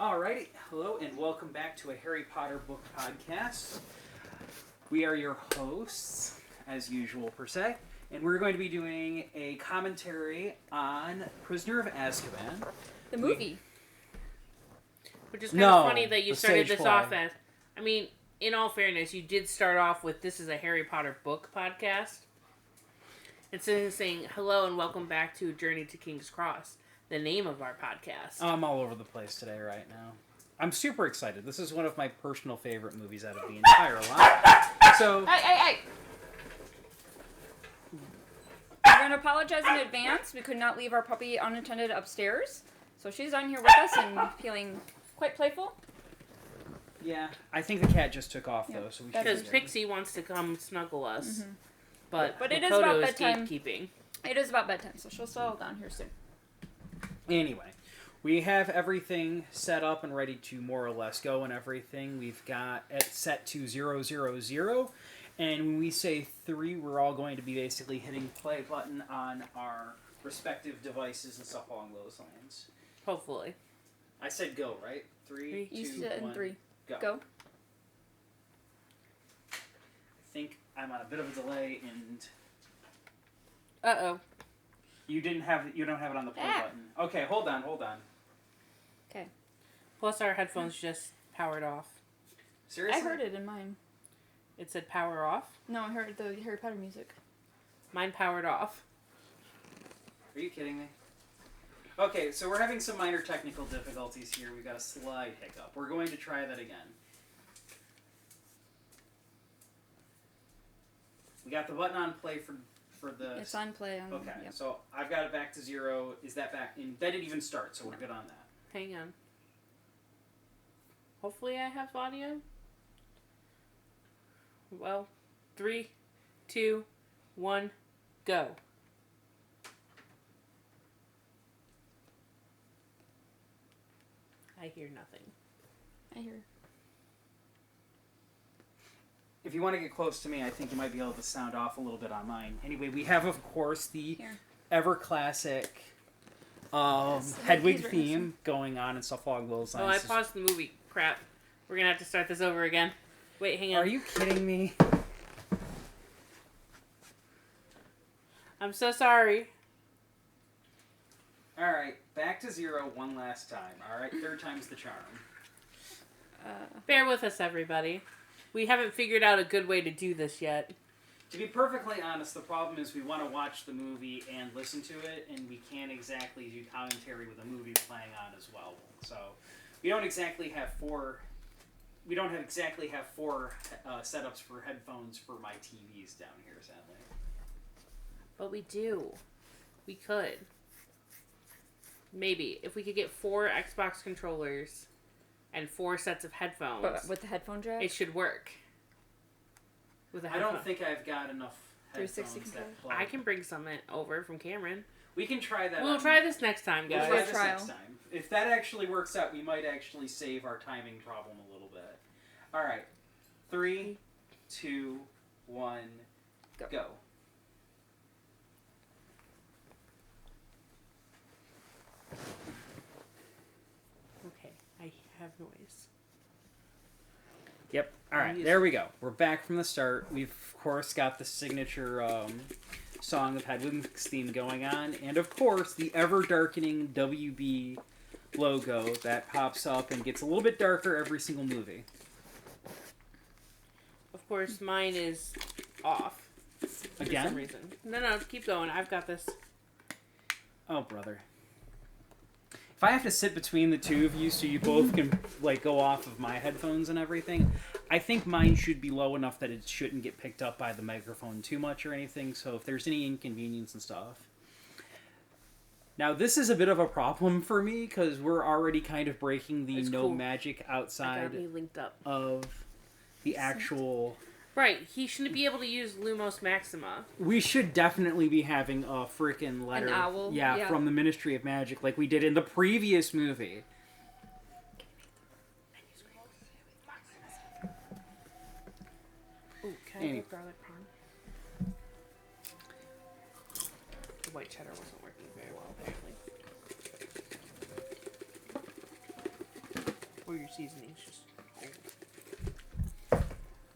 Alrighty, hello and welcome back to a Harry Potter book podcast. We are your hosts, as usual per se, and we're going to be doing a commentary on Prisoner of Azkaban. The movie. Which is kind of funny that you the started stage this play. off as... I mean, in all fairness, you did start off with this is a Harry Potter book podcast. Instead of saying hello and welcome back to Journey to King's Cross, the name of our podcast. I'm all over the place today right now. I'm super excited. This is one of my personal favorite movies out of the entire lot. So, Hey! We're going to apologize in advance. We could not leave our puppy unattended upstairs. So she's on here with us and feeling quite playful. yeah, I think the cat just took off though, so we should. Because Pixie wants to come snuggle us. Mm-hmm. But it is Makoto about is bedtime. gatekeeping. It is about bedtime, so she'll settle down here soon. Anyway, we have everything set up and ready to more or less go and everything. We've got it set to 000, and when we say 3, we're all going to be basically hitting play button on our respective devices and stuff along those lines. Hopefully. I said go, right? 3, 2, You said in 1, 3. go. Go. I think I'm on a bit of a delay, and Uh-oh. you don't have it on the play button. Okay, hold on. Okay. Plus our headphones just powered off. Seriously? I heard it in mine. It said power off. No, I heard the Harry Potter music. Mine powered off. Are you kidding me? Okay, so we're having some minor technical difficulties here. We've got a slight hiccup. We're going to try that again. We got the button on play for the... It's on play. Okay, Yep. so I've got it back to 0. Is that back? And that didn't even start, so we're good on that. Hang on. Hopefully I have audio. Well, 3, 2, 1, go. I hear nothing. I hear. If you want to get close to me, I think you might be able to sound off a little bit on mine. Anyway, we have, of course, the Here. ever-classic Yes, Hedwig he's written theme going on and stuff along those Oh, lines. I paused the movie. Crap. We're gonna have to start this over again. Wait, hang on. Are you kidding me? I'm so sorry. Alright, back to 0 one last time. Alright, third time's the charm. Bear with us, everybody. We haven't figured out a good way to do this yet. To be perfectly honest, the problem is we want to watch the movie and listen to it, and we can't exactly do commentary with the movie playing on as well. So, we don't exactly have four setups for headphones for my TVs down here, sadly. But we do. We could. Maybe. If we could get 4 Xbox controllers and 4 sets of headphones, But with the headphone jack? it should work. With a I headphone. don't think I've got enough 360 headphones that controller? plug. I can bring some over from Cameron. We can try that. We'll try this next time, We'll guys. try We'll this trial. next time. If that actually works out, we might actually save our timing problem a little bit. All right, 3, 2, 1, go. Okay, I have noise. Yep. All right, there we go. We're back from the start. We've, of course, got the signature song of Hedwig's theme going on. And, of course, the ever-darkening WB logo that pops up and gets a little bit darker every single movie. Of course, mine is off. For Again? some reason. No, keep going. I've got this. Oh, brother. If I have to sit between the two of you so you both can, go off of my headphones and everything, I think mine should be low enough that it shouldn't get picked up by the microphone too much or anything, so if there's any inconvenience and stuff. Now, this is a bit of a problem for me, because we're already kind of breaking the It's no cool. magic I got outside me linked up. of the actual... Right, he shouldn't be able to use Lumos Maxima. We should definitely be having a freaking letter. An owl? Yeah, Yeah. from the Ministry of Magic, like we did in the previous movie. Ooh, can I Any- get garlic parm? The white cheddar wasn't working very well, apparently. or your seasoning's just weird.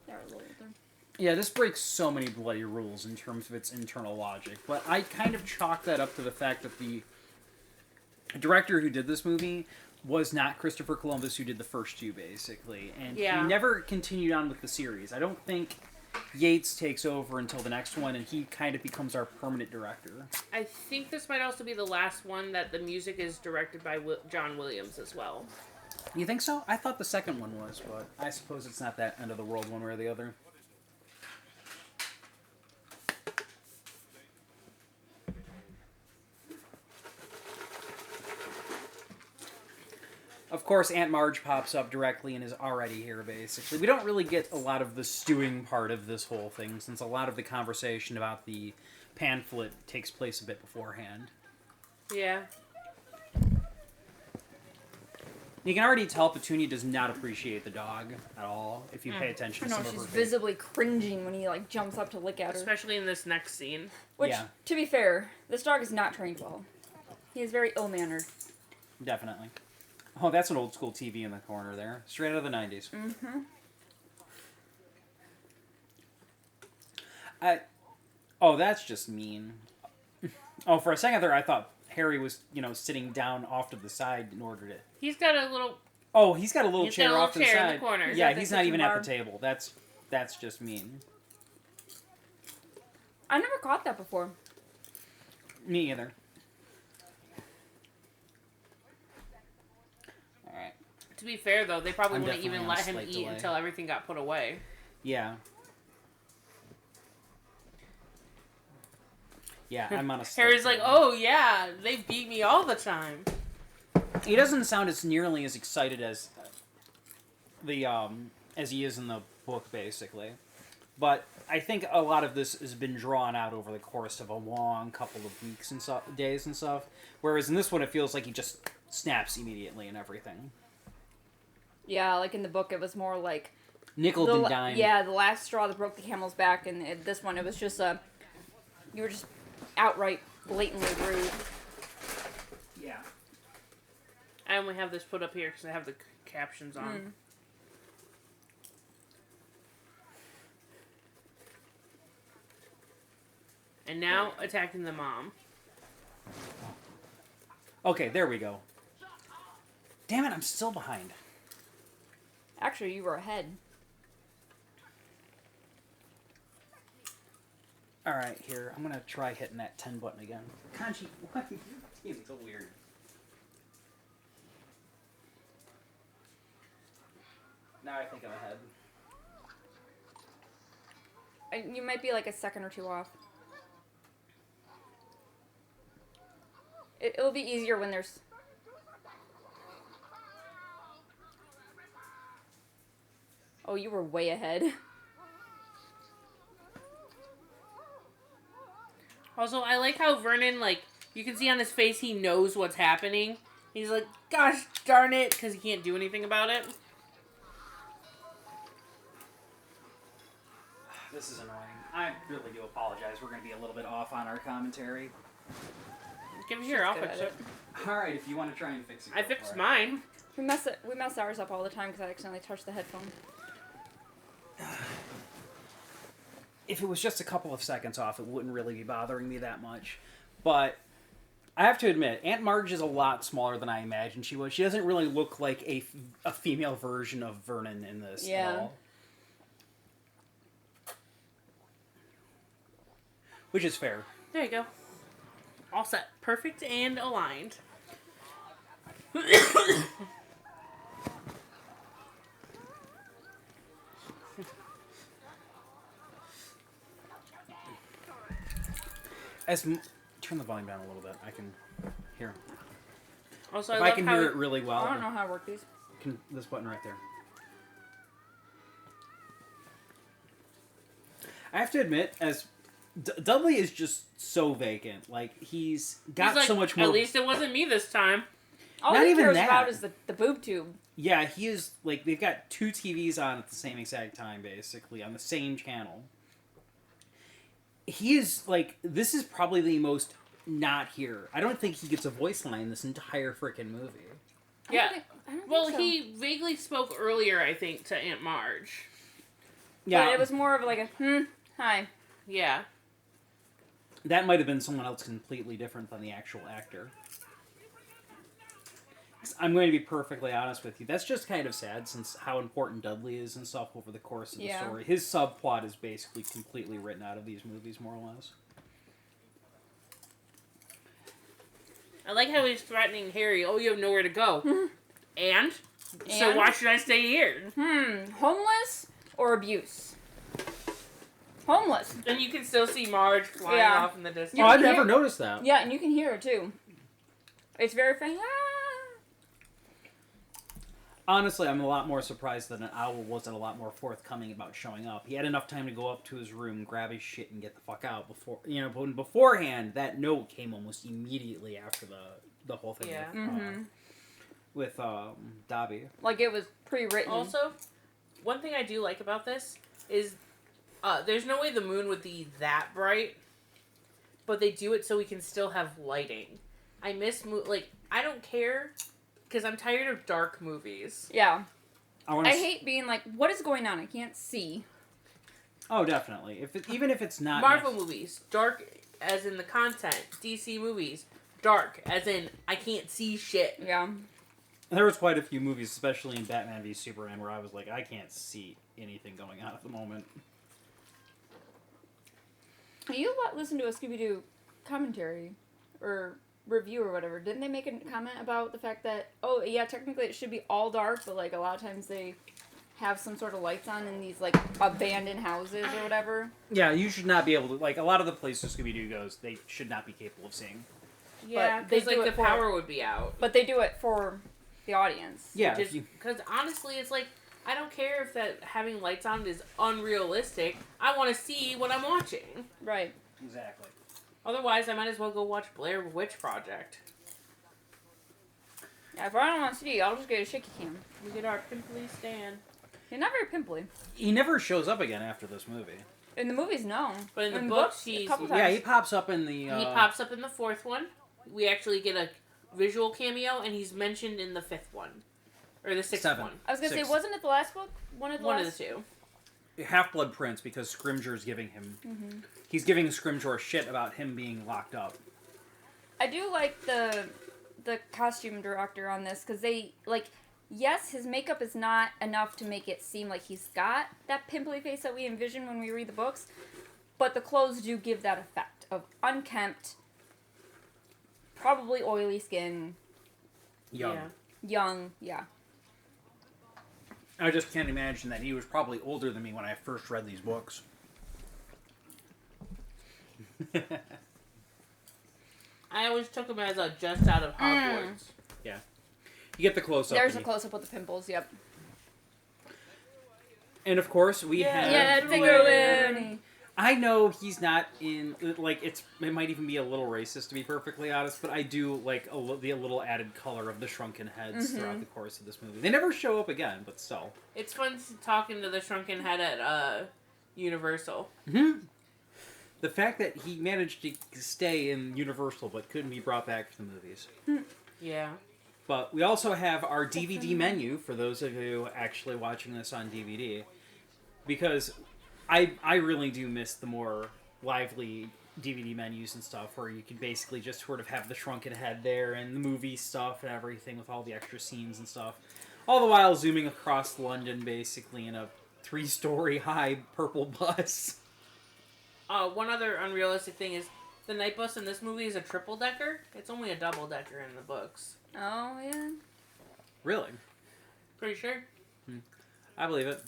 They're a little older. Yeah, this breaks so many bloody rules in terms of its internal logic, but I kind of chalk that up to the fact that the director who did this movie was not Christopher Columbus, who did the first two, basically, and Yeah. he never continued on with the series. I don't think Yates takes over until the next one, and he kind of becomes our permanent director. I think this might also be the last one that the music is directed by John Williams as well. You think so? I thought the second one was, but I suppose it's not that end of the world one way or the other. Of course, Aunt Marge pops up directly and is already here, basically. We don't really get a lot of the stewing part of this whole thing, since a lot of the conversation about the pamphlet takes place a bit beforehand. Yeah. You can already tell Petunia does not appreciate the dog at all, if you pay I attention to know, some of she's her visibly cringing when he, like, jumps up to lick at her. Especially in this next scene. Which, Yeah. to be fair, this dog is not trained well. He is very ill-mannered. Definitely. Oh, that's an old school TV in the corner there. Straight out of the 90s. Mm-hmm. Oh, that's just mean. Oh, for a second there, I thought Harry was, sitting down off to the side in order to... He's got a little... Oh, he's got a little He's chair got a little off to the chair in side. the corner. Is Yeah, that the he's not kitchen even bar? at the table. That's just mean. I never caught that before. Me either. Alright. To be fair, though, they probably I'm wouldn't definitely even on a let him slight eat delay. until everything got put away. Yeah. Yeah, I'm on a slight Harry's like, delay. oh yeah, they beat me all the time. He doesn't sound as nearly as excited as as he is in the book, basically. But I think a lot of this has been drawn out over the course of a long couple of weeks and days and stuff. Whereas in this one, it feels like he just snaps immediately and everything. Yeah, like in the book, it was more like... Nickel and dime. Yeah, the last straw that broke the camel's back, and this one, it was just you were just outright, blatantly rude. Yeah. I only have this put up here because I have the captions on. Mm. And now attacking the mom. Okay, there we go. Damn it, I'm still behind. Actually, you were ahead. Alright, here. I'm gonna try hitting that 10 button again. Kanji, what? You're being so weird. Now I think I'm ahead. You might be like a second or two off. It'll be easier when there's... Oh, you were way ahead. Also, I like how Vernon, like, you can see on his face he knows what's happening. He's like, gosh darn it, because he can't do anything about it. This is annoying. I really do apologize. We're going to be a little bit off on our commentary. Give it here, I'll good fix at it. Alright, if you want to try and fix it. I go fixed for it. mine. We mess ours up all the time because I accidentally touched the headphone. If it was just a couple of seconds off, it wouldn't really be bothering me that much. But I have to admit, Aunt Marge is a lot smaller than I imagined she was. She doesn't really look like a female version of Vernon in this at Yeah. all. Which is fair. There you go. All set. Perfect and aligned. Turn the volume down a little bit. I can hear. Also, If I I love can how hear it really well, I don't know how to work these. this button right there. I have to admit, as Dudley is just so vacant. Like he's got he's like, so much more. At least it wasn't me this time. All Not he even cares that. about is the boob tube. Yeah, he is like they've got two TVs on at the same exact time, basically on the same channel. He is like this is probably the most not here. I don't think he gets a voice line in this entire freaking movie. Yeah. I don't Well, think so. he vaguely spoke earlier, I think, to Aunt Marge. Yeah, But it was more of like a, hi. Yeah. that might have been someone else completely different than the actual actor. I'm going to be perfectly honest with you. That's just kind of sad, since how important Dudley is and stuff over the course of the Yeah. story. His subplot is basically completely written out of these movies, more or less. I like how he's threatening Harry, oh, you have nowhere to go. And? So And? why should I stay here? Homeless or abuse? Homeless. And you can still see Marge flying Yeah. off in the distance. You Oh, I've can never hear- noticed that. Yeah, and you can hear it too. It's very funny. Honestly, I'm a lot more surprised that an owl wasn't a lot more forthcoming about showing up. He had enough time to go up to his room, grab his shit, and get the fuck out before, but beforehand, that note came almost immediately after the whole thing Yeah. with Dobby. Like it was pre-written. Also, one thing I do like about this is there's no way the moon would be that bright, but they do it so we can still have lighting. I miss I don't care because I'm tired of dark movies. Yeah. I I hate being like, what is going on? I can't see. Oh, definitely. Even if it's not Marvel movies, dark as in the content. DC movies, dark as in I can't see shit. Yeah. There was quite a few movies, especially in Batman v Superman, where I was like, I can't see anything going on at the moment. You listen to a Scooby-Doo commentary or review or whatever. Didn't they make a comment about the fact that, oh, yeah, technically it should be all dark, but, like, a lot of times they have some sort of lights on in these, like, abandoned houses or whatever? Yeah, you should not be able to, like, a lot of the places Scooby-Doo goes, they should not be capable of seeing. Yeah, But they because do like it the for- power would be out. But they do it for the audience. Yeah, Because honestly, it's like I don't care if that having lights on is unrealistic. I want to see what I'm watching. Right. exactly. Otherwise, I might as well go watch Blair Witch Project. Yeah, if I don't want to see, I'll just get a shaky cam. We get our pimply Stan. You're not very pimply. He never shows up again after this movie. In the movies, no. But in the In books, a he's couple Yeah, times. he pops up in the... he pops up in the fourth one. We actually get a visual cameo, and he's mentioned in the fifth one. Or the sixth Seven. one. I was gonna Six. say, wasn't it the last book? One of the One of last? the two. Half-Blood Prince, because Scrimgeour's giving him... Mm-hmm. He's giving Scrimgeour shit about him being locked up. I do like the costume director on this, because they, like, yes, his makeup is not enough to make it seem like he's got that pimply face that we envision when we read the books, but the clothes do give that effect of unkempt, probably oily skin, Young. Yeah. young, yeah. I just can't imagine that he was probably older than me when I first read these books. I always took him as a just out of Hogwarts. You get the close-up. There's and a close-up with the pimples, yep. And of course, we have... Yeah, Tiggerwin! I know he's not in, like, it might even be a little racist, to be perfectly honest, but I do like the little added color of the shrunken heads throughout the course of this movie. They never show up again, but still. It's fun talking to the shrunken head at Universal. Mm-hmm. The fact that he managed to stay in Universal but couldn't be brought back for the movies. Yeah. But we also have our DVD menu for those of you actually watching this on DVD, because I really do miss the more lively DVD menus and stuff where you can basically just sort of have the shrunken head there and the movie stuff and everything with all the extra scenes and stuff. All the while zooming across London basically in a 3-story high purple bus. One other unrealistic thing is the night bus in this movie is a triple-decker. It's only a double-decker in the books. Oh, yeah. Really? Pretty sure. I believe it.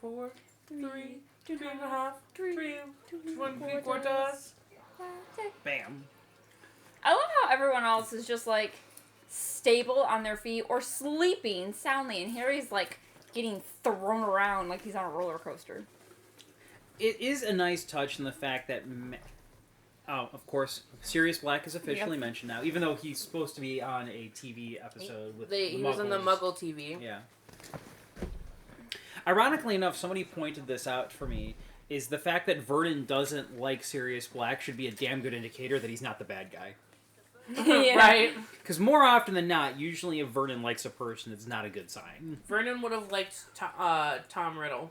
4, 3, 2.5, 3, 1 3/4. Bam. I love how everyone else is just, like, stable on their feet or sleeping soundly, and Harry's, like, getting thrown around like he's on a roller coaster. It is a nice touch in the fact that, of course, Sirius Black is officially mentioned now, even though he's supposed to be on a TV episode with He was on the Muggles. Muggle TV. Yeah. Ironically enough, somebody pointed this out for me, is the fact that Vernon doesn't like Sirius Black should be a damn good indicator that he's not the bad guy. Yeah. Right. Because more often than not, usually if Vernon likes a person, it's not a good sign. Vernon would have liked Tom Riddle.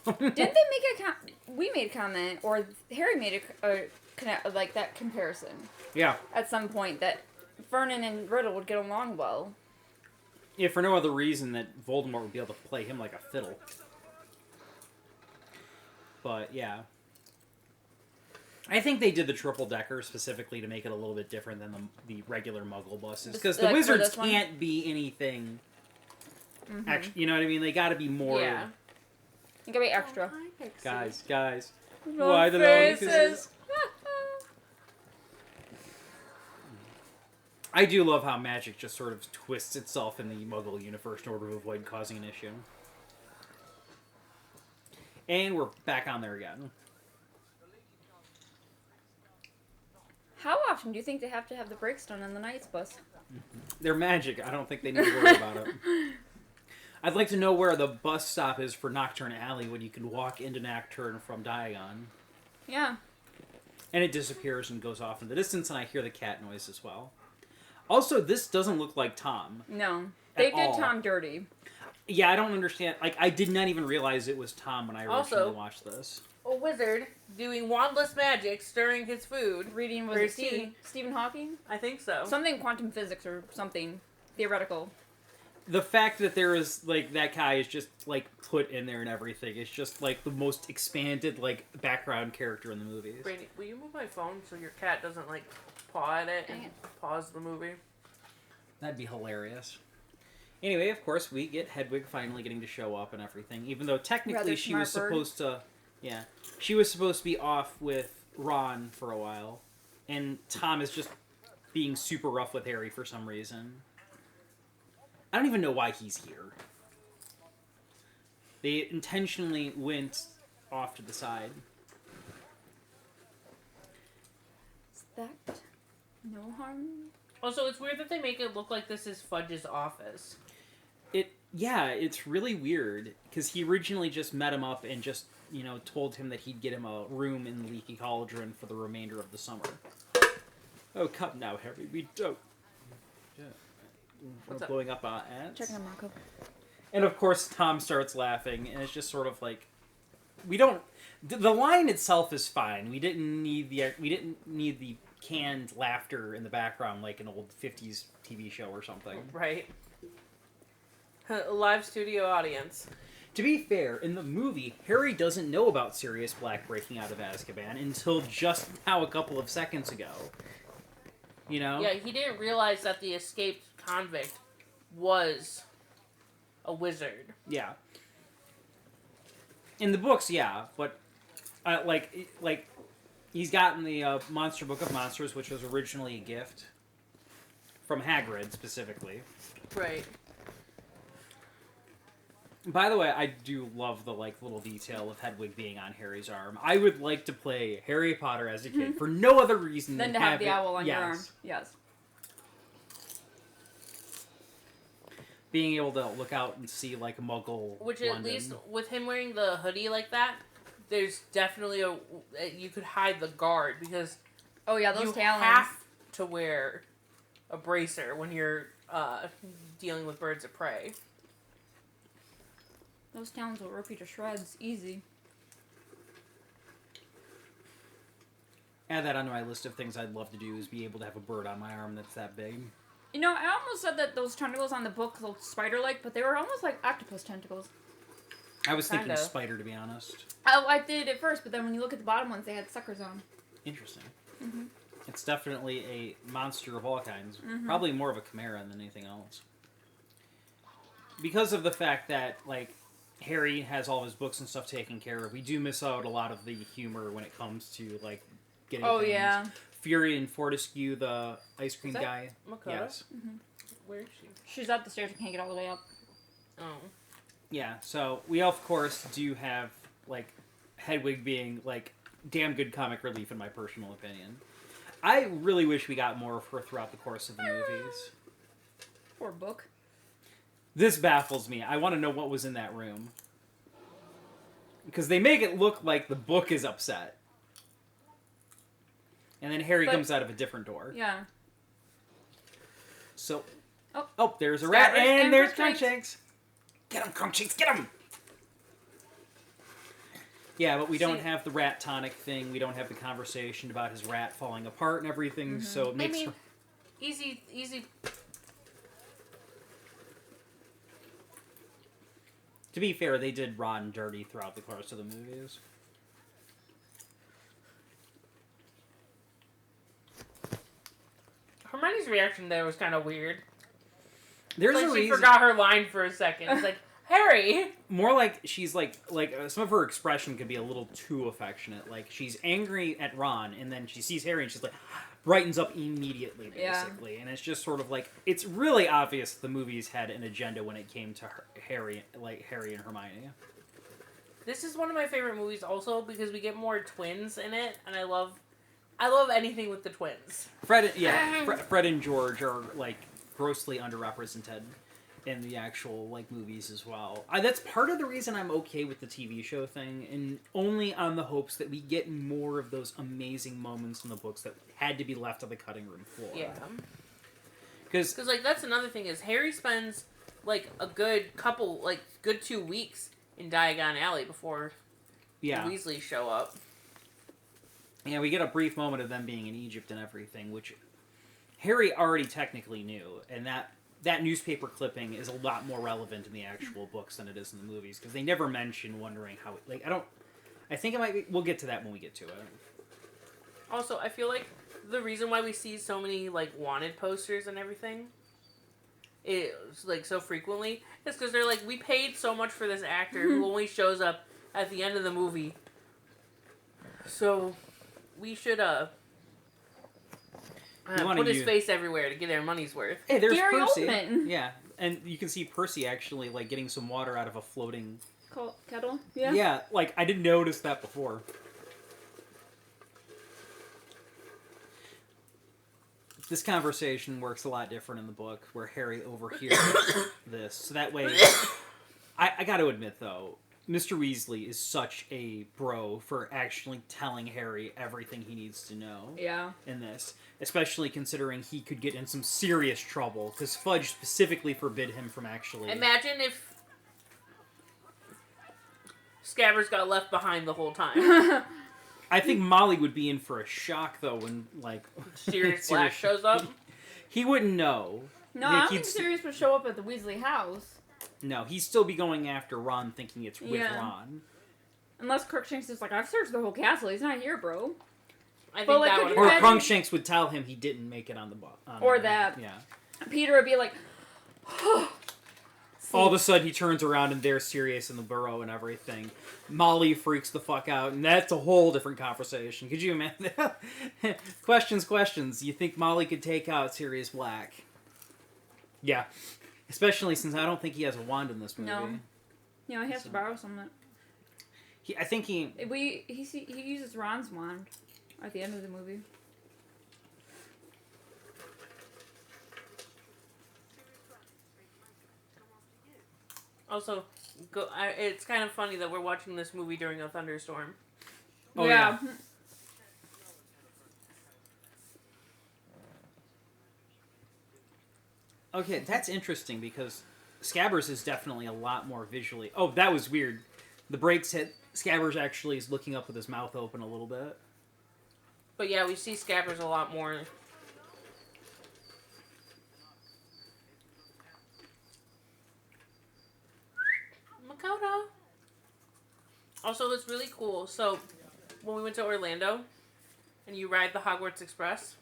Didn't they make we made a comment, or Harry made like that comparison Yeah. at some point that Vernon and Riddle would get along well. If for no other reason that Voldemort would be able to play him like a fiddle. But, yeah. I think they did the triple decker specifically to make it a little bit different than the regular Muggle buses. Because the Like for wizards this one? can't be anything... Actually, you know what I mean? They gotta be more... Yeah. You gotta be extra. Guys. Long Why the lonely faces. kisses? I do love how magic just sort of twists itself in the Muggle universe in order to avoid causing an issue. And we're back on there again. How often do you think they have to have the brakes done on the Knights bus? They're magic. I don't think they need to worry about it. I'd like to know where the bus stop is for Nocturne Alley when you can walk into Nocturne from Diagon. Yeah. And it disappears and goes off in the distance, and I hear the cat noise as well. Also, this doesn't look like Tom. No. They At did all. Tom dirty. Yeah, I don't understand. Like, I did not even realize it was Tom when I originally Also- watched this. A wizard doing wandless magic, stirring his food. Reading was For it tea. Stephen Hawking? I think so. Something quantum physics or something theoretical. The fact that there is, like, that guy is just, like, put in there and everything is just, like, the most expanded, like, background character in the movies. Brady, will you move my phone so your cat doesn't, like, paw at it and Dang it. pause the movie? That'd be hilarious. Anyway, of course, we get Hedwig finally getting to show up and everything, even though technically Rather she was smart bird. supposed to... Yeah. She was supposed to be off with Ron for a while, and Tom is just being super rough with Harry for some reason. I don't even know why he's here. They intentionally went off to the side. Is that no harm? Also, it's weird that they make it look like this is Fudge's office. Yeah, it's really weird, because he originally just met him up and just, you know, told him that he'd get him a room in the Leaky Cauldron for the remainder of the summer. Oh, come now, Harry, we don't. Yeah. What's up? Blowing up ants. Checking on Marco. And of course, Tom starts laughing, and it's just sort of like, we don't. The line itself is fine. We didn't need the canned laughter in the background like an old '50s TV show or something. Right. A live studio audience. To be fair, in the movie, Harry doesn't know about Sirius Black breaking out of Azkaban until just now, a couple of seconds ago. You know? Yeah, he didn't realize that the escaped convict was a wizard. Yeah. In the books, yeah, but like he's gotten the Monster Book of Monsters, which was originally a gift from Hagrid specifically. Right. By the way, I do love the like little detail of Hedwig being on Harry's arm. I would like to play Harry Potter as a kid for no other reason Then than to have the it- owl on your yes, arm. Yes. being able to look out and see like Muggle. Which at London. least with him wearing the hoodie like that, there's definitely you could hide the guard because Oh yeah, those you talons. have to wear a bracer when you're dealing with birds of prey. Those talons will rip you to shreds. Easy. Add that onto my list of things I'd love to do is be able to have a bird on my arm that's that big. You know, I almost said that those tentacles on the book looked spider-like, but they were almost like octopus tentacles. I was thinking Kinda. spider, to be honest. Oh, I did at first, but then when you look at the bottom ones, they had suckers on. Interesting. Mhm. It's definitely a monster of all kinds. Mhm. Probably more of a chimera than anything else. Because of the fact that, like, Harry has all of his books and stuff taken care of, we do miss out a lot of the humor when it comes to, like, getting Oh things. yeah. Fury and Fortescue, the ice cream Is that guy. Makoto? Yes. Where is she? She's up the stairs and can't get all the way up. Oh. Yeah, so we of course do have, like, Hedwig being, like, damn good comic relief in my personal opinion. I really wish we got more of her throughout the course of the movies. Poor book. This baffles me. I want to know what was in that room. Because they make it look like the book is upset. And then Harry But- comes out of a different door. Yeah. So, Oh. there's a rat, Scabbers and and there's Crookshanks. Crookshanks. Get him, Crookshanks, get him! Yeah, but we don't have the rat tonic thing. We don't have the conversation about his rat falling apart and everything. So it makes. Easy. To be fair, they did Ron dirty throughout the course of the movies. Hermione's reaction there was kind of weird. There's Like a she reason. forgot her line for a second. It's like, Harry! More like she's like some of her expression could be a little too affectionate. Like she's angry at Ron, and then she sees Harry, and she's like brightens up immediately, basically. And it's just sort of like it's really obvious the movies had an agenda when it came to Harry and Hermione. This is one of my favorite movies also because we get more twins in it, and I love anything with the twins. Fred and George are like grossly underrepresented in the actual like movies as well. That's part of the reason I'm okay with the TV show thing, and only on the hopes that we get more of those amazing moments in the books that had to be left on the cutting room floor. Yeah. Because like that's another thing is Harry spends like a good 2 weeks in Diagon Alley before the Weasleys show up. Yeah, we get a brief moment of them being in Egypt and everything, which Harry already technically knew, and that newspaper clipping is a lot more relevant in the actual books than it is in the movies, because they never mention wondering how... I think it might be... We'll get to that when we get to it. Also, I feel like the reason why we see so many, like, wanted posters and everything so frequently is because they're like, we paid so much for this actor who only shows up at the end of the movie. So, we should, put his face everywhere to get our money's worth. Hey, there's Gary Percy. Oldman. Yeah, and you can see Percy actually, like, getting some water out of a floating... Kettle? Yeah. Yeah, like, I didn't notice that before. This conversation works a lot different in the book, where Harry overhears this. So that way... I gotta admit, though, Mr. Weasley is such a bro for actually telling Harry everything he needs to know in this. Especially considering he could get in some serious trouble, because Fudge specifically forbid him from actually... Imagine if Scabbers got left behind the whole time. I think Molly would be in for a shock, though, when, like... Sirius Black shows up. He wouldn't know. No, I don't think Sirius would show up at the Weasley house. No, he'd still be going after Ron, thinking it's with Ron. Unless Crookshanks is like, I've searched the whole castle, he's not here, bro. I think that would... Or Crookshanks would tell him he didn't make it on the boat. Or that. Yeah. Peter would be like... All of a sudden, he turns around and there's Sirius in the burrow and everything. Molly freaks the fuck out, and that's a whole different conversation. Could you imagine? Questions. You think Molly could take out Sirius Black? Yeah. Especially since I don't think he has a wand in this movie. No. Yeah, he has to borrow some. I think he uses Ron's wand at the end of the movie. Also, it's kind of funny that we're watching this movie during a thunderstorm. Oh, yeah. Okay, that's interesting because Scabbers is definitely a lot more visually... Oh, that was weird. The brakes hit... Scabbers actually is looking up with his mouth open a little bit. But yeah, we see Scabbers a lot more. Makoto. Also, it's really cool. So, when we went to Orlando, and you ride the Hogwarts Express,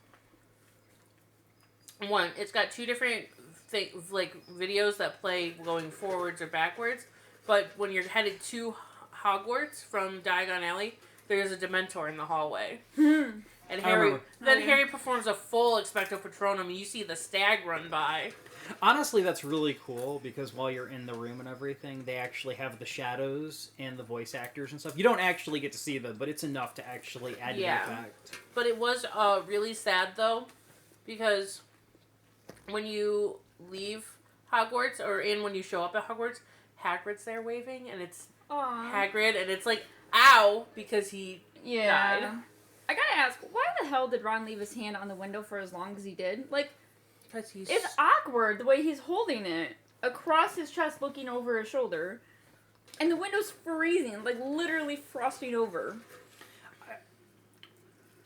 one, it's got two different videos that play going forwards or backwards. But when you're headed to Hogwarts from Diagon Alley, there's a Dementor in the hallway. And Harry performs a full Expecto Patronum, and you see the stag run by. Honestly, that's really cool, because while you're in the room and everything, they actually have the shadows and the voice actors and stuff. You don't actually get to see them, but it's enough to actually add to the effect. But it was really sad, though, because when you leave Hogwarts, or when you show up at Hogwarts, Hagrid's there waving, and it's Hagrid, and it's like, ow, because he died. I gotta ask, why the hell did Ron leave his hand on the window for as long as he did? Like, Because he's... It's awkward the way he's holding it across his chest, looking over his shoulder, and the window's freezing, like literally frosting over.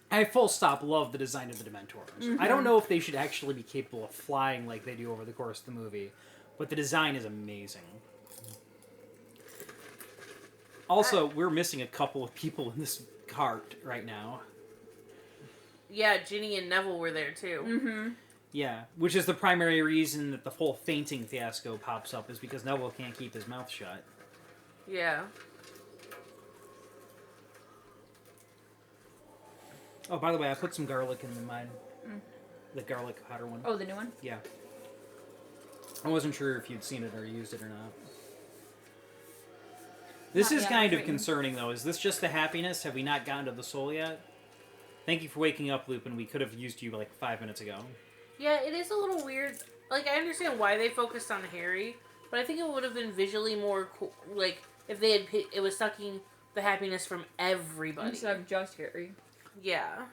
I full stop love the design of the Dementors. I don't know if they should actually be capable of flying like they do over the course of the movie, but the design is amazing. Also, we're missing a couple of people in this cart right now. Yeah, Ginny and Neville were there too. Mm-hmm. Yeah, which is the primary reason that the whole fainting fiasco pops up, is because Neville can't keep his mouth shut. Yeah. Oh, by the way, I put some garlic in mine. The garlic powder one. Oh, the new one? Yeah. I wasn't sure if you'd seen it or used it or not. This Not is yet, kind I'm of waiting. concerning, though. Is this just the happiness? Have we not gotten to the soul yet? Thank you for waking up, Lupin. We could have used you like 5 minutes ago. Yeah, it is a little weird. Like, I understand why they focused on Harry, but I think it would have been visually more cool, like, if they had, it was sucking the happiness from everybody. Instead of just Harry. Yeah.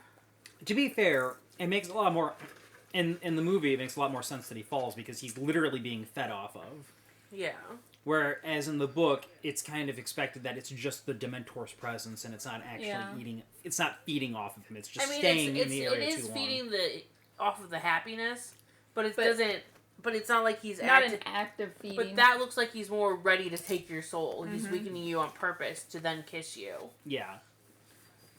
To be fair, it makes a lot more... In the movie, it makes a lot more sense that he falls, because he's literally being fed off of. Yeah. Whereas in the book, it's kind of expected that it's just the Dementor's presence, and it's not actually eating... It's not feeding off of him, it's just staying in the area it too is long. feeding off of the happiness, but it But- doesn't... But it's not like he's Not active. an active feeding. But that looks like he's more ready to take your soul. He's Mhm. weakening you on purpose to then kiss you. Yeah.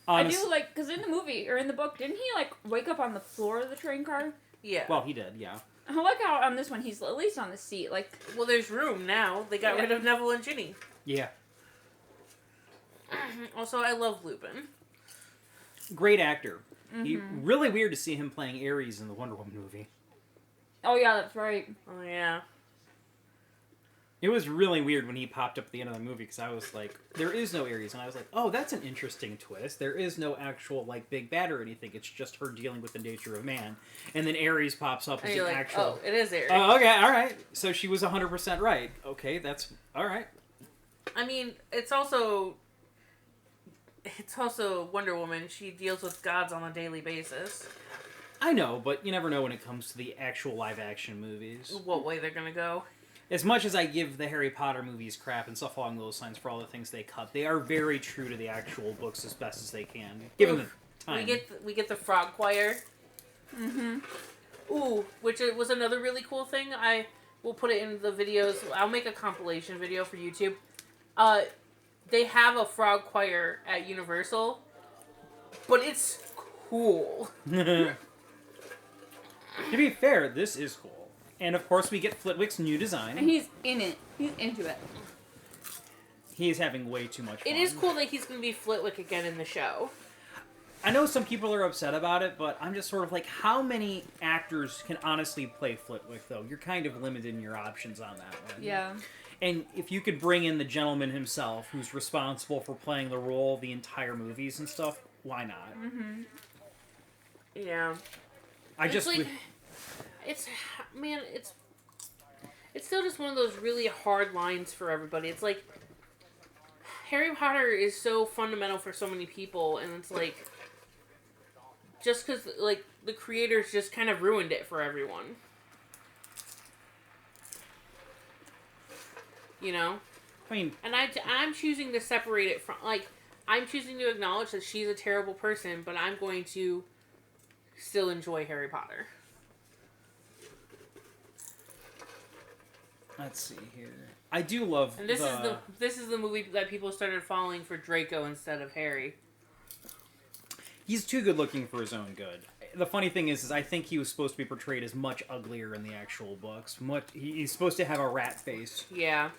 I Honest- do like, because in the movie, or in the book, didn't he, like, wake up on the floor of the train car? Yeah. Well, he did, yeah. I like how on this one he's at least on the seat. Like, Well, there's room now. They got Yeah. rid of Neville and Ginny. Yeah. Also, I love Lupin. Great actor. Really weird to see him playing Ares in the Wonder Woman movie. oh yeah, that's right. Oh, yeah. It was really weird when he popped up at the end of the movie, because I was like, there is no Ares. And I was like, oh, that's an interesting twist. There is no actual, like, big bad or anything. It's just her dealing with the nature of man. And then Ares pops up And as you're an like, actual... oh, it is Ares. Oh, okay, alright. So she was 100% right. Okay, that's... Alright. I mean, it's also Wonder Woman. She deals with gods on a daily basis. I know, but you never know when it comes to the actual live-action movies. What way they're gonna go. As much as I give the Harry Potter movies crap and stuff along those lines for all the things they cut, they are very true to the actual books as best as they can, given the time. We get the frog choir. Mm-hmm. Ooh, which it was another really cool thing. I will put it in the videos. I'll make a compilation video for YouTube. They have a frog choir at Universal, but it's cool. To be fair, this is cool. And of course we get Flitwick's new And design. he's in it. He's into it. He's having way too much fun. It is cool that he's going to be Flitwick again in the show. I know some people are upset about it, but I'm just sort of like, how many actors can honestly play Flitwick, though? You're kind of limited in your options on that one. Yeah. And if you could bring in the gentleman himself, who's responsible for playing the role of the entire movies and stuff, why not? Mm-hmm. Yeah. I just... It's like, it's still just one of those really hard lines for everybody. It's like, Harry Potter is so fundamental for so many people, and it's like, just because, like, the creators just kind of ruined it for everyone. You know? I mean, And I'm choosing to separate it from, like, I'm choosing to acknowledge that she's a terrible person, but I'm going to still enjoy Harry Potter. let's see here. I do love And this is the movie that people started following for Draco instead of Harry. He's too good looking for his own good. The funny thing is I think he was supposed to be portrayed as much uglier in the actual books. He's supposed to have a rat face. Yeah.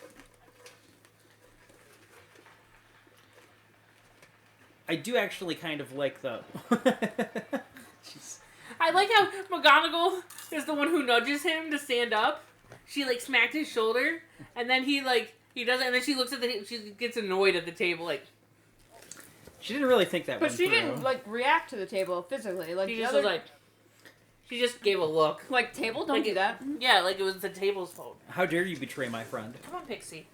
I do actually kind of like the... Jeez. I like how McGonagall is the one who nudges him to stand up. She, like, smacked his shoulder, and then he does it, and then she looks at she gets annoyed at the table, like... She didn't really think that But one she through. didn't, like, react to the table physically. Like, She the just other... was like... She just gave a look. Like, table? Don't Like do it- that. Yeah, like it was the table's fault. How dare you betray my friend? Come on, Pixie.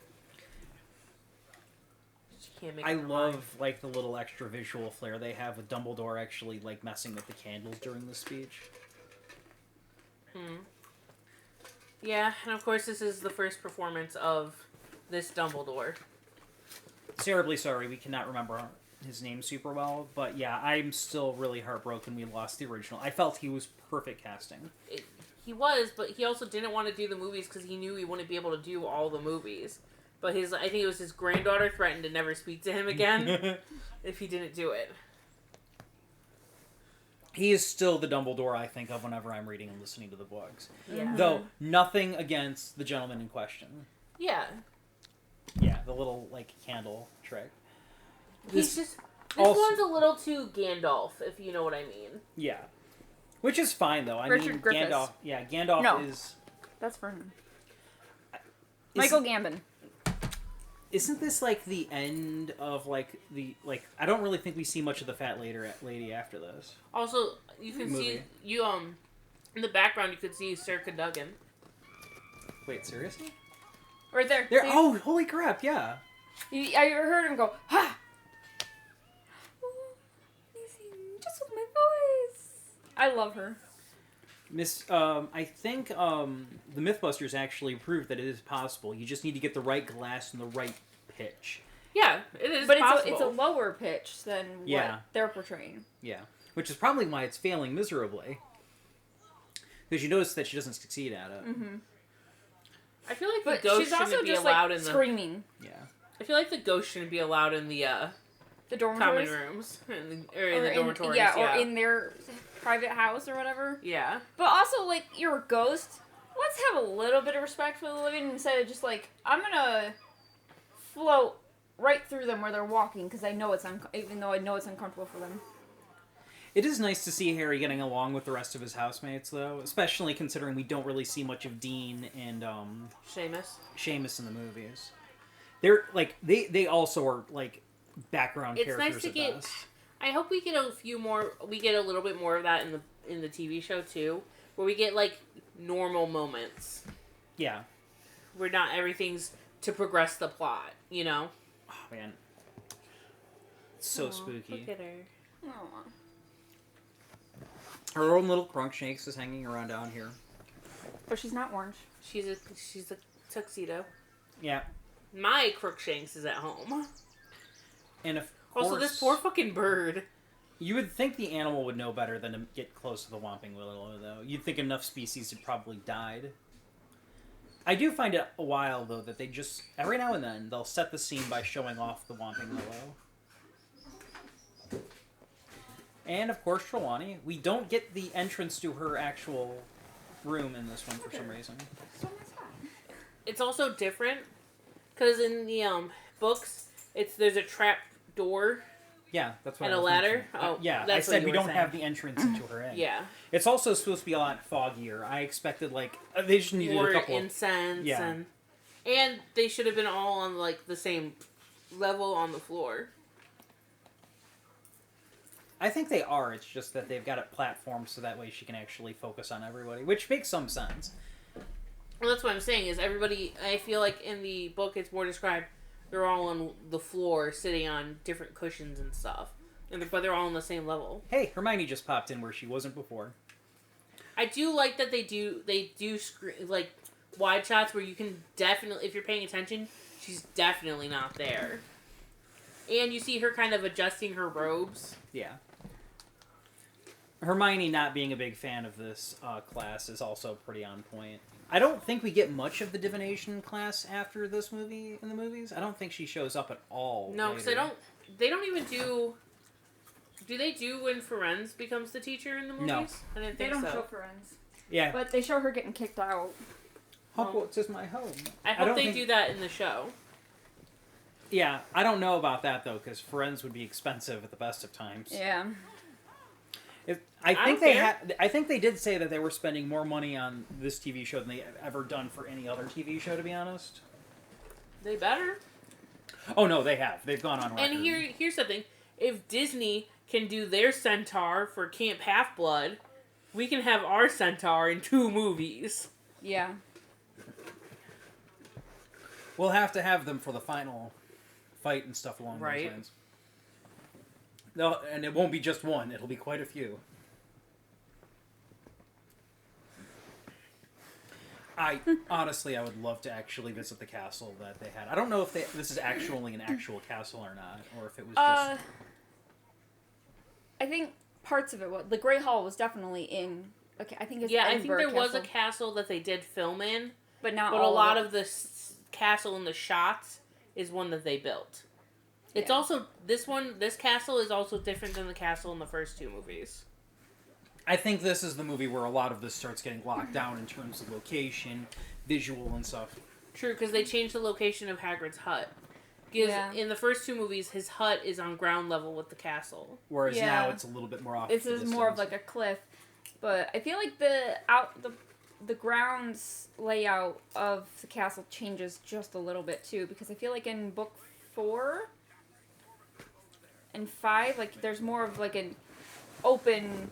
She can't make I up her love, mind. like, the little extra visual flair they have with Dumbledore actually, like, messing with the candles during the speech. Yeah, and of course this is the first performance of this Dumbledore. Terribly sorry, we cannot remember his name super well, but yeah, I'm still really heartbroken we lost the original. I felt he was perfect casting. He was, but he also didn't want to do the movies because he knew he wouldn't be able to do all the movies. But I think it was his granddaughter threatened to never speak to him again if he didn't do it. He is still the Dumbledore I think of whenever I'm reading and listening to the books. Yeah. Though, nothing against the gentleman in question. Yeah. Yeah, the little, like, candle trick. He's just... This also- one's a little too Gandalf, if you know what I mean. Yeah. Which is fine, though. I Richard mean, Griffiths. Gandalf... Yeah, Gandalf No. is... That's for him. is- Michael Gambon. Isn't this, like, the end of, like, the... Like, I don't really think we see much of the fat lady after this. Also, you can Movie. see... In the background, you could see Sir Cadogan. Wait, seriously? Right there. There. See? Oh, holy crap! Yeah. I heard him go, ha! Oh, amazing. Just with my voice. I love her. I think the MythBusters actually proved that it is possible. You just need to get the right glass and the right pitch. Yeah, it is But possible. it's a lower pitch than Yeah. what they're portraying. Yeah, which is probably why it's failing miserably. Because you notice that she doesn't succeed at it. Mm-hmm. I feel like But the ghost she's also shouldn't be just allowed like in the... screaming. Yeah. I feel like the ghost shouldn't be allowed in the The common dormitories. rooms. Or in the dormitories, or in their private house or whatever. Yeah. But also, like, you're a ghost. Let's have a little bit of respect for the living instead of just like, I'm gonna float right through them where they're walking because I know it's even though I know it's uncomfortable for them. It is nice to see Harry getting along with the rest of his housemates, though, especially considering we don't really see much of Dean and Seamus in the movies. They're like they also are like background It's characters nice to at get- best. I hope we get we get a little bit more of that in the TV show too, where we get like normal moments Yeah. where not everything's to progress the plot, you know? Oh man. It's so Aw, spooky. Look at her. Aw. Her own little Crunchshakes is hanging around down here. But she's not orange. She's a tuxedo. Yeah. My Crookshanks is at home. And of course, Also, this poor fucking bird. you would think the animal would know better than to get close to the Whomping Willow, though. You'd think enough species had probably died. I do find it a while, though, that they just, every now and then, they'll set the scene by showing off the Whomping Willow. And, of course, Trelawney. We don't get the entrance to her actual room in this one for some reason. It's also different because in the books, there's a trap door. Yeah, that's what And I a was ladder? mentioning. Oh, yeah, I that's what said you we were don't saying. have the entrance into her end. Yeah, It's also supposed to be a lot foggier. I expected, like, they just needed more a couple of... incense Yeah. and they should have been all on like the same level on the floor. I think they are. It's just that they've got it platformed so that way she can actually focus on everybody, which makes some sense. Well, that's what I'm saying is everybody. I feel like in the book it's more described. They're all on the floor, sitting on different cushions and stuff, but they're all on the same level. Hey, Hermione just popped in where she wasn't before. I do like that they do like wide shots where you can definitely, if you're paying attention, she's definitely not there, and you see her kind of adjusting her robes. Yeah. Hermione not being a big fan of this class is also pretty on point. I don't think we get much of the divination class after this movie in the movies. I don't think she shows up at all. No, because later. they don't even do. Do they do when Firenze becomes the teacher in the movies? No. I didn't They think don't so. show friends. Yeah. But they show her getting kicked out. Hogwarts is my home. I hope don't they think- do that in the show. Yeah, I don't know about that though, because Firenze would be expensive at the best of times. Yeah. I don't think they care. I think they did say that they were spending more money on this TV show than they ever done for any other TV show. To be honest. They better. Oh no, they have. They've gone on record. And here's something: if Disney can do their Centaur for Camp Half Blood, we can have our Centaur in 2 movies. Yeah. We'll have to have them for the final fight and stuff along Right. those lines. No, and it won't be just one. It'll be quite a few. I honestly, I would love to actually visit the castle that they had. I don't know if this is actually an actual castle or not, or if it was just. I think parts of it was the Great Hall was definitely in. Okay, I think it's Yeah, I think Edinburgh there was a Castle, castle that they did film in, but not but all a lot of of the castle in the shots is one that they built. It's Yeah. also this castle is also different than the castle in the first two movies. I think this is the movie where a lot of this starts getting locked down in terms of location, visual, and stuff. True, because they changed the location of Hagrid's hut. Because Yeah. in the first two movies, his hut is on ground level with the castle. Whereas Yeah. now it's a little bit more off. This the is more of distance. like a cliff, but I feel like the grounds layout of the castle changes just a little bit too, because I feel like in book 4 and 5, like there's more of like an open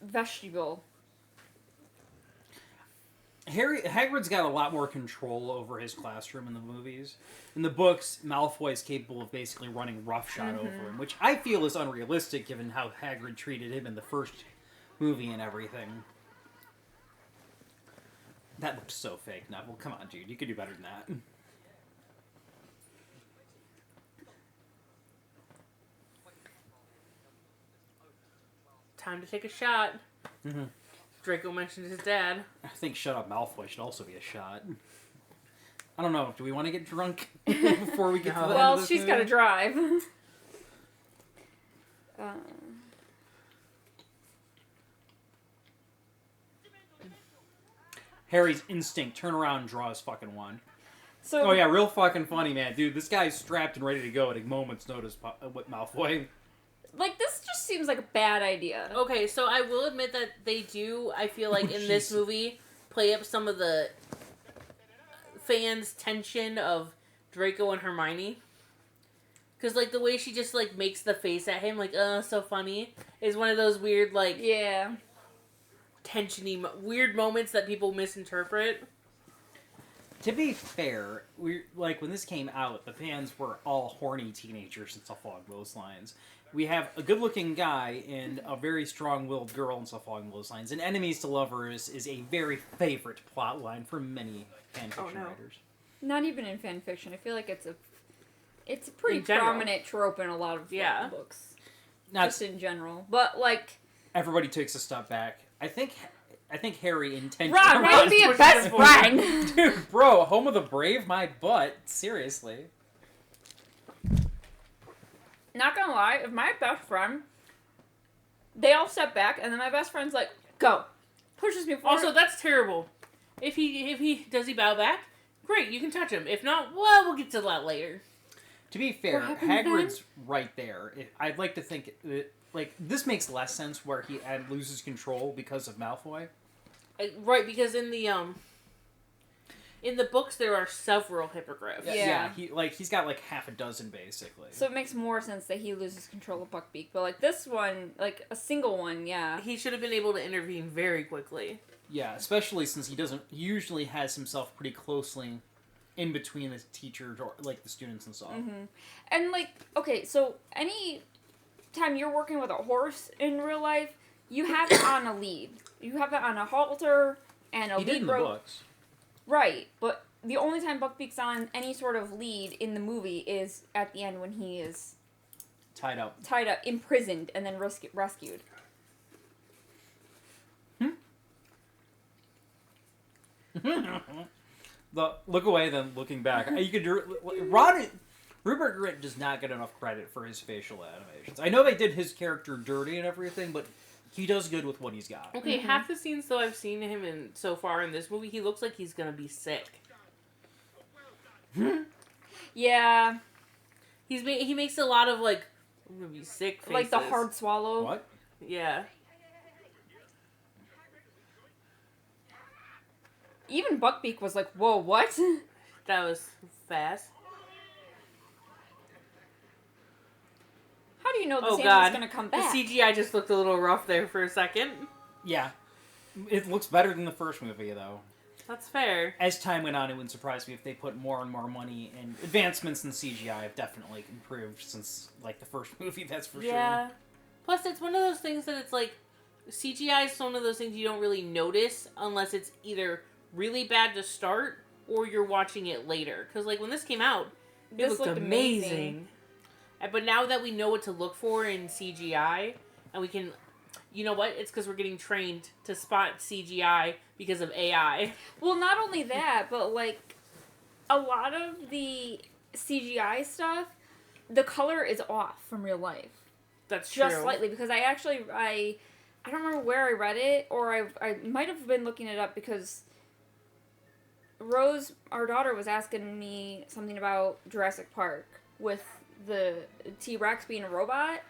vestibule. Hagrid's got a lot more control over his classroom in the movies. In the books, Malfoy is capable of basically running roughshod over him, which I feel is unrealistic given how Hagrid treated him in the first movie and everything. That looked so fake, Neville. Come on, dude. You could do better than that. Time to take a shot. Mhm. Draco mentioned his dad. I think Shut Up Malfoy should also be a shot. I don't know. Do we want to get drunk before we get to the end Well, of this she's movie? got to drive. Harry's instinct, turn around, draw his fucking wand. So Oh yeah, real fucking funny, man. Dude, this guy's strapped and ready to go at a moment's notice with Malfoy. like this just seems like a bad idea. Okay, so I will admit that they do, I feel like, in this Jeez. movie, play up some of the fans' tension of Draco and Hermione. Because, like, the way she just, like, makes the face at him, like, so funny, is one of those weird, like, Yeah. tensiony, weird moments that people misinterpret. To be fair, we like when this came out, the fans were all horny teenagers and stuff along those lines. We have a good-looking guy and a very strong-willed girl and stuff along those lines. And enemies to lovers is a very favorite plot line for many fanfiction no. writers. Not even in fan fiction. I feel like it's a pretty In general. prominent trope in a lot of Yeah. books. Now, Just in general. But like everybody takes a step back. I think Harry intentionally. Ron, why be a Push best this forward. friend? Dude, bro, home of the brave, my butt. Seriously. Not gonna lie, if my best friend they all step back and then my best friend's like, go. Pushes me forward. Also, that's terrible. If he does he bow back? Great, you can touch him. If not, well, we'll get to that later. To be fair, What happens Hagrid's right there. I'd like to think that, like, this makes less sense where he loses control because of Malfoy. Right, because in the books there are several hippogriffs. Yeah. He's got like half a dozen basically. So it makes more sense that he loses control of Buckbeak. But like this one, like a single one, yeah. He should have been able to intervene very quickly. Yeah, especially since he usually has himself pretty closely in between the teachers or like the students and stuff. Mm-hmm. And like, okay, so any time you're working with a horse in real life, you have it on a lead. You have it on a halter and a He did lead in the rope. books. Right, but the only time Buckbeak's on any sort of lead in the movie is at the end when he is Tied up. tied up, imprisoned, and then rescued. The look away, then looking back. You could Rupert Grint does not get enough credit for his facial animations. I know they did his character dirty and everything, but he does good with what he's got. Okay, half the scenes though I've seen him in so far in this movie, he looks like he's gonna be sick. Yeah, He makes a lot of like I'm gonna be sick faces. like the hard swallow. What? Yeah. Even Buckbeak was like, whoa, what? That was fast. How do you know the Oh Santa's god. gonna come The back? CGI just looked a little rough there for a second. Yeah. It looks better than the first movie, though. That's fair. As time went on, it wouldn't surprise me if they put more and more money and advancements in CGI have definitely improved since, like, the first movie, that's for Yeah. Plus, it's one of those things that it's like, CGI is one of those things you don't really notice unless it's either really bad to start or you're watching it later. Because, like, when this came out, it This looked looked amazing. But now that we know what to look for in CGI, and we can... You know what? It's because we're getting trained to spot CGI because of AI. Well, not only that, but like a lot of the CGI stuff, the color is off from real life. That's Just true. slightly, because I don't remember where I read it, or I might have been looking it up because Rose, our daughter, was asking me something about Jurassic Park with the T-Rex being a robot.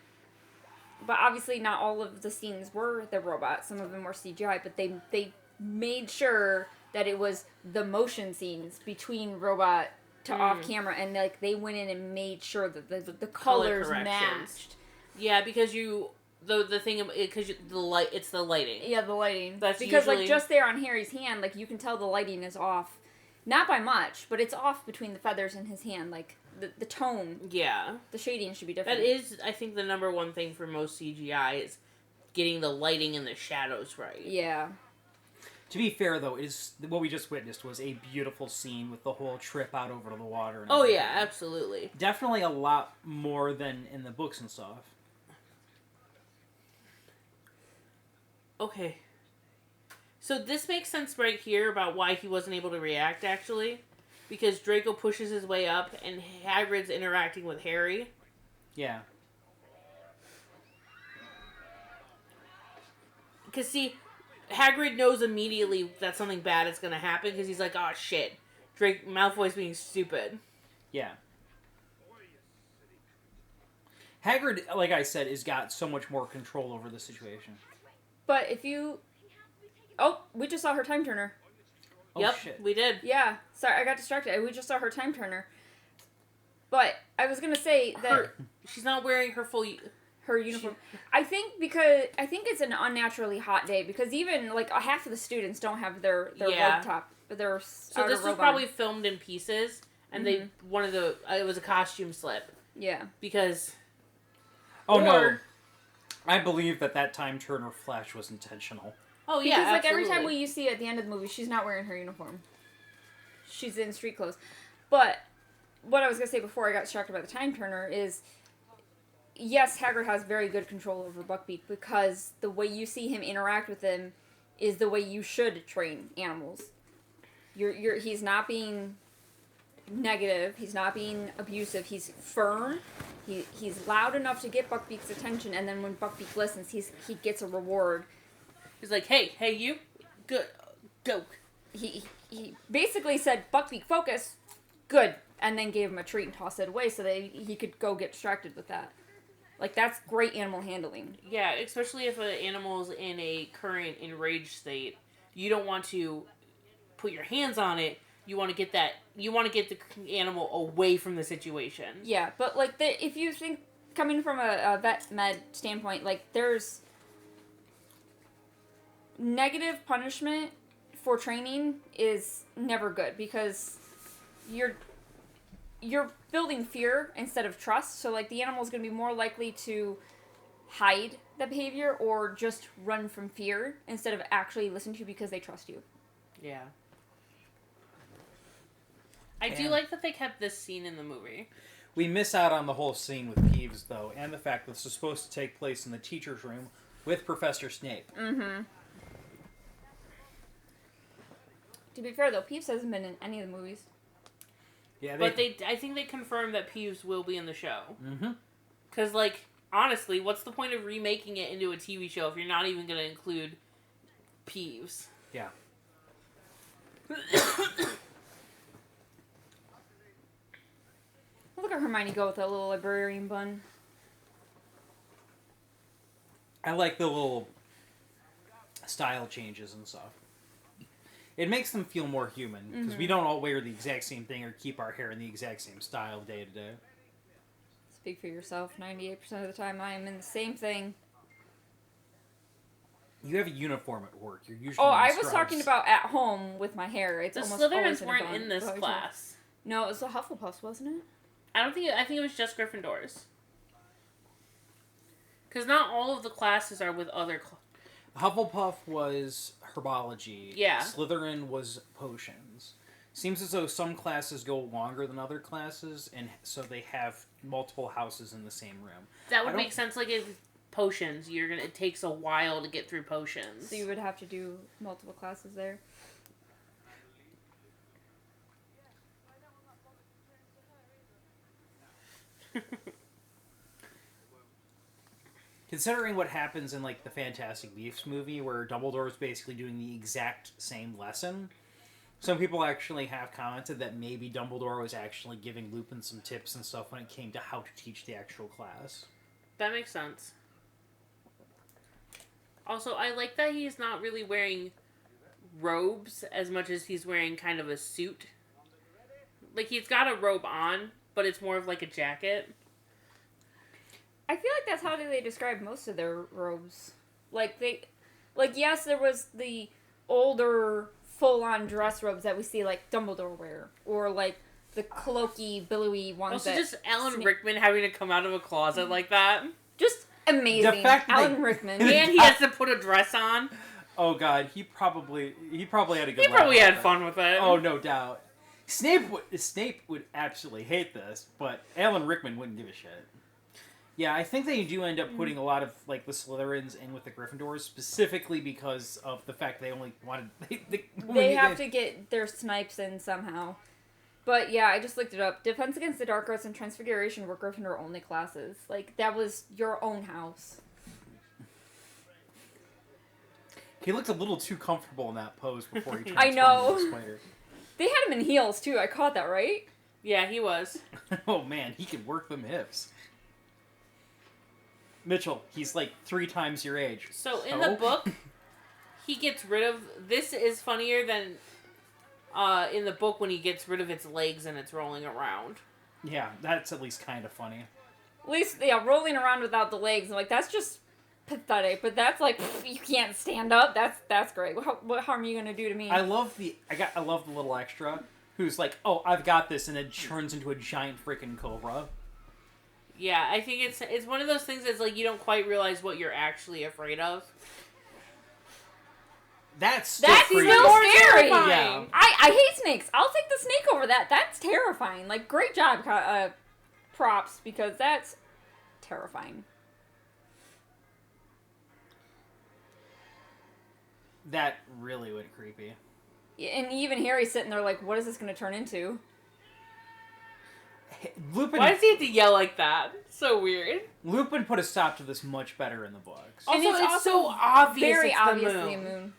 But obviously not all of the scenes were the robot. Some of them were CGI, but they made sure that it was the motion scenes between robot to off camera, and like they went in and made sure that the colors corrections. matched. Yeah, because the thing because the light, it's the lighting. Yeah, the lighting. That's because usually... like just there on Harry's hand, like you can tell the lighting is off, not by much, but it's off between the feathers in his hand. Like the tone, Yeah, the shading should be different. that is, I think, the number one thing for most CGI is getting the lighting and the shadows right. Yeah. To be fair, though, what we just witnessed was a beautiful scene with the whole trip out over the water. And Oh everything. yeah, absolutely. Definitely a lot more than in the books and stuff. Okay. So this makes sense right here about why he wasn't able to react, actually. Because Draco pushes his way up, and Hagrid's interacting with Harry. Yeah. Because, see, Hagrid knows immediately that something bad is going to happen, because he's like, oh, shit. Malfoy's being stupid. Yeah. Hagrid, like I said, has got so much more control over the situation. But if you... Oh, we just saw her time turner. Oh, Yep, shit. we did. Yeah, sorry, I got distracted. We just saw her time turner. But I was gonna say that She's not wearing her full... her uniform. I think it's an unnaturally hot day because even like half of the students don't have their Yeah. robe top, their So outer this was robe probably on. filmed in pieces, and they wanted to... it was a costume slip. Yeah. Because... Oh, no. Or- I believe that time turner flash was intentional. Oh, yeah, Because like every absolutely. time you see at the end of the movie, she's not wearing her uniform. She's in street clothes. But what I was gonna say before I got distracted by the time turner is, yes, Hagrid has very good control over Buckbeak because the way you see him interact with him is the way you should train animals. He's not being negative. He's not being abusive. He's firm. He's loud enough to get Buckbeak's attention, and then when Buckbeak listens, he gets a reward. He's like, hey, you, good, go. He basically said, Buckbeak, focus, good, and then gave him a treat and tossed it away so that he could go get distracted with that. Like, that's great animal handling. Yeah, especially if an animal's in a current enraged state, you don't want to put your hands on it. You want to get the animal away from the situation. Yeah, but, like, if you think, coming from a vet med standpoint, like, there's negative punishment for training is never good because you're building fear instead of trust. So like the animal's going to be more likely to hide the behavior or just run from fear instead of actually listen to you because they trust you. Yeah. I do like that they kept this scene in the movie. We miss out on the whole scene with Peeves, though, and the fact that this is supposed to take place in the teacher's room with Professor Snape. Mm-hmm. To be fair, though, Peeves hasn't been in any of the movies. Yeah, But I think they confirmed that Peeves will be in the show. Mm-hmm. Because, like, honestly, what's the point of remaking it into a TV show if you're not even going to include Peeves? Yeah. Look at Hermione go with that little librarian bun. I like the little style changes and stuff. It makes them feel more human, because we don't all wear the exact same thing or keep our hair in the exact same style day to day. Speak for yourself. 98% of the time I am in the same thing. You have a uniform at work. You're usually Oh, in I was stripes. talking about at home with my hair. It's The almost always Slytherins in a weren't bun. in this But- class. No, it was the Hufflepuffs, wasn't it? I think it was just Gryffindors. Because not all of the classes are with other Hufflepuff was herbology. Yeah. Slytherin was potions. Seems as though some classes go longer than other classes, and so they have multiple houses in the same room. That would I don't- make sense. Like if potions, it takes a while to get through potions. So you would have to do multiple classes there. Considering what happens in like the Fantastic Beasts movie, where Dumbledore is basically doing the exact same lesson, some people actually have commented that maybe Dumbledore was actually giving Lupin some tips and stuff when it came to how to teach the actual class. That makes sense. Also, I like that he's not really wearing robes as much as he's wearing kind of a suit. Like, he's got a robe on, but it's more of like a jacket. I feel like that's how they describe most of their robes. Yes, there was the older full-on dress robes that we see like Dumbledore wear, or like the cloaky, billowy ones. Also, that just Alan Snape- Rickman having to come out of a closet like that. just amazing. The fact that Alan they- Rickman. And he has to put a dress on. Oh god, he probably had a good. He laugh probably about had that. fun with it. Oh, no doubt. Snape would absolutely hate this, but Alan Rickman wouldn't give a shit. Yeah, I think they do end up putting a lot of like the Slytherins in with the Gryffindors, specifically because of the fact they only wanted They have to get their snipes in somehow. But yeah, I just looked it up. Defense Against the Dark Arts and Transfiguration were Gryffindor only classes. Like, that was your own house. He looked a little too comfortable in that pose before he I transformed know. into a spider. They had him in heels too. I caught that, right? Yeah, he was. Oh man, he could work them hips. Mitchell, he's like 3 times your age. So in the book, he gets rid of... This is funnier than in the book when he gets rid of its legs and it's rolling around. Yeah, that's at least kind of funny. At least, yeah, rolling around without the legs. I'm like, that's just pathetic. But that's like, you can't stand up. That's great. What harm are you gonna do to me? I love the little extra who's like, "Oh, I've got this," and then turns into a giant freaking cobra. Yeah, I think it's one of those things that's like you don't quite realize what you're actually afraid of. That's still That's pretty still scary. Yeah. I hate snakes. I'll take the snake over that. That's terrifying. Like, great job, props, because that's terrifying. That really went creepy. And even Harry's sitting there like, what is this going to turn into? Lupin Why does he have to yell like that? So weird. Lupin put a stop to this much better in the books. Also, And it's so obvious Very it's obviously the moon. a moon.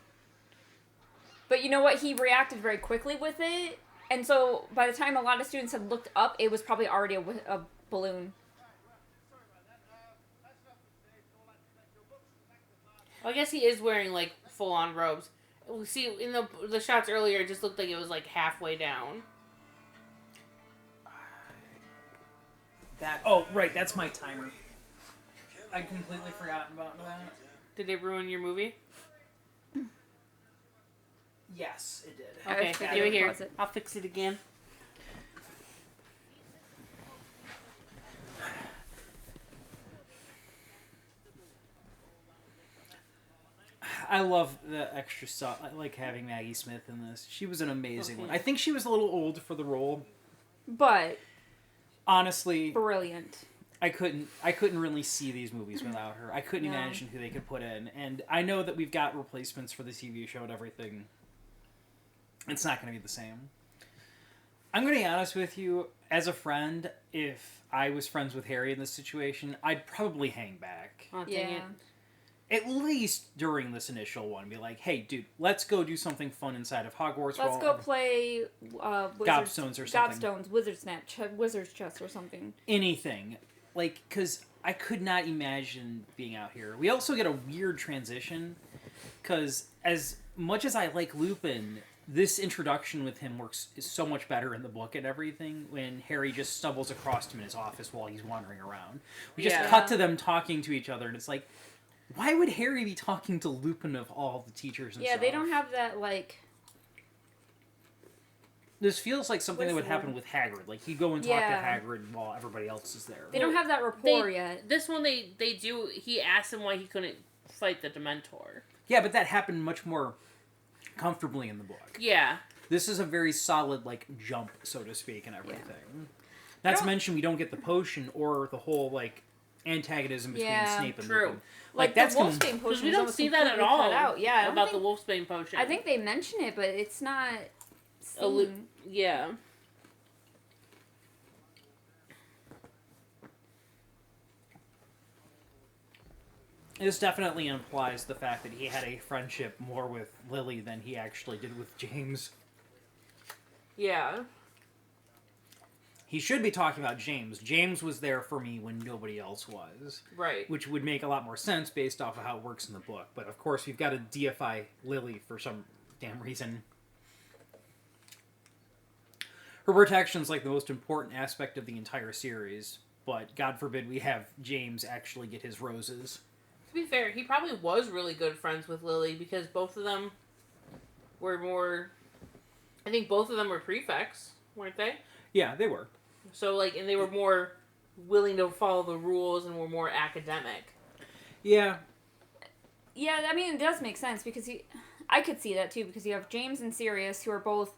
But you know what? He reacted very quickly with it. And so by the time a lot of students had looked up, it was probably already a balloon. Well, I guess he is wearing like full-on robes. We see in the shots earlier, it just looked like it was like halfway down. Oh, right, that's my timer. I'd completely forgotten about that. Did it ruin your movie? Yes, it did. I Okay, figured give it it here. was it. I'll fix it again. I love the extra stuff. I like having Maggie Smith in this. She was an amazing Okay. one. I think she was a little old for the role. But Honestly, brilliant. I couldn't really see these movies without her. I couldn't No. imagine who they could put in. And I know that we've got replacements for the TV show and everything. It's not going to be the same. I'm going to be honest with you. As a friend, if I was friends with Harry in this situation, I'd probably hang back. Oh, dang Yeah. it. At least during this initial one. Be like, hey, dude, let's go do something fun inside of Hogwarts. Let's go play Gobstones or something. Gobstones, Wizard's Chess or something. Anything. Like, because I could not imagine being out here. We also get a weird transition, because as much as I like Lupin, this introduction with him is so much better in the book and everything, when Harry just stumbles across him in his office while he's wandering around. We just Yeah. cut to them talking to each other, and it's like, why would Harry be talking to Lupin of all the teachers and Yeah, stuff? they don't have that, like... This feels like something that What's would the happen word? with Hagrid. Like, he'd go and talk Yeah. to Hagrid while everybody else is there. They don't have that rapport They- yet. This one, they do. He asked him why he couldn't fight the Dementor. Yeah, but that happened much more comfortably in the book. Yeah. This is a very solid, like, jump, so to speak, and everything. I Not to don't- mention we don't get the potion or the whole, like, antagonism between Yeah. Snape and True. Lupin. Like, that's the gonna- Wolfsbane Because potion we is don't almost see that at completely all. cut out. Yeah, I don't About think, the Wolfsbane potion. I think they mention it, but it's not. Lu- Seen. yeah. This definitely implies the fact that he had a friendship more with Lily than he actually did with James. Yeah. He should be talking about James. James was there for me when nobody else was. Right. Which would make a lot more sense based off of how it works in the book. But of course, we've got to deify Lily for some damn reason. Her protection's like the most important aspect of the entire series. But God forbid we have James actually get his roses. To be fair, he probably was really good friends with Lily because both of them were more. I think both of them were prefects, weren't they? Yeah, they were. So, like, and they were more willing to follow the rules and were more academic. Yeah. Yeah, I mean, it does make sense because I could see that too because you have James and Sirius who are both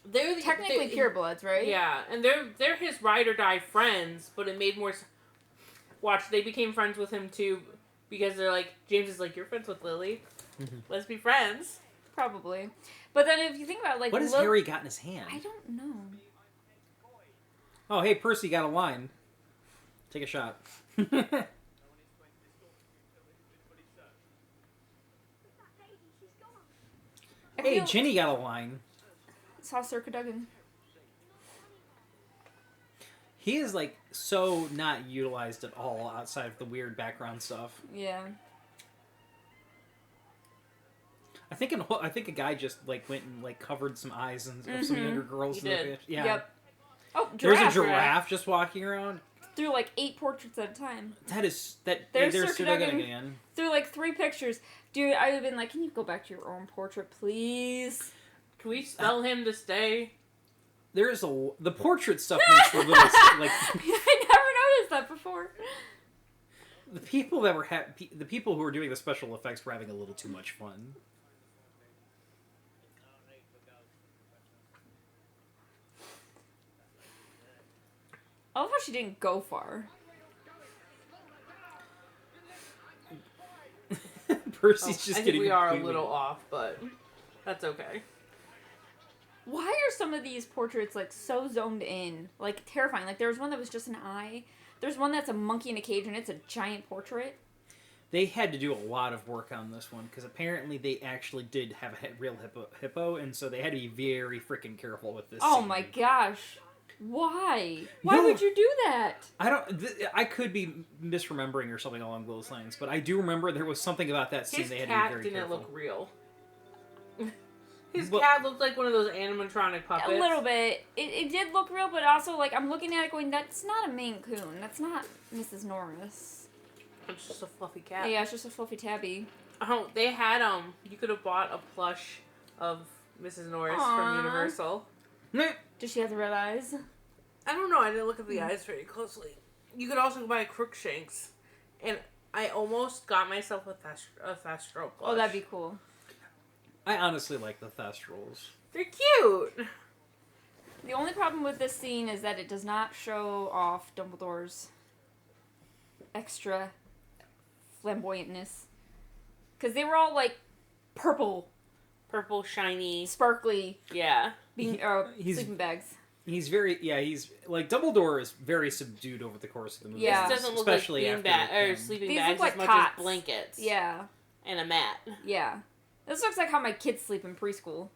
They're the, technically they- purebloods, right? Yeah, and they're his ride or die friends, but it made more. Watch, they became friends with him too because they're like James is like, you're friends with Lily, let's be friends. Probably. But then if you think about like What has Lil- Harry got in his hand? I don't know. Oh, hey, Percy got a line. Take a shot. I Hey, feel- Ginny got a line. saw Sir Cadogan. He is, like, so not utilized at all outside of the weird background stuff. Yeah. I think a guy just, like, went and, like, covered some eyes of some Mhm. younger girls. He in the did. bitch. Yeah. Yep. Oh, There's giraffe. a giraffe just walking around. Through like 8 portraits at a time. There's There's Sir Sir Cadogan Cadogan. again. Through like 3 pictures. Dude, I would have been like, can you go back to your own portrait, please? Can we spell him to stay? The portrait stuff makes the little, like, I never noticed that before. the people that were the people who were doing the special effects were having a little too much fun. I love how she didn't go far. Percy's Oh, just I think getting we are a completely- little off, but that's okay. Why are some of these portraits like so zoned in? Like terrifying. Like there's one that was just an eye. There's one that's a monkey in a cage and it's a giant portrait. They had to do a lot of work on this one because apparently they actually did have a real hippo, and so they had to be very freaking careful with this. Oh scene. my gosh. Why? Why No. would you do that? I don't. I could be misremembering or something along those lines, but I do remember there was something about that scene His they had cat to be very didn't careful. look real. His Well- cat looked like one of those animatronic puppets. A little bit. It did look real, but also like I'm looking at it going, that's not a Maine Coon. That's not Mrs. Norris. It's just a fluffy cat. Yeah, it's just a fluffy tabby. Oh, they had you could have bought a plush of Mrs. Norris Aw. from Universal. Meh. Does she have the red eyes? I don't know. I didn't look at the eyes very closely. You could also buy Crookshanks, and I almost got myself a Thestral plush. Oh, that'd be cool. I honestly like the Thestrals. They're cute. The only problem with this scene is that it does not show off Dumbledore's extra flamboyantness. Because they were all like purple, Purple, shiny. sparkly Yeah. He's- sleeping bags. He's like Dumbledore is very subdued over the course of the movie. Yeah. This doesn't look especially like after sleeping These bags look like as much cots. as blankets. Yeah, And a mat. yeah. This looks like how my kids sleep in preschool.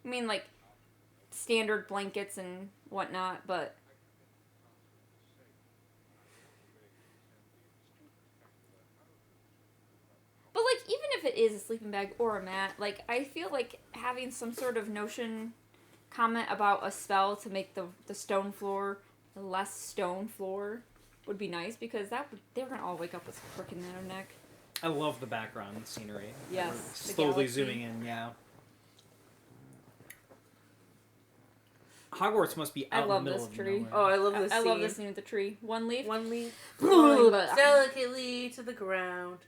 I mean, like, standard blankets and whatnot, but... But, like, even if it is a sleeping bag or a mat, like, I feel like having some sort of notion comment about a spell to make the stone floor the less stone floor would be nice, because they're gonna all wake up with a crick in their neck. I love the background scenery. Yes, We're the slowly galaxy. zooming in, yeah. Hogwarts must be I out love in the middle this of tree. nowhere. Oh, I love this I scene. love this scene with the tree. One leaf. One leaf Fall falling delicately to the ground,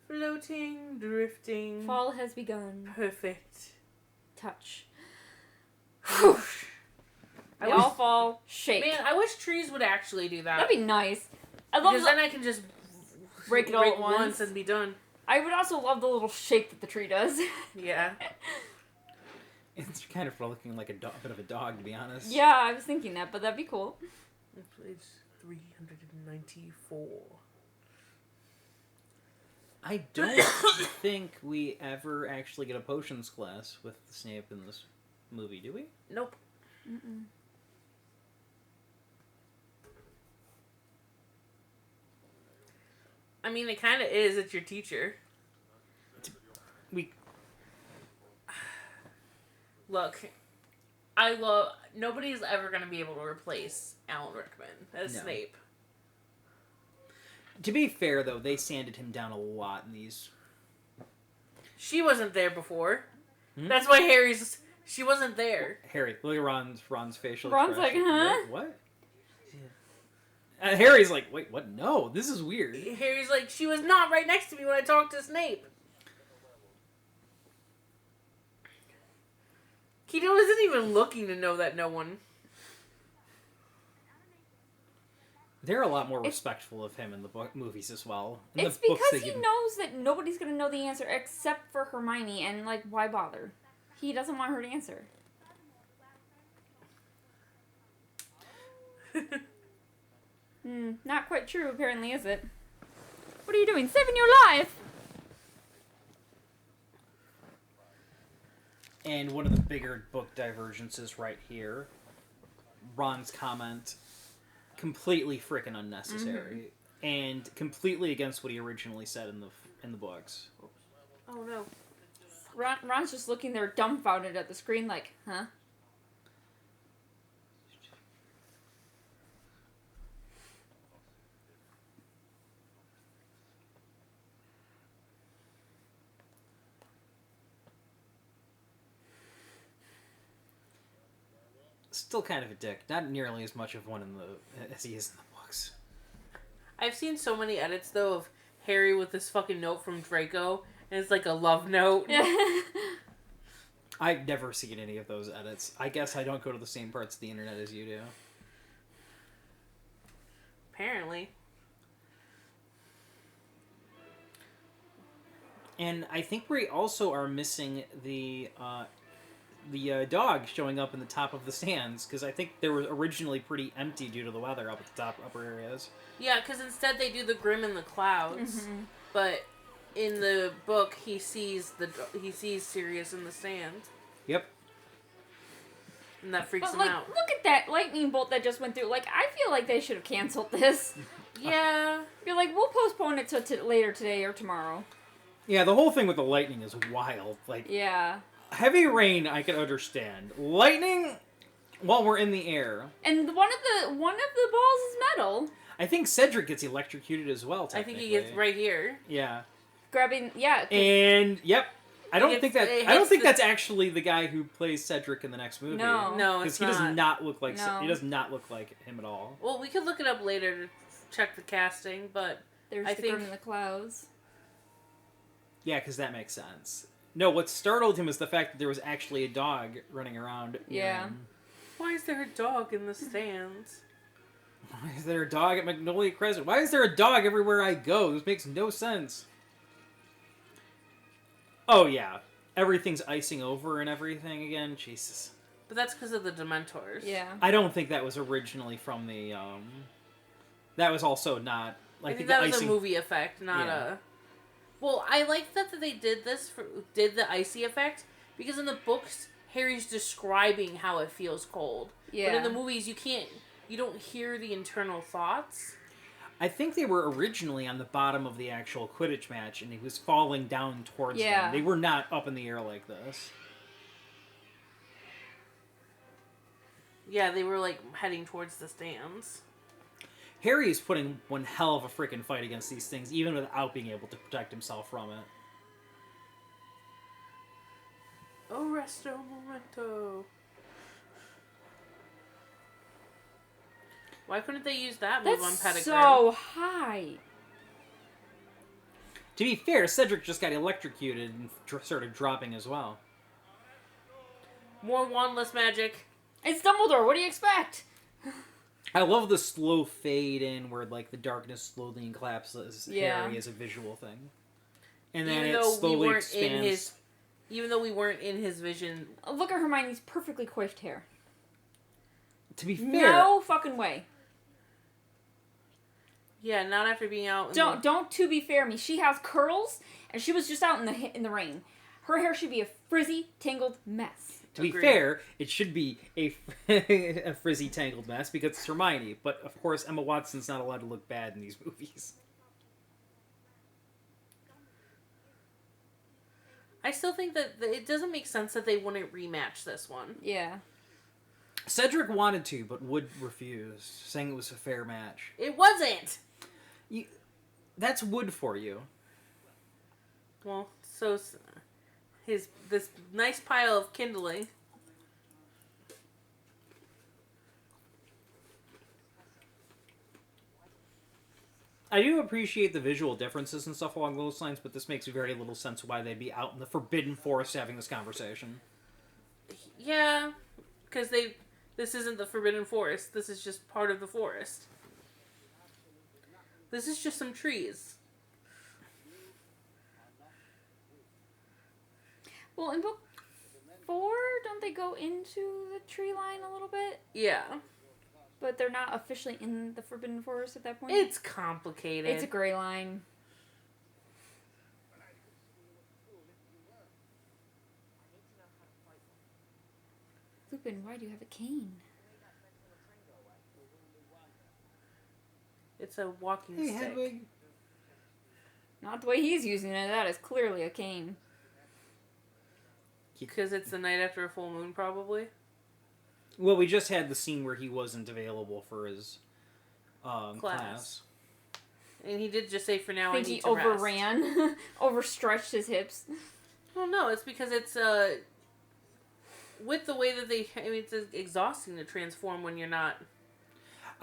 floating, drifting. has begun. Perfect. Touch. I They wish- all fall. Shake. Man, I wish trees would actually do that. That'd be nice. I love Because then I can just break it all at once. and be done. I would also love the little shake that the tree does. Yeah. It's kind of looking like a bit of a dog, to be honest. Yeah, I was thinking that, but that'd be cool. Page 394. I don't think we ever actually get a potions class with Snape in this movie, do we? Nope. Mm-mm. I mean, it kind of is. It's your teacher. We Look, nobody's ever going to be able to replace Alan Rickman as No. Snape. To be fair, though, they sanded him down a lot in these. She wasn't there before. Hmm? That's why she wasn't there. Harry, look at Ron's facial Ron's like, expression. huh? What? And Harry's like, wait, what? No, this is weird. Harry's like, she was not right next to me when I talked to Snape. He wasn't even looking to know that no one... They're a lot more respectful of him in the movies as well. In It's the books, because they he give him- knows that nobody's gonna know the answer except for Hermione, and like, why bother? He doesn't want her to answer. Not quite true, apparently, is it? What are you doing? Saving your life! And one of the bigger book divergences right here, Ron's comment, completely freaking unnecessary, and completely against what he originally said in the books. Oh no. Ron's just looking there dumbfounded at the screen like, huh? Still kind of a dick. Not nearly as much of one as he is in the books. I've seen so many edits, though, of Harry with this fucking note from Draco, and it's like a love note. I've never seen any of those edits. I guess I don't go to the same parts of the internet as you do. Apparently. And I think we also are missing the dog showing up in the top of the stands, because I think they were originally pretty empty due to the weather up at the upper areas. Yeah, because instead they do the Grim in the Clouds, but in the book he sees Sirius in the stand, Yep. and that freaks But him like, out. look at that lightning bolt that just went through. Like, I feel like they should have canceled this. Yeah. You're like, we'll postpone it to later today or tomorrow. Yeah, the whole thing with the lightning is wild. Like, Yeah. heavy rain, I can understand. Lightning, while we're in the air. And one of the balls is metal. I think Cedric gets electrocuted as well, I think technically. he gets right here. Yeah. Grabbing, yeah. 'cause- And, yep. I don't It think hits that's actually the guy who plays Cedric in the next movie. No. No, Because it's he not. does not look like No. he does not look like him at all. Well, we could look it up later to check the casting, but There's I the think- Grim in the Clouds. Yeah, because that makes sense. No, what startled him is the fact that there was actually a dog running around. Yeah. why is there a dog in the stands? Why is there a dog at Magnolia Crescent? Why is there a dog everywhere I go? This makes no sense. Oh, yeah. Everything's icing over and everything again. Jesus. But that's because of the Dementors. Yeah. I don't think that was originally from the, That was also not... I think the that was icing... a movie effect, not Yeah. a... Well, I like that they did did the icy effect, because in the books, Harry's describing how it feels cold. Yeah. But in the movies, you don't hear the internal thoughts. I think they were originally on the bottom of the actual Quidditch match, and he was falling down towards Yeah. them. They were not up in the air like this. Yeah, they were, like, heading towards the stands. Harry is putting one hell of a freaking fight against these things, even without being able to protect himself from it. Oh, resto momento. Why couldn't they use that move on That's Pettigrew? so high. To be fair, Cedric just got electrocuted and started dropping as well. More wandless magic. It's Dumbledore. What do you expect? I love the slow fade in where like the darkness slowly collapses Yeah. Harry as a visual thing, and then Even it though slowly we weren't expands. in his, even though we weren't in his vision. Look at Hermione's perfectly coiffed hair. To be fair, No fucking way. Yeah, not after being out. In Don't. To be fair, me. She has curls, and she was just out in the rain. Her hair should be a frizzy, tangled mess. to be Agreed. fair, it should be a a frizzy tangled mess because it's Hermione. But of course, Emma Watson's not allowed to look bad in these movies. I still think that it doesn't make sense that they wouldn't rematch this one. Yeah. Cedric wanted to, but Wood refused, saying it was a fair match. It wasn't. That's Wood for you. Well, so this nice pile of kindling. I do appreciate the visual differences and stuff along those lines, but this makes very little sense why they'd be out in the Forbidden Forest having this conversation. Yeah, because this isn't the Forbidden Forest. This is just part of the forest. This is just some trees. Well, in book 4, don't they go into the tree line a little bit? Yeah, But they're not officially in the Forbidden Forest at that point? it's complicated. It's a gray line. Lupin, why do you have a cane? It's a walking Hey, stick. Hedwig. Not the way he's using it. That is clearly a cane. Because it's the night after a full moon, probably. Well, we just had the scene where he wasn't available for his class. And he did just say, for now, I think I need he to rest. overran, overstretched his hips. Well, no, it's because it's, with the way that it's exhausting to transform when you're not...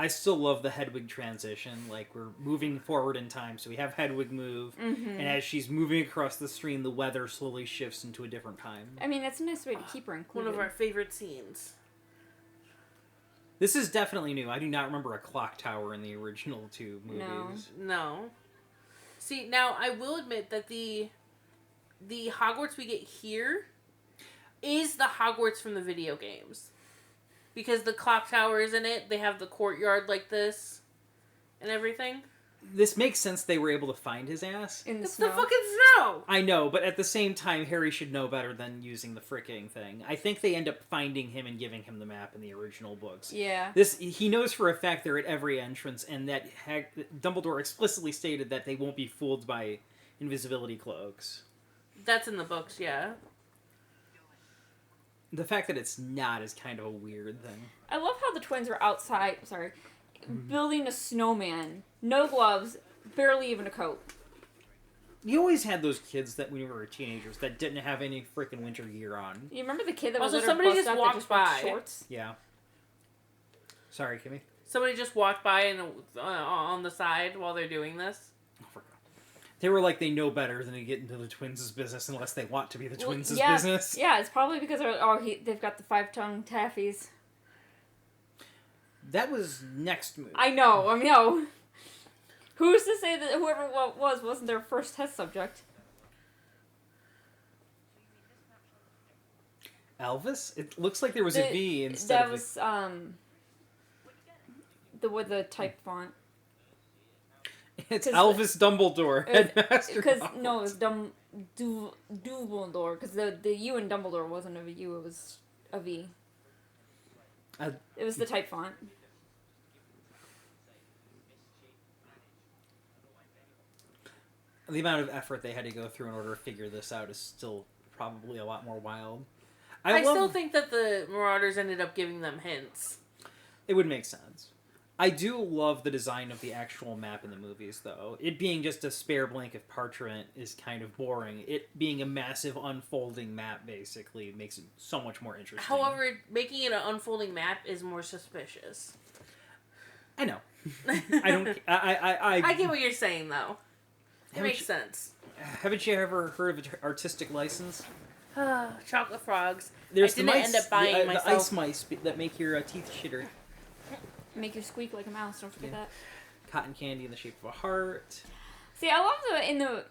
I still love the Hedwig transition. Like, we're moving forward in time, so we have Hedwig move, and as she's moving across the stream, the weather slowly shifts into a different time. I mean, that's a nice way to keep her One included. of our favorite scenes. This is definitely new. I do not remember a clock tower in the original 2 movies. No. See, now, I will admit that the Hogwarts we get here is the Hogwarts from the video games. Because the clock tower is in it, they have the courtyard like this, and everything. This makes sense they were able to find his ass. In the It's snow. the fucking snow! I know, but at the same time, Harry should know better than using the fricking thing. I think they end up finding him and giving him the map in the original books. Yeah. He knows for a fact they're at every entrance, and that Dumbledore explicitly stated that they won't be fooled by invisibility cloaks. That's in the books, yeah. The fact that it's not is kind of a weird thing. I love how the twins were outside, building a snowman. No gloves, barely even a coat. You always had those kids that when we were teenagers that didn't have any freaking winter gear on. You remember the kid that was Also, at our somebody bus just stop that walked just wore by. shorts? Yeah. Sorry, Kimmy. Somebody just walked by and on the side while they're doing this. I forgot. They were like they know better than to get into the twins' business unless they want to be the twins' yeah, business. Yeah, it's probably because they've got the 5-tongue taffies. That was next movie. I know. Who's to say that whoever it wasn't their first test subject? Elvis? It looks like there was a V instead That of was with the type font. It's 'cause Elvis Dumbledore, headmaster. Because Hogwarts. no, it was Dumbledore. Because the U in Dumbledore wasn't a U; it was a V. It was the type font. The amount of effort they had to go through in order to figure this out is still probably a lot more wild. I still think that the Marauders ended up giving them hints. It would make sense. I do love the design of the actual map in the movies, though. It being just a spare blank of parchment is kind of boring. It being a massive unfolding map, basically, makes it so much more interesting. However, making it an unfolding map is more suspicious. I know. I don't. I get what you're saying though. It Haven't makes you- sense. Haven't you ever heard of an artistic license? Chocolate frogs. There's I didn't end up buying the myself. ice mice that make your teeth shitter. Make you squeak like a mouse. Don't forget Yeah. that. Cotton candy in the shape of a heart. See, I love in the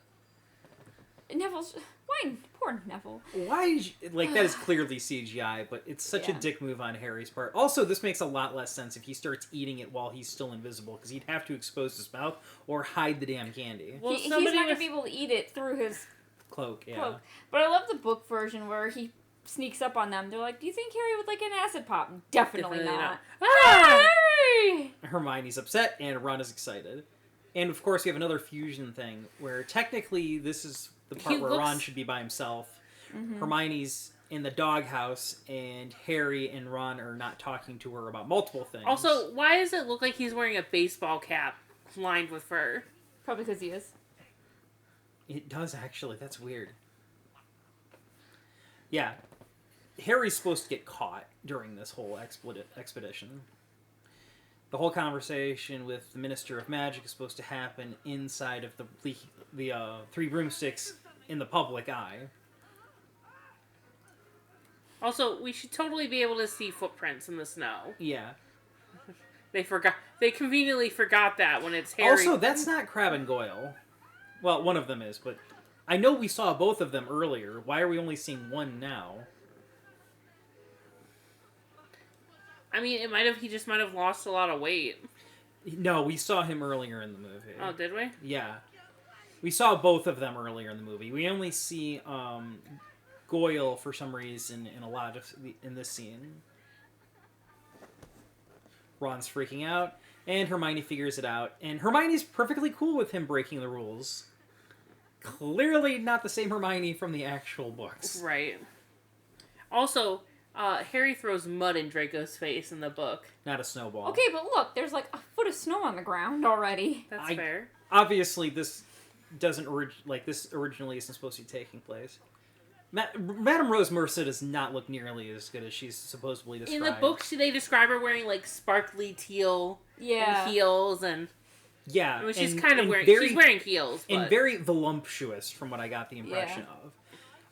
Neville's wine. Poor Neville. Why is like that is clearly CGI, but it's such a Yeah. dick move on Harry's part. Also, this makes a lot less sense if he starts eating it while he's still invisible, because he'd have to expose his mouth or hide the damn candy. Well, He's somebody not gonna was- be able to eat it through his Cloak, yeah. cloak. But I love the book version where he sneaks up on them. They're like, "Do you think Harry would like an acid pop?" Definitely, not. Ah! Harry! Hermione's upset and Ron is excited. And of course, we have another fusion thing where technically this is the part He where looks- Ron should be by himself. Mm-hmm. Hermione's in the doghouse, and Harry and Ron are not talking to her about multiple things. Also, why does it look like he's wearing a baseball cap lined with fur? Probably because he is. It does actually. That's weird. Yeah. Harry's supposed to get caught during this whole expedition. The whole conversation with the Minister of Magic is supposed to happen inside of the Three Broomsticks in the public eye. Also, we should totally be able to see footprints in the snow. Yeah. They conveniently forgot that when it's Harry. Also, that's not Crabbe and Goyle. Well, one of them is, but I know we saw both of them earlier. Why are we only seeing one now? I mean, he just might have lost a lot of weight. No, we saw him earlier in the movie. Oh, did we? Yeah. We saw both of them earlier in the movie. We only see Goyle for some reason in this scene. Ron's freaking out, and Hermione figures it out, and Hermione's perfectly cool with him breaking the rules. Clearly not the same Hermione from the actual books. Right. Also, Harry throws mud in Draco's face in the book. Not a snowball. Okay, but look, there's like a foot of snow on the ground already. That's fair. Obviously, this this originally isn't supposed to be taking place. Madame Rose Mercia does not look nearly as good as she's supposedly described. In the books, they describe her wearing like sparkly teal and heels, and yeah, I mean, she's and- kind of and wearing very, she's wearing heels, but and very voluptuous, from what I got the impression of.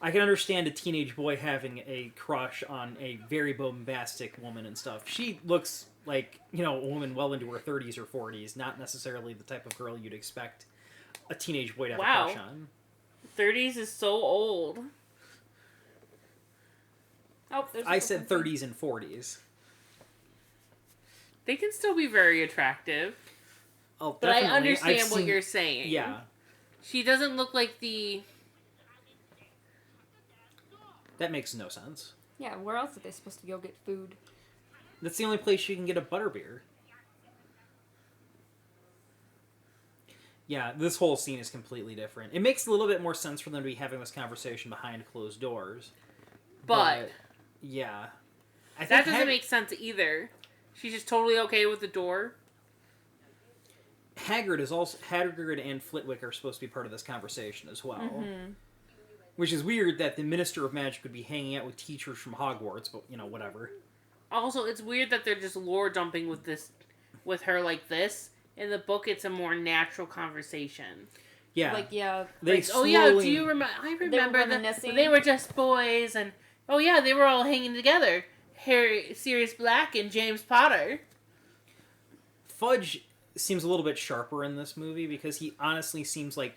I can understand a teenage boy having a crush on a very bombastic woman and stuff. She looks like, a woman well into her 30s or 40s, not necessarily the type of girl you'd expect a teenage boy to have a crush on. 30s is so old. Oh, there's I said 30s and 40s. They can still be very attractive, Oh, but I definitely. understand I've what seen- you're saying. Yeah, She doesn't look like the... that makes no sense. Yeah, where else are they supposed to go get food? That's the only place you can get a butterbeer. Yeah, this whole scene is completely different. It makes a little bit more sense for them to be having this conversation behind closed doors. But yeah. I that think doesn't make sense either. She's just totally okay with the door. Hagrid and Flitwick are supposed to be part of this conversation as well. Which is weird that the Minister of Magic would be hanging out with teachers from Hogwarts, but, whatever. Also, it's weird that they're just lore dumping with her like this. In the book, it's a more natural conversation. Yeah. Like, yeah. They Like, oh yeah, do slowly- you remember? I remember that reminiscing. they were just boys, and oh yeah, they were all hanging together. Sirius Black and James Potter. Fudge seems a little bit sharper in this movie because he honestly seems like...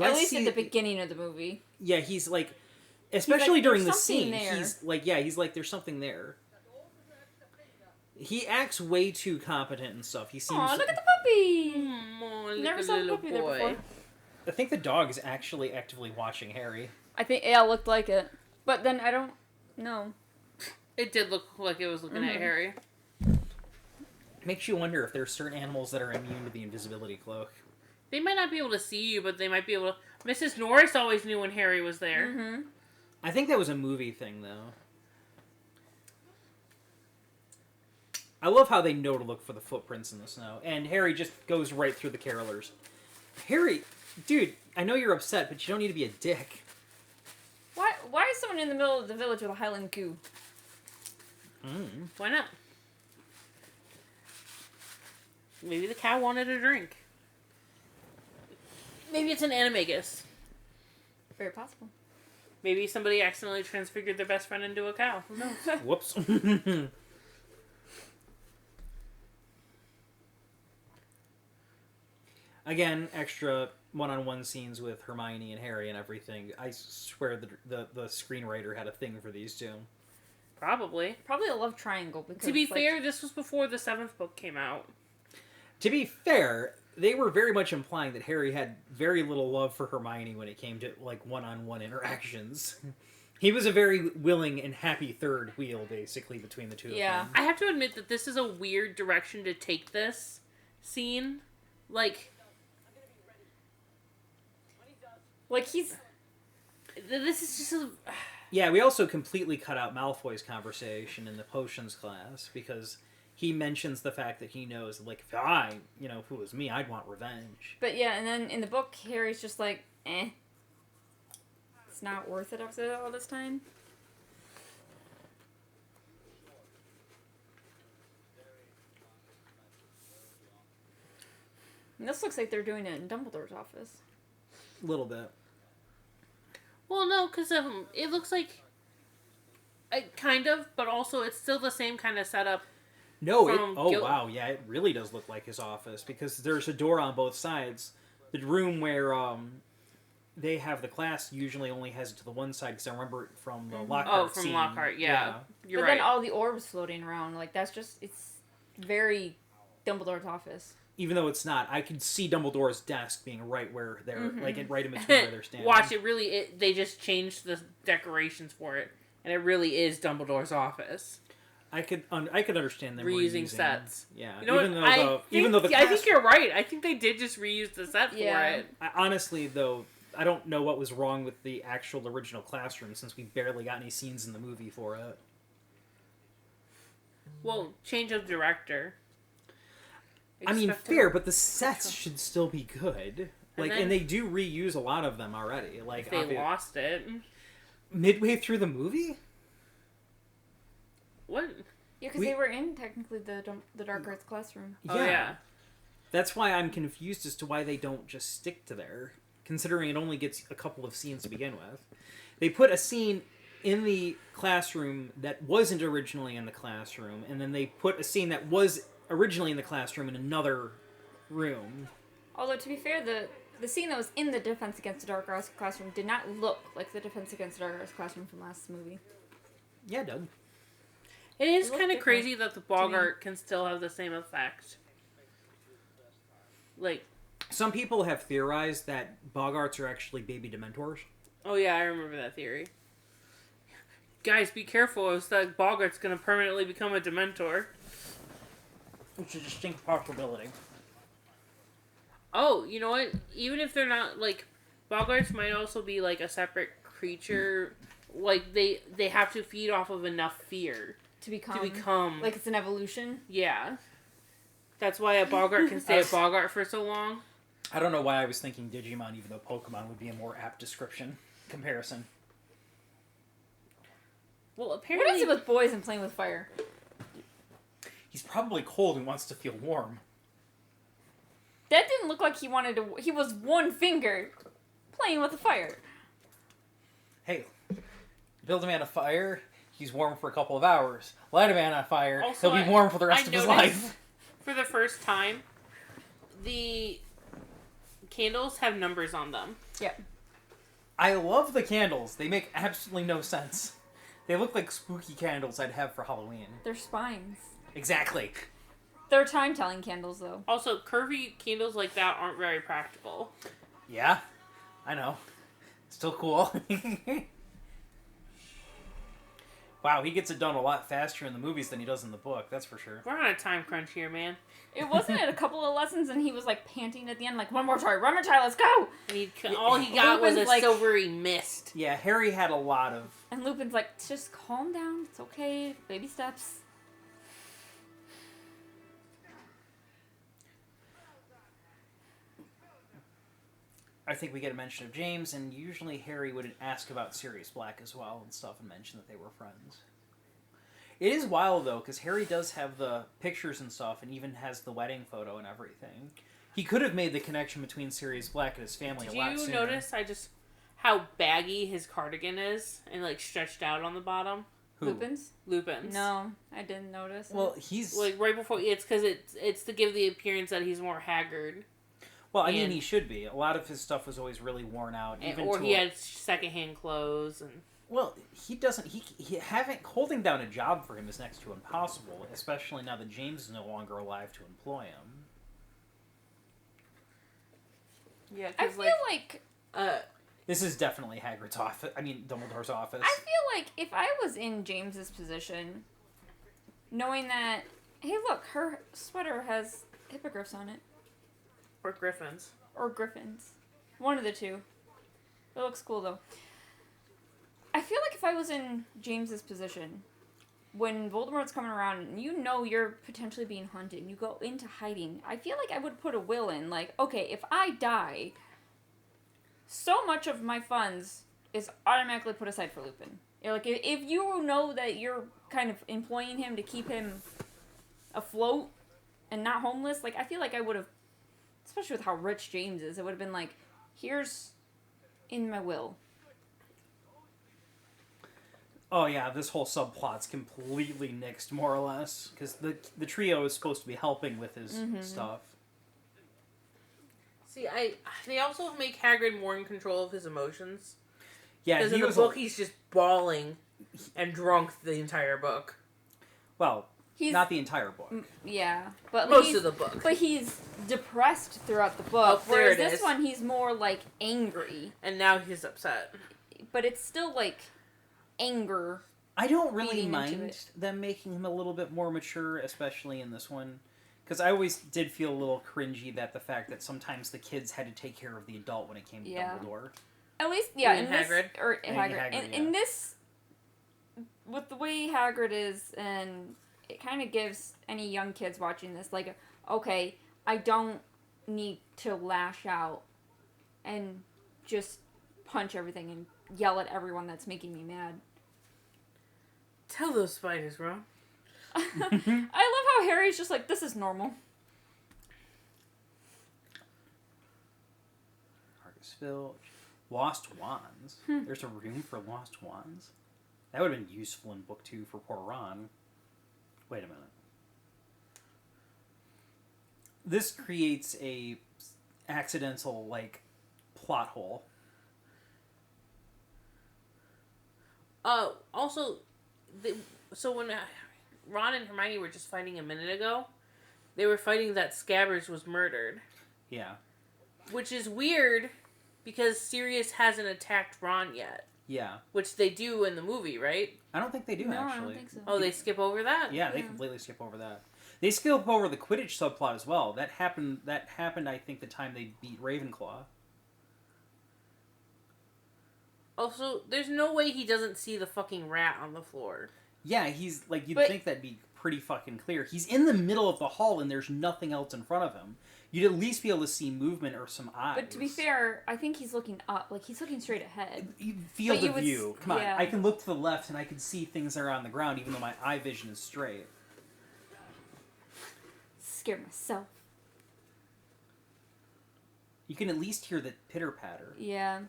At least at the beginning of the movie. Yeah, he's like... Especially like, during the "There's something scene, there." he's like, there's something there. He acts way too competent and stuff. He seems... Aw, look at the puppy! Oh, Never saw the puppy there before. I think the dog is actually actively watching Harry. I think, yeah, it looked like it. But then I don't know. It did look like it was looking at Harry. Makes you wonder if there's certain animals that are immune to the invisibility cloak. They might not be able to see you, but they might be able to... Mrs. Norris always knew when Harry was there. Mm-hmm. I think that was a movie thing, though. I love how they know to look for the footprints in the snow, and Harry just goes right through the carolers. Harry, dude, I know you're upset, but you don't need to be a dick. Why is someone in the middle of the village with a Highland coo? Why not? Maybe the cow wanted a drink. Maybe it's an animagus. Very possible. Maybe somebody accidentally transfigured their best friend into a cow. Who knows? Whoops. Again, extra one-on-one scenes with Hermione and Harry and everything. I swear the screenwriter had a thing for these two. Probably. Probably a love triangle. Because, To be like, fair, this was before the 7th book came out. To be fair, they were very much implying that Harry had very little love for Hermione when it came to like one-on-one interactions. He was a very willing and happy third wheel, basically, between the two Yeah. of them. I have to admit that this is a weird direction to take this scene. Like he's. this is just a... Yeah, we also completely cut out Malfoy's conversation in the potions class because he mentions the fact that he knows, like, if it was me, I'd want revenge. But yeah, and then in the book, Harry's just like, eh. It's not worth it after all this time. And this looks like they're doing it in Dumbledore's office. A little bit. Well, no, because it looks like... kind of, but also it's still the same kind of setup. No, From yeah, it really does look like his office because there's a door on both sides. The room where they have the class usually only has it to the one side because I remember it from the Lockhart from scene. Lockhart, yeah. You're but right. then all the orbs floating around, like, that's just, it's very Dumbledore's office. Even though it's not, I could see Dumbledore's desk being right where they're, like, right in between where they're standing. Watch, they just changed the decorations for it, and it really is Dumbledore's office. I could understand them reusing sets. Yeah, You know even though the I think you're right. I think they did just reuse the set for Yeah. it. honestly, though, I don't know what was wrong with the actual original classroom since we barely got any scenes in the movie for it. Well, change of director. I mean, Expect fair, it. but the sets should still be good. Like, then- and they do reuse a lot of them already. Like, They lost it. midway through the movie. What? Yeah, because We- they were in, technically, the Dark Arts classroom. Oh, yeah. That's why I'm confused as to why they don't just stick to there, considering it only gets a couple of scenes to begin with. They put a scene in the classroom that wasn't originally in the classroom, and then they put a scene that was originally in the classroom in another room. Although, to be fair, the scene that was in the Defense Against the Dark Arts classroom did not look like the Defense Against the Dark Arts classroom from last movie. Yeah, Doug. It is It looked kind of different crazy that the Bogart can still have the same effect. Like, Some people have theorized that Bogarts are actually baby Dementors. oh yeah, I remember that theory. Guys, be careful. It's that Bogart's gonna permanently become a Dementor. Which is a distinct possibility. Oh, you know what? Even if they're not, like, Bogarts might also be, like, a separate creature. Like, they have to feed off of enough fear To become, to become... like, it's an evolution. Yeah. That's why a Bogart can stay a Bogart for so long. I don't know why I was thinking Digimon, even though Pokemon would be a more apt description comparison. Well, What apparently... is it with boys and playing with fire? He's probably cold and wants to feel warm. That didn't look like he wanted to. He was one finger playing with the fire. Hey, build a man a fire, he's warm for a couple of hours. Light a man on fire, Also, he'll be warm for the rest I of his noticed life. For the first time, the candles have numbers on them. Yeah. I love the candles. They make absolutely no sense. They look like spooky candles I'd have for Halloween. They're spines. Exactly. They're time-telling candles, though. Also, curvy candles like that aren't very practical. Yeah, I know. Still cool. Wow, he gets it done a lot faster in the movies than he does in the book, that's for sure. We're on a time crunch here, man. It wasn't at a couple of lessons, and he was like panting at the end, like, one more try, let's go! And all he got was a Lupin's like- silvery mist. Yeah, Harry had a lot of... And Lupin's like, just calm down, it's okay, baby steps. I think we get a mention of James, and usually Harry would ask about Sirius Black as well and stuff and mention that they were friends. It is wild though, because Harry does have the pictures and stuff, and even has the wedding photo and everything. He could have made the connection between Sirius Black and his family Did a lot you sooner. notice how baggy his cardigan is and like stretched out on the bottom? Who? Lupin's. No, I didn't notice. Well, he's Like right before it's because it's to give the appearance that he's more haggard. well. I mean, and- he should be. A lot of his stuff was always really worn out, even Or to he a- had secondhand clothes and. Well, he doesn't. He having holding down a job for him is next to impossible, especially now that James is no longer alive to employ him. Yeah, I feel like This is definitely Hagrid's office. I mean, Dumbledore's office. I feel like if I was in James's position, knowing that, hey, look, her sweater has hippogriffs on it, or Griffins. or griffins, one of the two. It looks cool though. I feel like if I was in James's position, when Voldemort's coming around and you know you're potentially being hunted and you go into hiding, I feel like I would put a will in, like, okay, if I die, so much of my funds is automatically put aside for Lupin. Like, if you know that you're kind of employing him to keep him afloat and not homeless, like, I feel like I would have, especially with how rich James is, it would have been like, here's in my will. Oh yeah, this whole subplot's completely nixed, more or less, because the trio is supposed to be helping with his stuff. See, they also make Hagrid more in control of his emotions. Yeah, Because he in the was book, he's just bawling and drunk the entire book. well, He's not the entire book. Yeah, but Most he's, of the book. But he's depressed throughout the book. Oh, there whereas it this is. one, he's more like angry, And now he's upset. but it's still like anger. I don't really Feeding into mind it. them making him a little bit more mature, especially in this one, because I always did feel a little cringy that the fact that sometimes the kids had to take care of the adult when it came to Yeah. Dumbledore. At least, yeah, You in mean this Hagrid? or I mean Hagrid. Hagrid, In yeah. this, with the way Hagrid is, and it kind of gives any young kids watching this like, okay, I don't need to lash out and just punch everything and yell at everyone that's making me mad. Tell those spiders, Ron. I love how Harry's just like, this is normal. Argus Filch. Lost Wands. There's a room for Lost Wands. That would have been useful in book 2 for poor Ron. Wait a minute. This creates a accidental, like, plot hole. Also, so when Ron and Hermione were just fighting a minute ago, they were fighting that Scabbers was murdered. Yeah. Which is weird, because Sirius hasn't attacked Ron yet. Yeah. Which they do in the movie, right? I don't think they do, No, I actually. don't think so. Oh, they skip over that? Yeah, they completely skip over that. They skip over the Quidditch subplot as well. That happened, I think, the time they beat Ravenclaw. Also, there's no way he doesn't see the fucking rat on the floor. Yeah, he's, like, you'd But- think that'd be pretty fucking clear. He's in the middle of the hall and there's nothing else in front of him. You'd at least be able to see movement or some eyes. But to be fair, I think he's looking up. Like, he's looking straight ahead. You feel But the you would view. s- Come on, yeah. I can look to the left and I can see things that are on the ground even though my eye vision is straight. Scared myself. You can at least hear the pitter-patter. Yeah.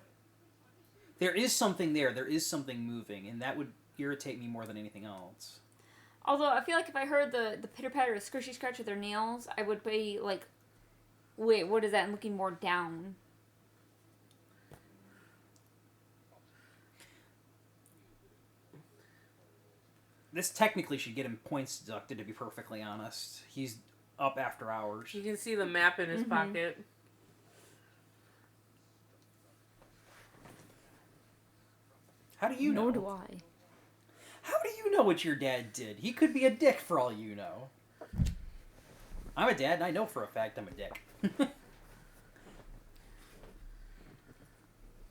There is something there. There is something moving, and that would irritate me more than anything else. Although, I feel like if I heard the pitter-patter, squishy scratch of their nails, I would be like, wait, what is that? And looking more down. This technically should get him points deducted, to be perfectly honest. He's up after hours. You can see the map in his pocket. How do you know? Nor do I. How do you know what your dad did? He could be a dick for all you know. I'm a dad, and I know for a fact I'm a dick.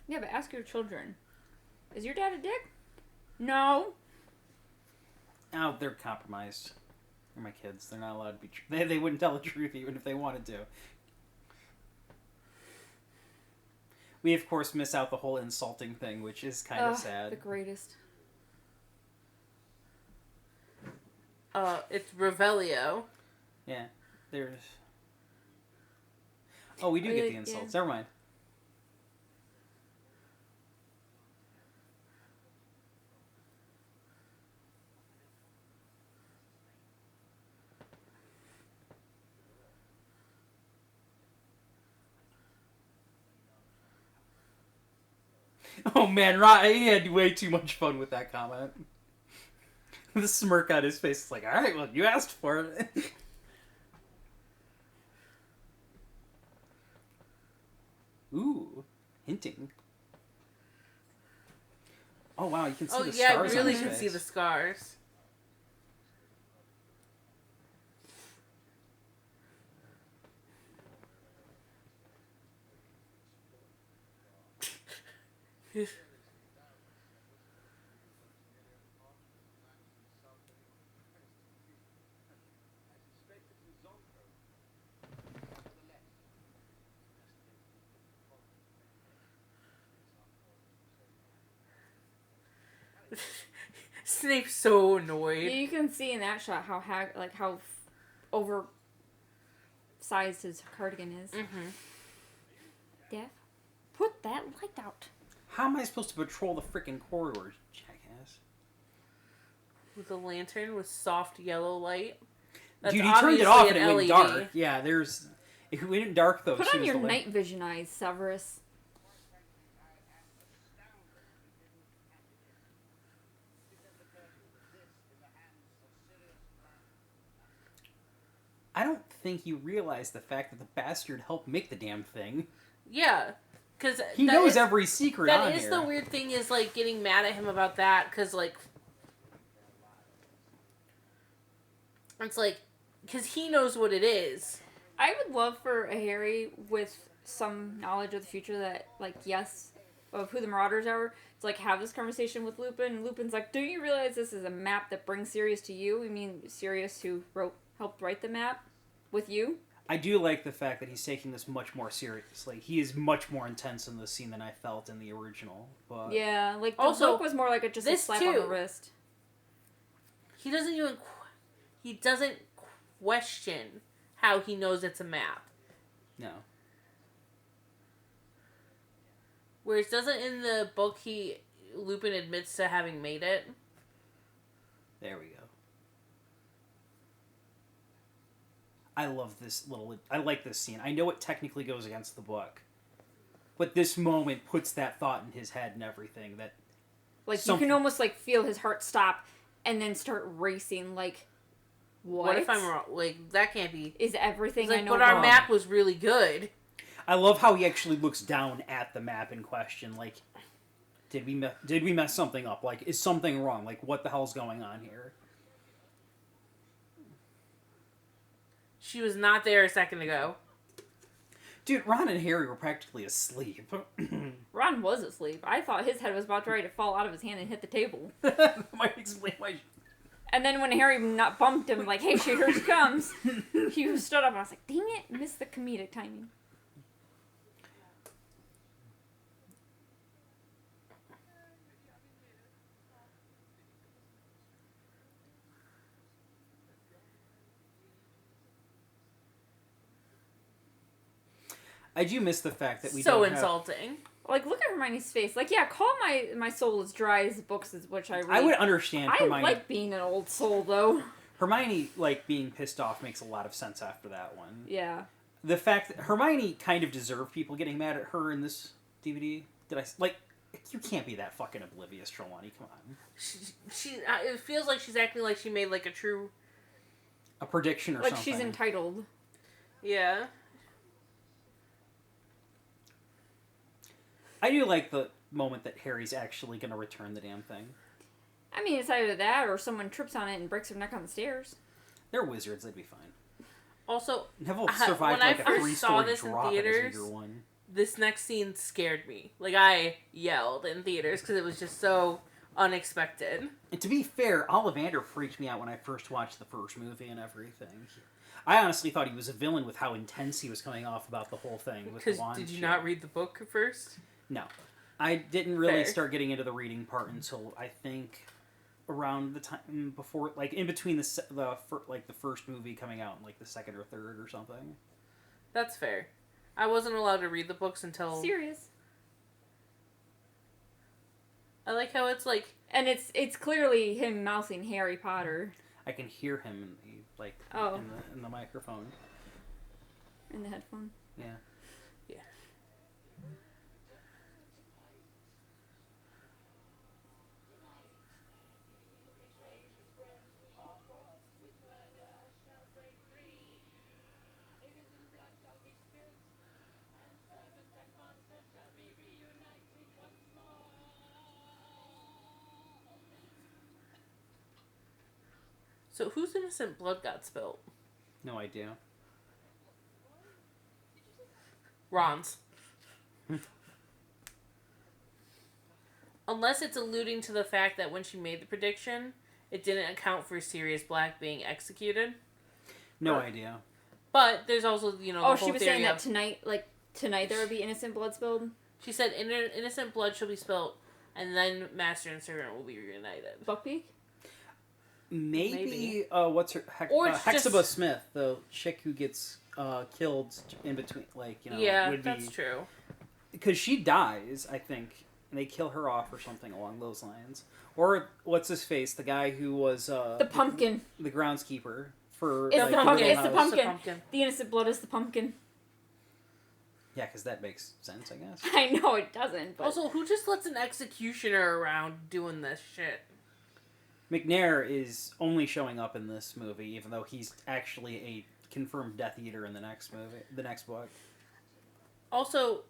Yeah, but ask your children. Is your dad a dick? No. Oh, they're compromised. They're my kids. They're not allowed to be... They wouldn't tell the truth even if they wanted to. We, of course, miss out the whole insulting thing, which is kind of sad. The greatest. It's Revelio. Yeah, there's. Oh, we do Oh, get yeah, the insults. yeah. Never mind. Oh man, he had way too much fun with that comment. The smirk on his face is like, all right, well, you asked for it. Ooh, hinting. Oh wow, you can see Oh the yeah, I stars on really his can face. see the scars. Snape's so Yeah, annoyed. you can see in that shot how how oversized his cardigan is. Mm-hmm. Death, put that light out. How am I supposed to patrol the freaking corridors, jackass? With a lantern with soft yellow light. That's Dude, he turned it off and obviously it went an LED. dark. Yeah, there's. It went dark though. as Put soon on as your the night vision eyes, Severus. I don't think you realize the fact that the bastard helped make the damn thing. Yeah, because He knows every secret on That is here. the weird thing, is like getting mad at him about that, because like it's like because he knows what it is. I would love for a Harry with some knowledge of the future that, like, yes, of who the Marauders are, to, like, have this conversation with Lupin. And Lupin's like, don't you realize this is a map that brings Sirius to you? I mean, Sirius who helped write the map with you? I do like the fact that he's taking this much more seriously. He is much more intense in this scene than I felt in the original. But Yeah, like, the Also, book was more like just a this slap on the too. wrist. He doesn't question how he knows it's a map. no. Whereas doesn't in the book Lupin admits to having made it. There we go. I love this I like this scene. I know it technically goes against the book. But this moment puts that thought in his head and everything. That Like, something- you can almost, like, feel his heart stop and then start racing, like, what What if I'm wrong? Like, that can't be. is everything It's I like, know but our wrong? map was really good. I love how he actually looks down at the map in question. Like, did we mess something up? Like, is something wrong? Like, what the hell's going on here? She was not there a second ago. Dude, Ron and Harry were practically asleep. Ron was asleep. I thought his head was about to ready to fall out of his hand and hit the table. Might explain why. And then when Harry not bumped him, like, hey, shit, here she comes, he stood up and I was like, dang it, missed the comedic timing. I do miss the fact that we So don't have- insulting. Like, look at Hermione's face. Like, yeah, call my soul as dry as the books as which I read. I would understand I Hermione. like being an old soul, though. Hermione, like, being pissed off makes a lot of sense after that one. Yeah. The fact that Hermione kind of deserved people getting mad at her in this DVD. You can't be that fucking oblivious, Trelawney. Come on. It feels like she's acting like she made like a true. A prediction or Like, something. she's entitled. Yeah. I do like the moment that Harry's actually going to return the damn thing. I mean, it's either that or someone trips on it and breaks their neck on the stairs. They're wizards, they'd be fine. Also, Neville when survived I like a first saw 3-story this in drop in his theaters- year one. this next scene scared me. Like, I yelled in theaters because it was just so unexpected. And to be fair, Ollivander freaked me out when I first watched the first movie and everything. I honestly thought he was a villain with how intense he was coming off about the whole thing with the Because wand did you shit. not read the book first? No. I didn't really Fair. start getting into the reading part until I think around the time before, like in between the first movie coming out and like the second or third or something. That's fair. I wasn't allowed to read the books until... Serious. I like how it's like... And it's clearly him mouthing Harry Potter I can hear him in the microphone. in the headphone. Yeah. Yeah. So whose innocent blood got spilt? No idea. Ron's. Unless it's alluding to the fact that when she made the prediction, it didn't account for Sirius Black being executed. No idea. But there's also, the Oh, whole she was theory saying that of- tonight there would be innocent blood spilled. She said innocent blood shall be spilt, and then Master and Servant will be reunited. Buckbeak? Maybe. What's her? Or it's Hexaba just- Smith, the chick who gets killed in between, Yeah, would that's be, true. because she dies, I think, and they kill her off or something along those lines. Or what's his face? The guy who was The pumpkin. the groundskeeper for It's like, the the pumpkin. real It's the house. pumpkin. The innocent blood is the pumpkin. Yeah, because that makes sense, I guess. I know it doesn't, but Also, who just lets an executioner around doing this shit? McNair is only showing up in this movie, even though he's actually a confirmed Death Eater in the next book. Also,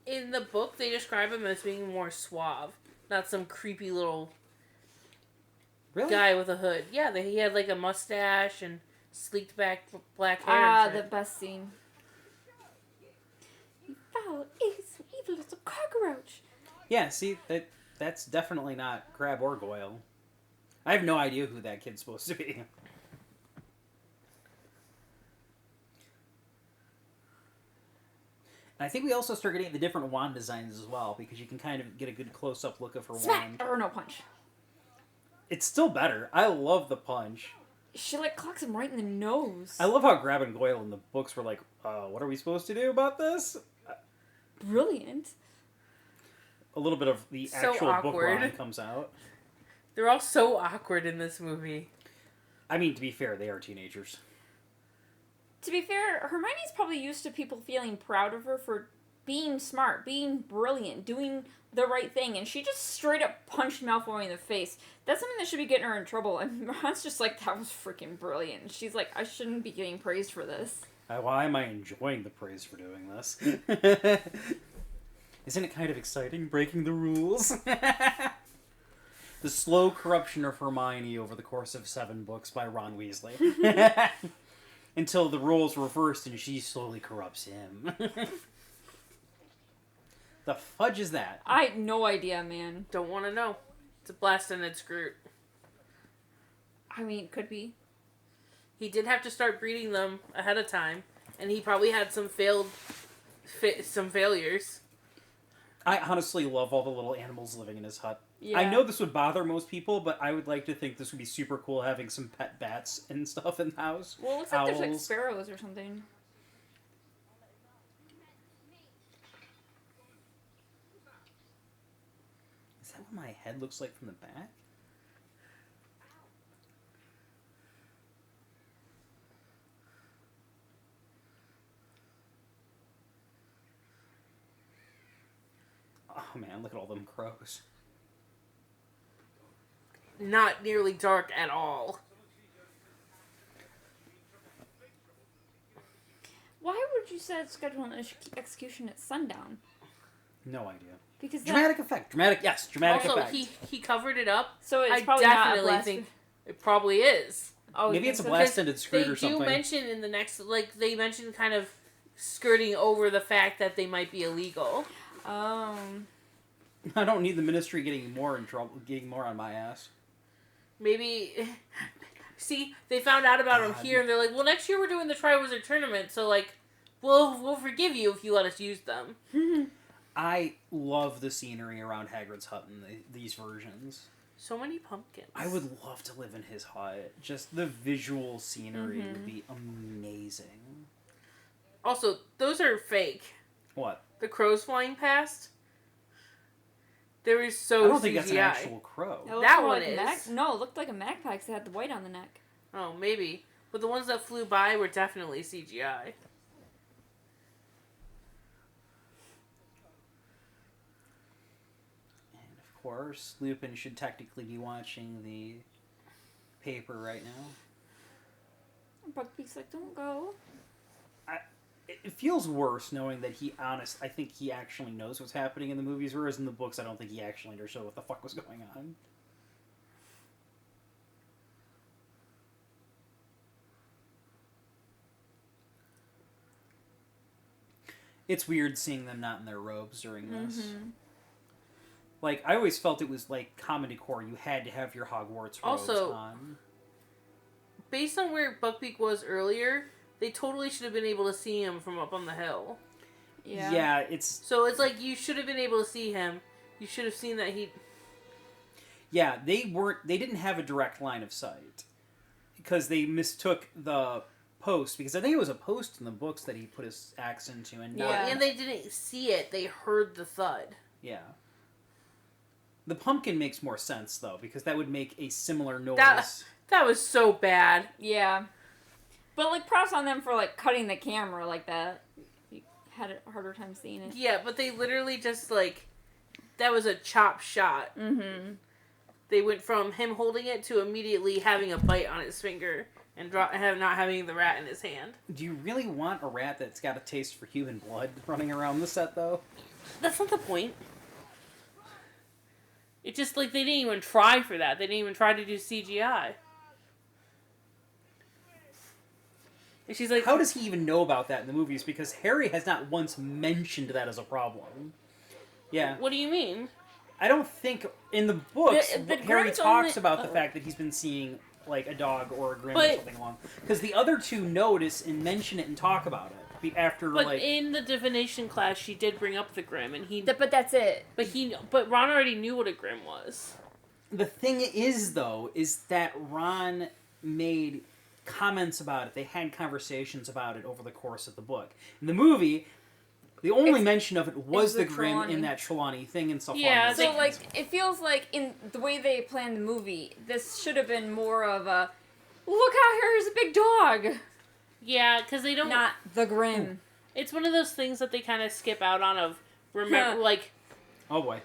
in the book, they describe him as being more suave, not some creepy little Really? guy with a hood. Yeah, he had like a mustache and sleeked back black hair. and the shit. best scene. You foul, evil little cockroach. Yeah, see, that's definitely not Crab or Goyle. I have no idea who that kid's supposed to be. And I think we also start getting the different wand designs as well, because you can kind of get a good close-up look of her Smack wand. or no punch. It's still better. I love the punch. She clocks him right in the nose. I love how Grab and Goyle in the books were like, what are we supposed to do about this? Brilliant. A little bit of the So actual book awkward. line comes out. They're all so awkward in this movie. I mean, to be fair, they are teenagers. To be fair, Hermione's probably used to people feeling proud of her for being smart, being brilliant, doing the right thing, and she just straight up punched Malfoy in the face. That's something that should be getting her in trouble, and Ron's just like, that was freaking brilliant. And she's like, I shouldn't be getting praised for this. Why am I enjoying the praise for doing this? Isn't it kind of exciting, breaking the rules? The slow corruption of Hermione over the course of 7 books by Ron Weasley. Until the roles reversed and she slowly corrupts him. The fudge is that? I had no idea, man. Don't want to know. It's a blast and it's Groot. I mean, it could be. He did have to start breeding them ahead of time, and he probably had some failures. I honestly love all the little animals living in his hut. Yeah. I know this would bother most people, but I would like to think this would be super cool having some pet bats and stuff in the house. Well, it looks like there's like Owls. sparrows or something. Is that what my head looks like from the back? Oh man, look at all them crows. Not nearly dark at all. Why would you schedule an execution at sundown? No idea. Because that, Dramatic effect. Dramatic Also, effect. he covered it up. so it's I probably not a definitely blast. think it probably is. Oh, you Maybe think it's a so? blast-ended screw They or do something. mention in the next, they mentioned kind of skirting over the fact that they might be illegal. Oh. I don't need the ministry getting more in trouble, getting more on my ass. Maybe, see, they found out about him God. here, and they're like, well, next year we're doing the Triwizard Tournament, so, we'll forgive you if you let us use them. I love the scenery around Hagrid's hut in these versions. So many pumpkins. I would love to live in his hut. Just the visual scenery would be amazing. Also, those are fake. What? The crows flying past. They were I so don't CGI. think that's an actual crow. It looked That more one like is. No, it looked like a magpie because it had the white on the neck. Oh, maybe. But the ones that flew by were definitely CGI. And of course, Lupin should technically be watching the paper right now. Buckbeak's like, don't go. It feels worse knowing that I think he actually knows what's happening in the movies, whereas in the books I don't think he actually understood what the fuck was going on. It's weird seeing them not in their robes during this. Like, I always felt it was like common decor. You had to have your Hogwarts robes Also, on. Based on where Buckbeak was earlier, they totally should have been able to see him from up on the hill. Yeah. It's... So it's like you should have been able to see him. You should have seen that he... Yeah, they didn't have a direct line of sight. Because they mistook the post, because I think it was a post in the books that he put his axe into, and not... Yeah. And they didn't see it. They heard the thud. Yeah. The pumpkin makes more sense, though, because that would make a similar noise. That was so bad. Yeah. But, like, props on them for, like, cutting the camera like that. You had a harder time seeing it. Yeah, but they literally just, like... That was a chop shot. Mm-hmm. They went from him holding it to immediately having a bite on his finger and not having the rat in his hand. Do you really want a rat that's got a taste for human blood running around the set, though? That's not the point. It's just like they didn't even try for that. They didn't even try to do CGI. And she's like, How does he even know about that in the movies? Because Harry has not once mentioned that as a problem. Yeah. what do you mean? I don't think in the books The Harry Grimm's talks only- about the fact that he's been seeing like a dog or a Grimm or But- something along. Because the other two notice and mention it and talk about it after But like. in the divination class, she did bring up the Grimm, and But that's it. but Ron already knew what a Grimm was. The thing is, though, is that Ron made comments about it. They had conversations about it over the course of the book. In the movie, the only mention of it was the the Grimm Trelawney. in that Trelawney thing and stuff. Yeah, along those So, they- lines. like, it feels like in the way they planned the movie, this should have been more of a, look how here's a big dog! Yeah, because they don't. Not the Grimm. It's one of those things that they kind of skip out on. Of remember, Huh. like Oh boy.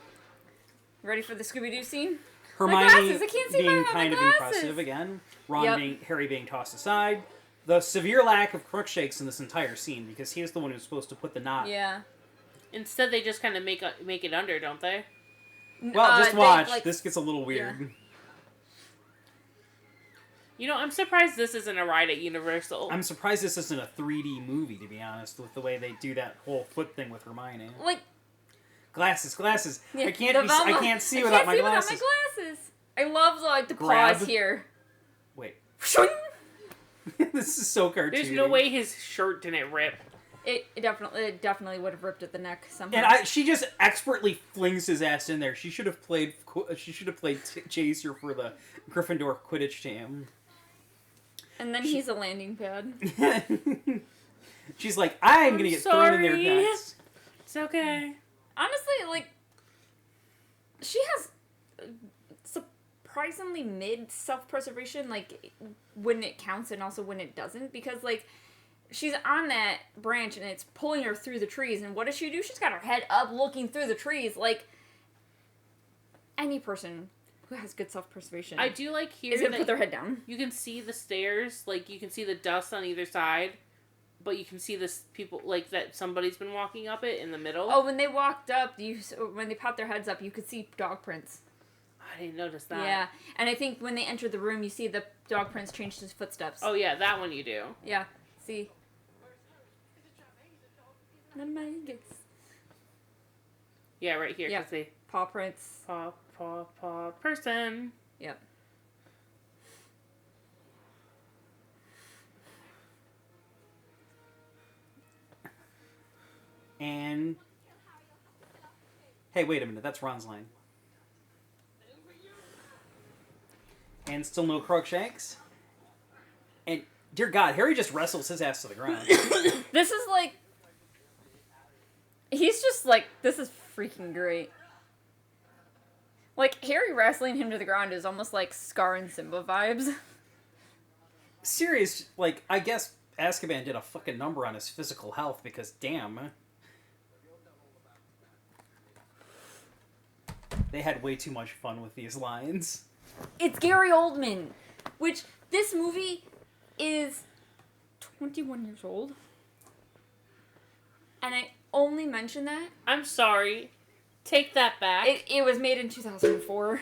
Ready for the Scooby-Doo scene? Hermione glasses, I can't see being my kind of glasses. impressive again. Ron Yep. Harry being tossed aside. The severe lack of Crookshanks in this entire scene because he is the one who's supposed to put the knot. Yeah. instead they just kind of make it under, don't they? Well, just They, watch. like- This gets a little weird. You know, I'm surprised this isn't a ride at Universal. I'm surprised this isn't a 3D movie, to be honest, with the way they do that whole foot thing with Hermione. Like, Glasses. yeah, I can't. the I Velma- can't see I without can't my see glasses. without my glasses. I love the Grab. pause here. Wait, It this is so cartoony. There's no way his shirt didn't rip. definitely would have ripped at the neck somehow. And she just expertly flings his ass in there. She should have played. Chaser for the Gryffindor Quidditch team. And then he's a landing pad. She's like, I'm gonna get thrown in there sorry. next. It's okay. Honestly, like, she has surprisingly mid self-preservation, like, when it counts and also when it doesn't, because, like, she's on that branch and it's pulling her through the trees, and what does she do? She's got her head up looking through the trees, like, any person who has good self-preservation I do like here is gonna that put their head down. you can see the stairs, like you can see the dust on either side, but you can see this people like that somebody's been walking up it in the middle. Oh, when they walked up, when they popped their heads up, you could see dog prints. I didn't notice that. Yeah, and I think when they entered the room, you see the dog prints changed his footsteps. Oh yeah, that one you do. Yeah, see. None of my gifts. Yeah, right here. Yeah. Yeah. See, Paw prints. paw person. Yep. And hey, wait a minute. That's Ron's line. And still no Crookshanks. And, dear God, Harry just wrestles his ass to the ground. This is like... He's just like, this is freaking great. Like, Harry wrestling him to the ground is almost like Scar and Simba vibes. Serious, like, I guess Azkaban did a fucking number on his physical health because, damn. They had way too much fun with these lines. It's Gary Oldman, which this movie is 21 years old. And I only mention that. I'm sorry. Take that back. It was made in 2004.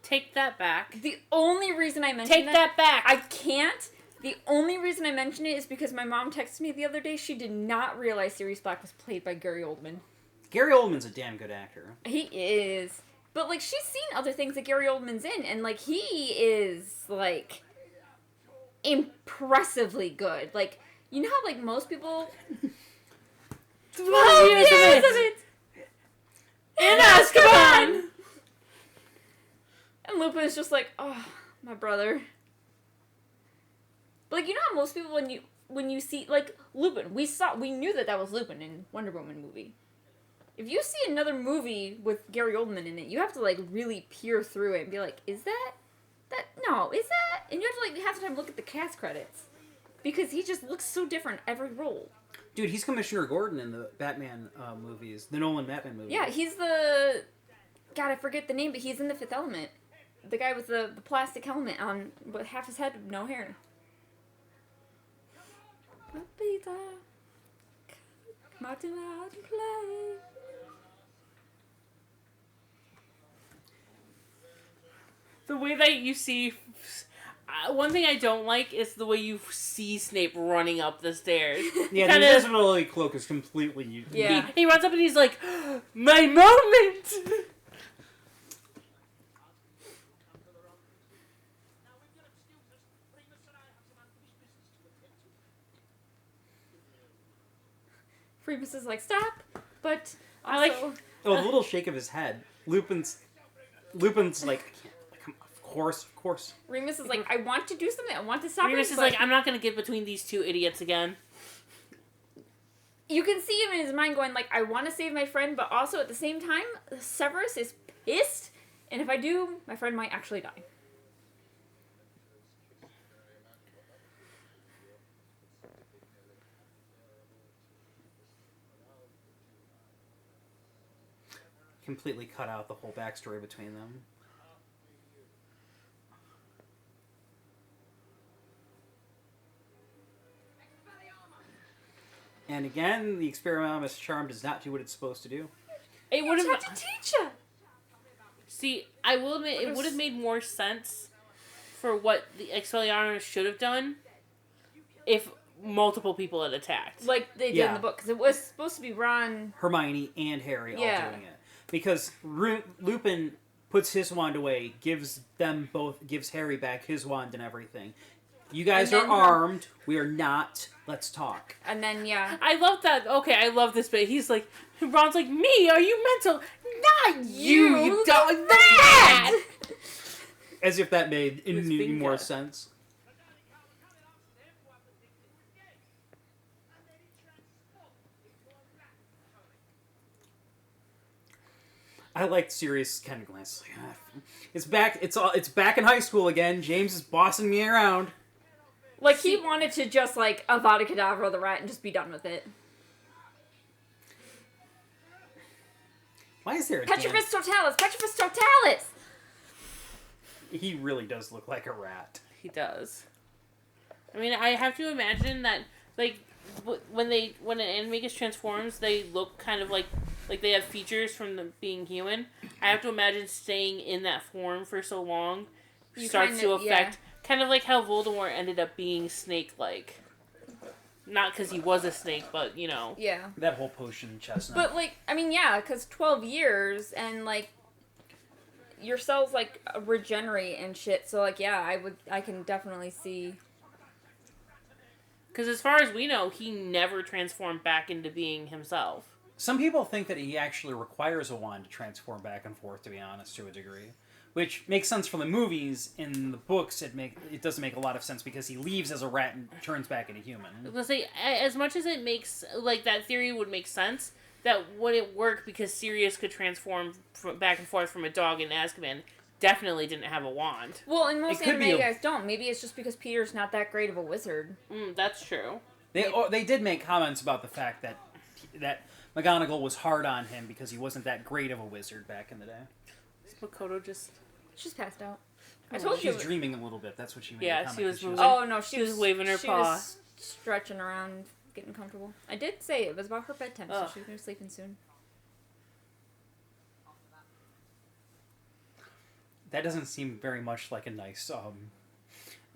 Take that back. The only reason I mention Take that back. I can't. The only reason I mention it is because my mom texted me the other day. She did not realize Sirius Black was played by Gary Oldman. Gary Oldman's a damn good actor. He is. But, like, she's seen other things that Gary Oldman's in, and, like, he is, like, impressively good. Like, you know how, like, most people... 12 years of it! In Azkaban! And Lupin is just like, oh, my brother. But, like, you know how most people, when you see, like, Lupin, we knew that was Lupin in Wonder Woman movie. If you see another movie with Gary Oldman in it, you have to, like, really peer through it and be like, is that? No, is that? And you have to, like, half the time look at the cast credits. Because he just looks so different every role. Dude, he's Commissioner Gordon in the Batman movies. The Nolan Batman movies. Yeah, he's the... God, I forget the name, but he's in The Fifth Element. The guy with the plastic helmet on, with half his head, no hair. Peter, come out and play. The way that you see... one thing I don't like is the way you see Snape running up the stairs. Yeah, the Kinda- invisibility cloak is completely... Yeah. He runs up and he's like, my moment! Priebus is like, stop, but I like- also... Oh, the little shake of his head. Lupin's like, of course. Remus is like, I want to do something, I want to stop Remus him, is but like, I'm not gonna get between these two idiots again. you can see him in his mind going like, I want to save my friend, but also at the same time, Severus is pissed, and if I do, my friend might actually die. Completely cut out the whole backstory between them. And again, the Expelliarmus charm does not do what it's supposed to do. It would It's have... hard to teach you. See, I will admit, it would have made more sense for what the Expelliarmus should have done if multiple people had attacked. Like they did in the book, because it was supposed to be Ron. Hermione and Harry all Yeah. doing it. Because Lupin puts his wand away, gives Harry back his wand and everything. You guys And are then armed. We are not. Let's talk. And then, yeah. I love that. Okay, I love this bit. He's like, Ron's like, me? Are you mental? Not you dog. That! As if that made His any finger. more sense. I like Sirius kind of glance. Like, it's back. It's back in high school again. James is bossing me around. Like, he wanted to just, like, Avada Kedavra the rat and just be done with it. Why is there a Petrifus Totalis! Petrifus Totalis! He really does look like a rat. He does. I mean, I have to imagine that, like, when an animagus transforms, they look kind of like they have features from them being human. I have to imagine staying in that form for so long starts to affect, kind of like how Voldemort ended up being snake-like. Not because he was a snake, but, you know. Yeah. That whole potion chestnut. But, like, I mean, yeah, because 12 years and, like, your cells, like, regenerate and shit. So, like, yeah, I can definitely see. Because as far as we know, he never transformed back into being himself. Some people think that he actually requires a wand to transform back and forth, to be honest, to a degree. which makes sense from the movies. In the books, it doesn't make a lot of sense because he leaves as a rat and turns back into human. I was gonna say, as much as it makes, like, that theory would make sense, that wouldn't work because Sirius could transform back and forth from a dog in Azkaban. Definitely didn't have a wand. Well, and most It could be anime a- guys don't. Maybe it's just because Peter's not that great of a wizard. That's true. They did make comments about the fact that McGonagall was hard on him because he wasn't that great of a wizard back in the day. Is Makoto just... She's passed out. I told She you. was dreaming a little bit. That's what she made. Yeah, a comment she was that moving. Oh no, She was waving her she paw. was stretching around, getting comfortable. I did say it was about her bedtime, so Ugh. she was gonna sleep in soon. That doesn't seem very much like a nice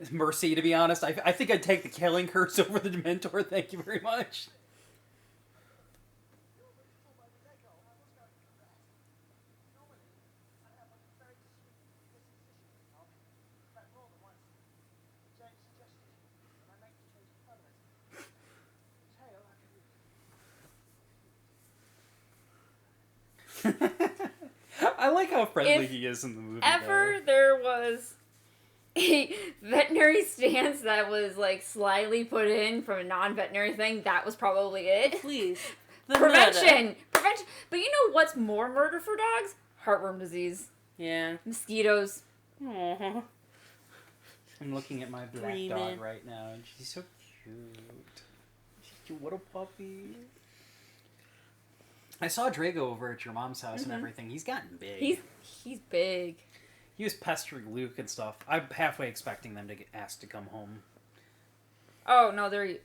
mercy, to be honest. I think I'd take the killing curse over the Dementor. Thank you very much. I like how friendly If he is in the movie. Ever there was a veterinary stance that was like slyly put in from a non-veterinary thing, that was probably it. Please. Prevention! But you know what's more murder for dogs? Heartworm disease. Yeah. Mosquitoes. Aww. I'm looking at my black Dreaming. dog right now, and she's so cute. She's cute. What a puppy. I saw Drago over at your mom's house and everything. He's gotten big. He's big. He was pestering Luke and stuff. I'm halfway expecting them to get asked to come home. Oh no, they're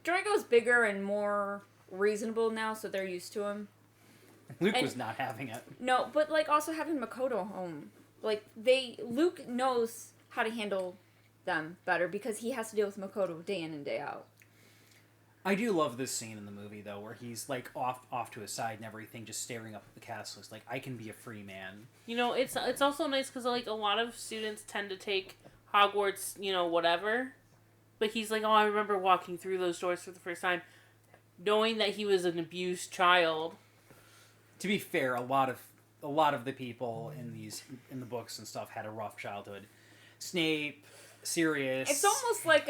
Drago's bigger and more reasonable now, so they're used to him. Luke And- was not having it. No, but like also having Makoto home, like Luke knows how to handle them better because he has to deal with Makoto day in and day out. I do love this scene in the movie though, where he's like off to his side and everything, just staring up at the castle. It's like, I can be a free man. You know, it's also nice because, like, a lot of students tend to take Hogwarts, you know, whatever. But he's like, oh, I remember walking through those doors for the first time, knowing that he was an abused child. To be fair, a lot of the people in the books and stuff had a rough childhood. Snape, Sirius. It's almost like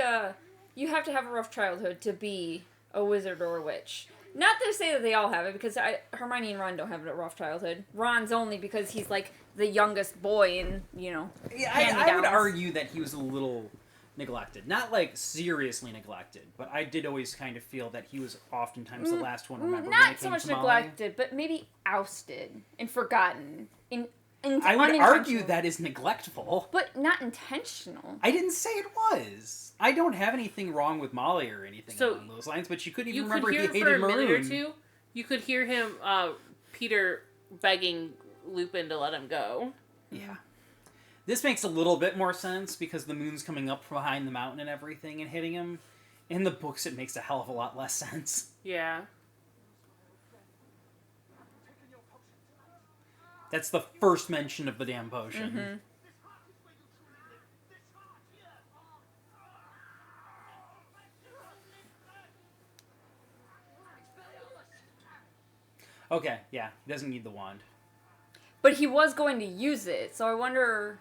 you have to have a rough childhood to be a wizard or a witch. Not to say that they all have it, because Hermione and Ron don't have a rough childhood. Ron's only because he's like the youngest boy, and Yeah, I would hand-me-downs. argue that he was a little neglected. Not like seriously neglected, but I did always kind of feel that he was oftentimes the last one remembered. when it not so came much to Molly. neglected, but maybe ousted and forgotten. I would argue Unintentional. that is neglectful. But not intentional. I didn't say it was. I don't have anything wrong with Molly or anything So, along those lines, but you couldn't You even could remember hear he it for hated a minute or Maroon. two. You could hear him, Peter, begging Lupin to let him go. Yeah. This makes a little bit more sense because the moon's coming up from behind the mountain and everything and hitting him. In the books, it makes a hell of a lot less sense. Yeah. That's the first mention of the damn potion. Mm-hmm. Okay, yeah, he doesn't need the wand. But he was going to use it, so I wonder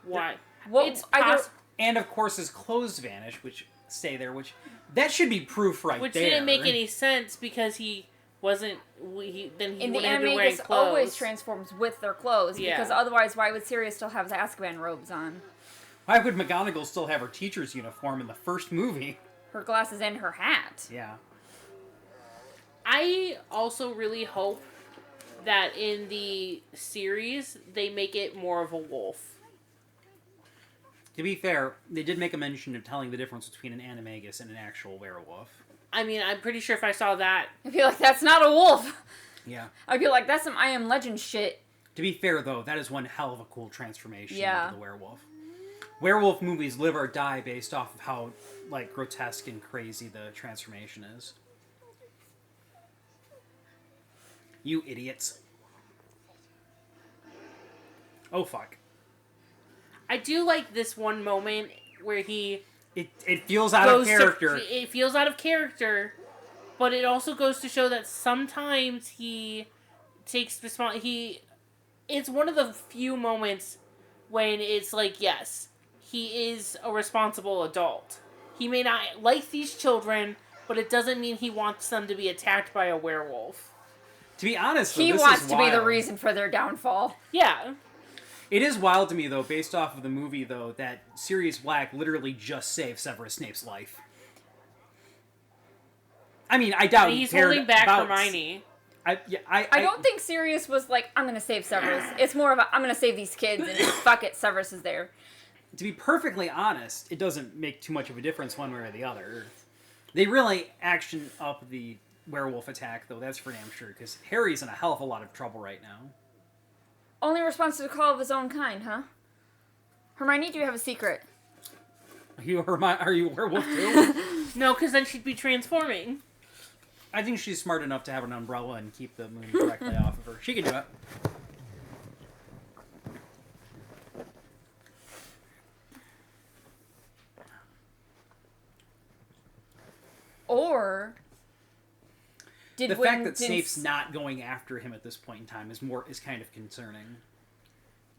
Why? what It's either. And of course his clothes vanish, which stay there, which that should be proof right Which there. didn't make any sense because he wasn't. Then he In the wouldn't have been wearing Animagus clothes. always transforms with their clothes, Yeah. because otherwise why would Sirius still have his Azkaban robes on? Why would McGonagall still have her teacher's uniform in the first movie? Her glasses and her hat. Yeah. I also really hope that in the series they make it more of a wolf. To be fair, they did make a mention of telling the difference between an animagus and an actual werewolf. I mean, I'm pretty sure if I saw that, I feel like that's not a wolf. Yeah. I feel like that's some I Am Legend shit. To be fair, though, that is one hell of a cool transformation Yeah. into the werewolf. Werewolf movies live or die based off of how, like, grotesque and crazy the transformation is. You idiots. Oh, fuck. I do like this one moment where he It feels out of goes character. it feels out of character, but it also goes to show that sometimes he takes it's one of the few moments when it's like, yes, he is a responsible adult. He may not like these children, but it doesn't mean he wants them to be attacked by a werewolf. To be honest, though, He this wants is to be the wild. reason for their downfall. Yeah. It is wild to me, though, based off of the movie, though, that Sirius Black literally just saved Severus Snape's life. I mean, I doubt He's he cared holding back about... Hermione. I don't think Sirius was like, I'm gonna save Severus. It's more of a, I'm gonna save these kids, and fuck it, Severus is there. To be perfectly honest, it doesn't make too much of a difference one way or the other. They really action up the werewolf attack, though, that's for damn sure, because Harry's in a hell of a lot of trouble right now. Only response to the call of his own kind, huh? Hermione, do you have a secret? Are you a werewolf, too? No, because then she'd be transforming. I think she's smart enough to have an umbrella and keep the moon directly off of her. She can do it. Or The fact that Snape's not going after him at this point in time is kind of concerning.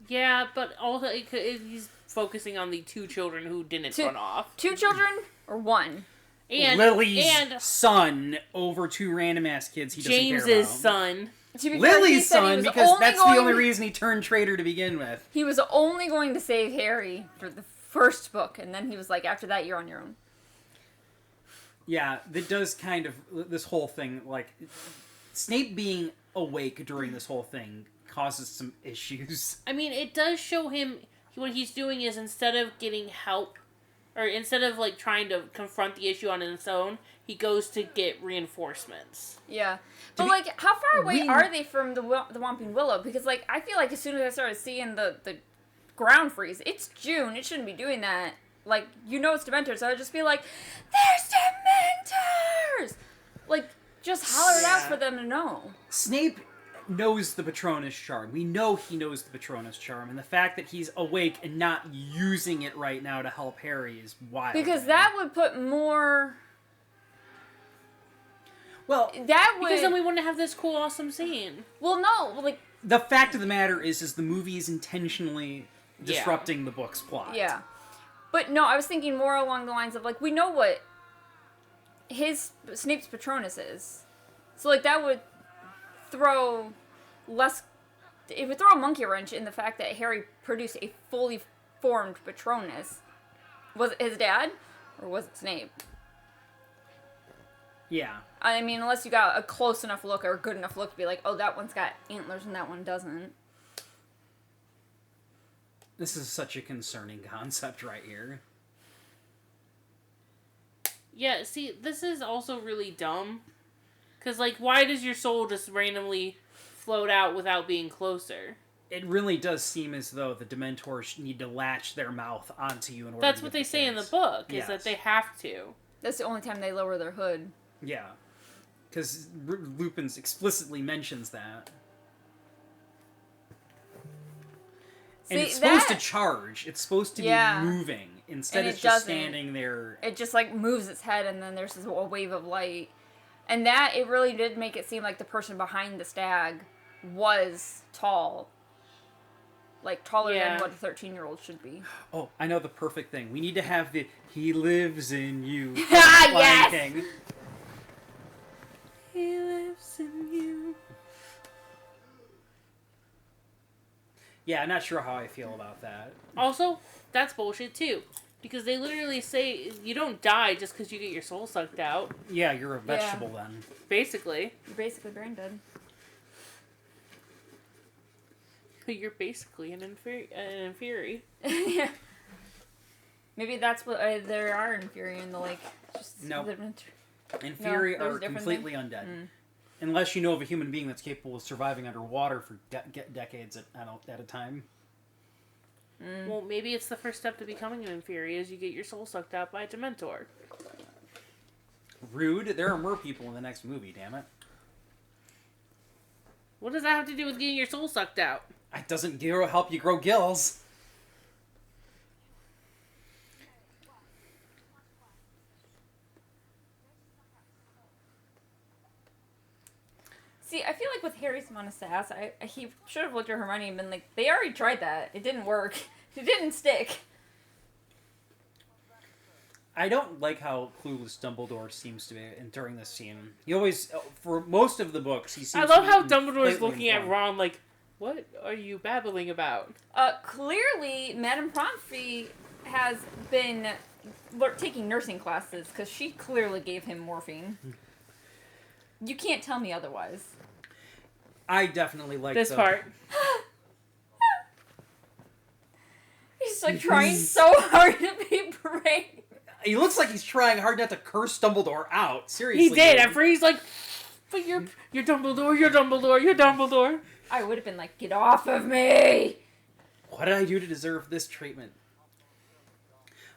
Yeah, but also he's focusing on the two children who didn't run off. 2 children or 1? And Lily's and son over 2 random ass kids he doesn't care James's about. son. To be fair, he Lily's said he son, was because that's the going- only reason he turned traitor to begin with. He was only going to save Harry for the first book, and then he was like, after that, you're on your own. Yeah, that does kind of, this whole thing, like, Snape being awake during this whole thing causes some issues. I mean, it does show him what he's doing is instead of getting help, or instead of like trying to confront the issue on his own, he goes to get reinforcements. Yeah. But, be- like, how far away we- are they from the Whomping Willow? Because, like, I feel like as soon as I started seeing the ground freeze, it's June, it shouldn't be doing that. Like, you know it's Dementors, so I would just be like, there's Dementors! Like, just holler it out Yeah. for them to know. Snape knows the Patronus charm. We know he knows the Patronus charm, and the fact that he's awake and not using it right now to help Harry is wild. Because that would put more... Well, That would... Because then we wouldn't have this cool, awesome scene. Well, no, like, the fact of the matter is the movie is intentionally disrupting the book's plot. yeah. But no, I was thinking more along the lines of, like, we know what Snape's Patronus is. So, like, that would throw less... It would throw a monkey wrench in the fact that Harry produced a fully formed Patronus. Was it his dad? Or was it Snape? Yeah. I mean, unless you got a close enough look or a good enough look to be like, oh, that one's got antlers and that one doesn't. This is such a concerning concept right here. Yeah, see, this is also really dumb. Because, like, why does your soul just randomly float out without being closer? It really does seem as though the Dementors need to latch their mouth onto you in order That's to what get they say in the kiss. book, is Yes. that they have to. That's the only time they lower their hood. Yeah. Because Lupin explicitly mentions that. And See, it's supposed to that- charge. It's supposed to Yeah. be moving. Instead, And it's it just doesn't. standing there. It just, like, moves its head and then there's this a wave of light. And that, it really did make it seem like the person behind the stag was tall. Like, taller Yeah. than what a 13-year-old should be. Oh, I know the perfect thing. We need to have the "He lives in you" Ah, Lion yes! King. He lives in you. Yeah, I'm not sure how I feel about that. Also, that's bullshit, too. Because they literally say you don't die just because you get your soul sucked out. Yeah, you're a vegetable then. Basically. You're basically brain dead. You're basically an inferi. Yeah. Maybe that's what they are in Fury and the, like, just... Nope. the- And Fury there's are a different completely undead. Unless you know of a human being that's capable of surviving underwater for decades at a time. Well, maybe it's the first step to becoming an inferi is you get your soul sucked out by a Dementor. Rude. There are more people in the next movie, damn it. What does that have to do with getting your soul sucked out? It doesn't help you grow gills. See, See, I feel like with Harry's amount of sass, he should have looked at Hermione and been like, they already tried that. It didn't work. It didn't stick. I don't like how clueless Dumbledore seems to be during this scene. He always, for most of the books, he seems I love to be how Dumbledore's completely looking at informed. Ron like, what are you babbling about? Clearly, Madame Pomfrey has been taking nursing classes, because she clearly gave him morphine. You can't tell me otherwise. I definitely like This the, part. He's like trying so hard to be brave. He looks like he's trying hard not to curse Dumbledore out. Seriously. He did. dude. At first he's like, but you're Dumbledore, you're Dumbledore, you're Dumbledore. I would have been like, get off of me! What did I do to deserve this treatment?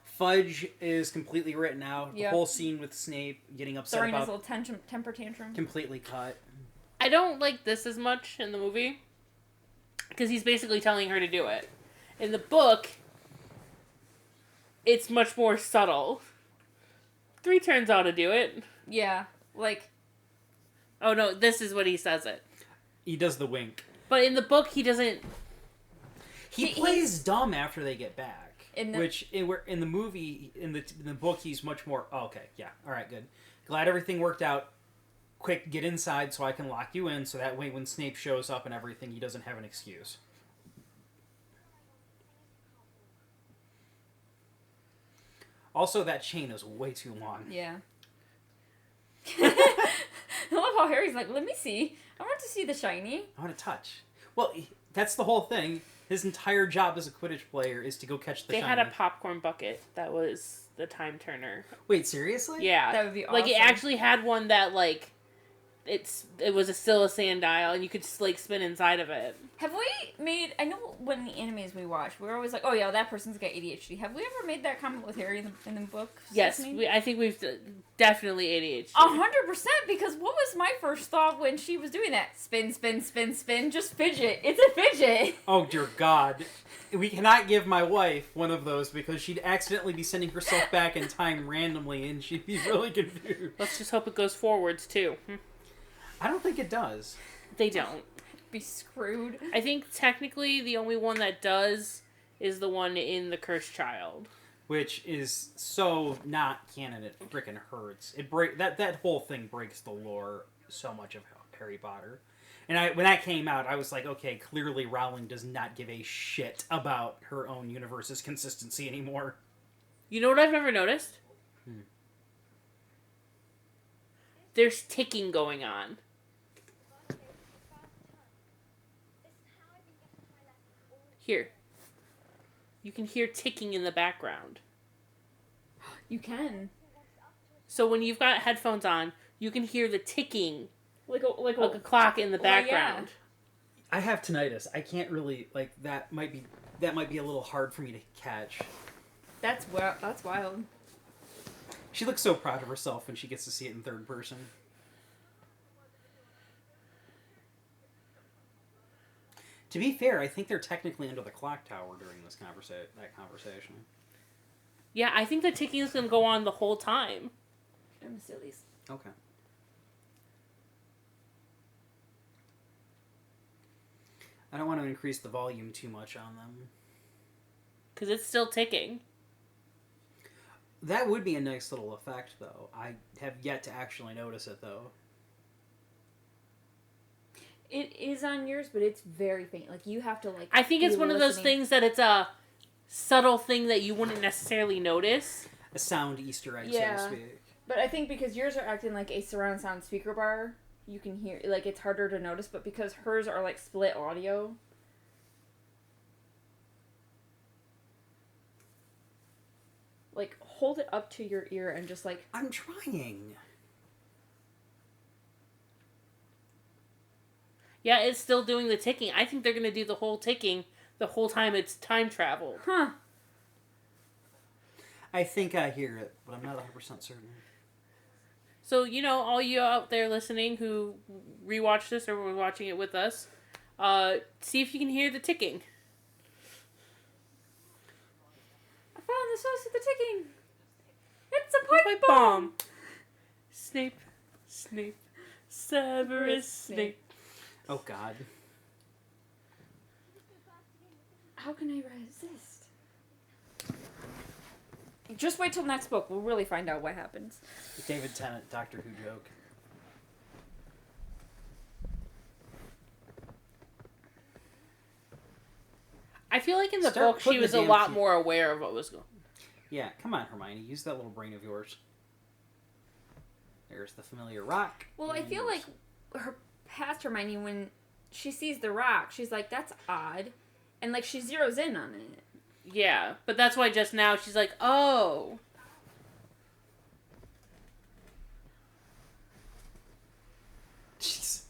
Fudge is completely written out. The Yep. whole scene with Snape getting upset Throwing his about little temper tantrum. completely cut. I don't like this as much in the movie because he's basically telling her to do it. In the book, it's much more subtle. 3 turns out to do it. Yeah, like, Oh no, this is what he says it. He does the wink. But in the book, he doesn't. He- plays dumb after they get back. In the- Which in the movie, in the book, he's much more. Oh, okay, yeah, all right, good. Glad everything worked out. Quick, get inside so I can lock you in. So that way, when Snape shows up and everything, he doesn't have an excuse. Also, that chain is way too long. yeah. I love how Harry's like, let me see. I want to see the shiny. I want to touch. Well, that's the whole thing. His entire job as a Quidditch player is to go catch the They shiny. had a popcorn bucket that was the time turner. Wait, seriously? Yeah, That would be Like it awesome. actually had one that like, it was still a sand dial and you could like spin inside of it. Have we made, I know when the animes we watch, we're always like, oh yeah, that person's got ADHD. Have we ever made that comment with Harry in the book? Yes, Stephanie? I think we've definitely ADHD. 100%, because what was my first thought when she was doing that? Spin, spin, spin, spin, just fidget. It's a fidget. Oh, dear God. We cannot give my wife one of those because she'd accidentally be sending herself back in time randomly and she'd be really confused. Let's just hope it goes forwards too. I don't think it does. They don't. Be screwed. I think technically the only one that does is the one in The Cursed Child. Which is so not canon, it freaking hurts. That whole thing breaks the lore so much of Harry Potter. And when that came out, I was like, okay, clearly Rowling does not give a shit about her own universe's consistency anymore. You know what I've never noticed? There's ticking going on. Here. You can hear ticking in the background. You can. So when you've got headphones on, you can hear the ticking Like a like a clock in the Well, yeah. background. I have tinnitus. I can't really, like, that might be a little hard for me to catch. That's wild. She looks so proud of herself when she gets to see it in third person. To be fair, I think they're technically under the clock tower during this conversation. Yeah, I think the ticking is going to go on the whole time. I'm silly. Okay. I don't want to increase the volume too much on them. Because it's still ticking. That would be a nice little effect, though. I have yet to actually notice it, though. It is on yours, but it's very faint. Like, you have to, like... I think it's be one of those listening. things that it's a subtle thing that you wouldn't necessarily notice. A sound Easter egg, Yeah. so to speak. But I think because yours are acting like a surround sound speaker bar, you can hear... Like, it's harder to notice, but because hers are, like, split audio... Like, hold it up to your ear and just, like... I'm trying. Yeah, it's still doing the ticking. I think they're going to do the whole ticking the whole time it's time travel. Huh. I think I hear it, but I'm not 100% certain. So, you know, all you out there listening who rewatched this or were watching it with us, see if you can hear the ticking. I found the source of the ticking. It's a pipe Pipe bomb. bomb. Snape, Snape, Severus Snape. Oh God. How can I resist? Just wait till next book. We'll really find out what happens. David Tennant, Doctor Who joke. I feel like in the Start book she putting was the a damn lot key- more aware of what was going. Yeah, come on, Hermione. Use that little brain of yours. There's the familiar rock. Well, I feel like her past Hermione, when she sees the rock, she's like, that's odd. And, like, she zeroes in on it. Yeah, but that's why just now she's like, oh. Jeez.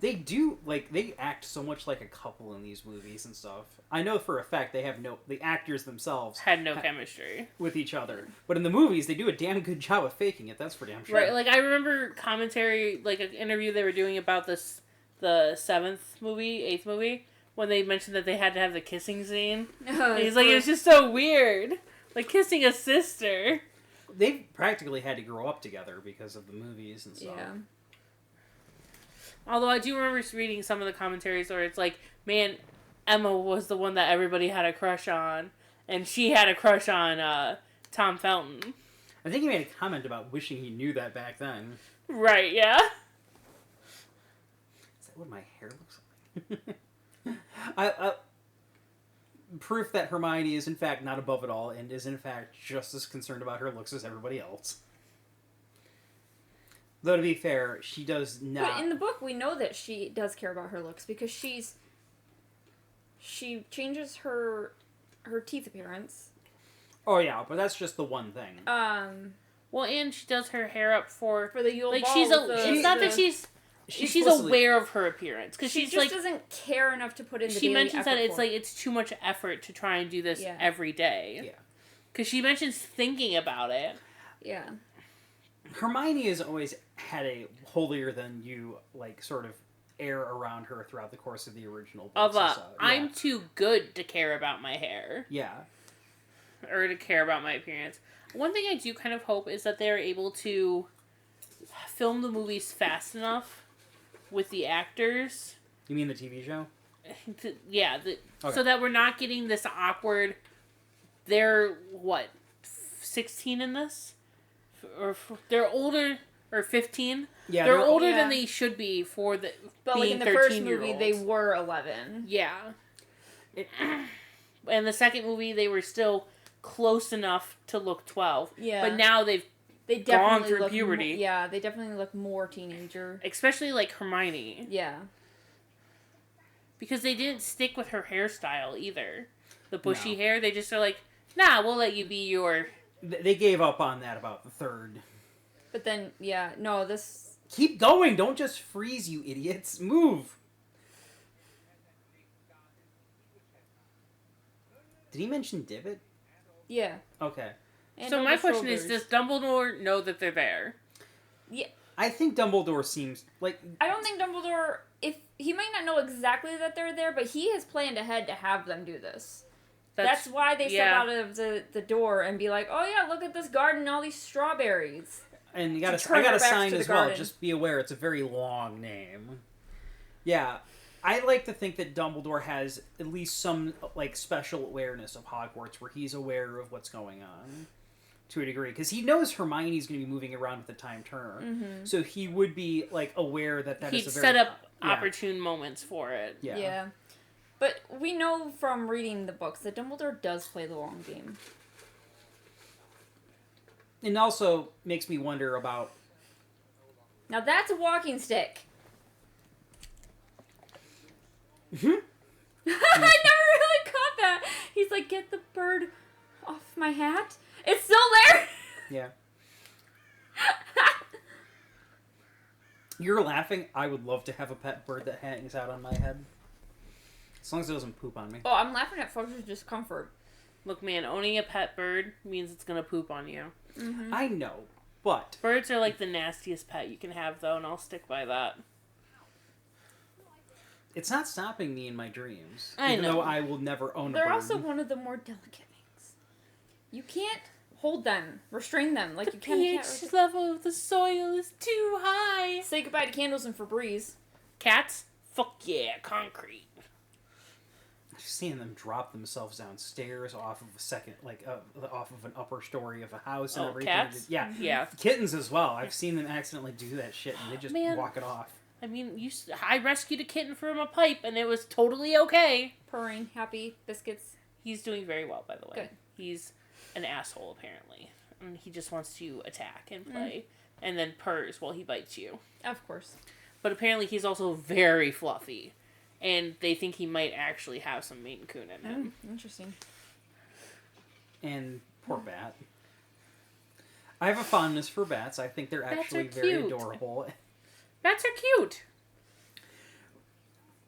They do, like, they act so much like a couple in these movies and stuff. I know for a fact the actors themselves Had no chemistry. with each other. But in the movies, they do a damn good job of faking it, that's for damn sure. Right, like I remember commentary, like an interview they were doing about this, the 8th movie, when they mentioned that they had to have the kissing scene. And he's like, it was just so weird. Like kissing a sister. They practically had to grow up together because of the movies and stuff. Yeah. Although I do remember reading some of the commentaries where it's like, man, Emma was the one that everybody had a crush on. And she had a crush on Tom Felton. I think he made a comment about wishing he knew that back then. Right, yeah. Is that what my hair looks like? I proof that Hermione is in fact not above it all and is in fact just as concerned about her looks as everybody else. Though to be fair, she does not. But in the book, we know that she does care about her looks because she changes her teeth appearance. Oh yeah, but that's just the one thing. Well, and she does her hair up for the Yule like Ball she's with the- it's not that she's explicitly- aware of her appearance because she she's just like doesn't care enough to put in the she daily mentions that effort it's for it. like it's too much effort to try and do this Yeah. every day. Yeah. Because she mentions thinking about it. Yeah. Hermione has always had a holier than you like sort of air around her throughout the course of the original books. Of and stuff. Yeah. I'm too good to care about my hair Yeah. or to care about my appearance. One thing I do kind of hope is that they're able to film the movies fast enough with the actors. You mean the TV show? Okay. Okay. So that we're not getting this awkward. They're what, 16 in this, or they're older or 15. Yeah, they're older yeah. than they should be for the. But like being in the first 13-year-olds. movie, they were 11. Yeah. And the second movie, they were still close enough to look 12. Yeah. But now they've, They definitely through look puberty. yeah, they definitely look more teenager. especially like Hermione, Yeah. because they didn't stick with her hairstyle either. The bushy No. hair, they just are like, nah, we'll let you be your. They gave up on that about the third. But then, yeah, no, this... Keep going! Don't just freeze, you idiots! Move! Did he mention Divot? Yeah. Okay. And So all my the question is, shoulders. does Dumbledore know that they're there? I think Dumbledore seems like... I don't think Dumbledore... If he might not know exactly that they're there, but he has planned ahead to have them do this. That's why they step yeah. out of the door and be like, oh yeah, look at this garden, all these strawberries. And you To gotta, turn I got our a backs sign to the as well. garden. Just be aware, it's a very long name. Yeah, I like to think that Dumbledore has at least some like special awareness of Hogwarts, where he's aware of what's going on to a degree, because he knows Hermione's going to be moving around with the Time Turner, so he would be like aware that that He'd is a very set up yeah. opportune moments for it. Yeah. But we know from reading the books that Dumbledore does play the long game. And also makes me wonder about. Now that's a walking stick. Mhm. I never really caught that. He's like, get the bird off my hat. It's still there. Yeah. You're laughing. I would love to have a pet bird that hangs out on my head. As long as it doesn't poop on me. Oh, I'm laughing at folks' discomfort. Look, man, owning a pet bird means it's gonna poop on you. I know, but Birds are like the nastiest pet you can have, though, and I'll stick by that. it's not stopping me in my dreams. I even know. though I will never own a They're bird. also one of the more delicate things. You can't hold them, restrain them like The you can a cat. pH level of the soil is too high. Say goodbye to Candles and Febreze. Cats, Fuck yeah, concrete. I've seen them drop themselves downstairs off of a second, like off of an upper story of a house and everything. Cats? Yeah, Yeah. kittens as well. I've seen them accidentally do that shit, and they just Man. walk it off. I mean, I rescued a kitten from a pipe, and it was totally okay. Purring, happy, biscuits. He's doing very well, by the way. Good. He's an asshole, apparently. And he just wants to attack and play, and then purrs while he bites you. Of course. But apparently he's also very fluffy, and they think he might actually have some Maine Coon in him. Interesting. And poor bat. I have a fondness for bats. I think they're Bats actually are very cute. adorable. Bats are cute.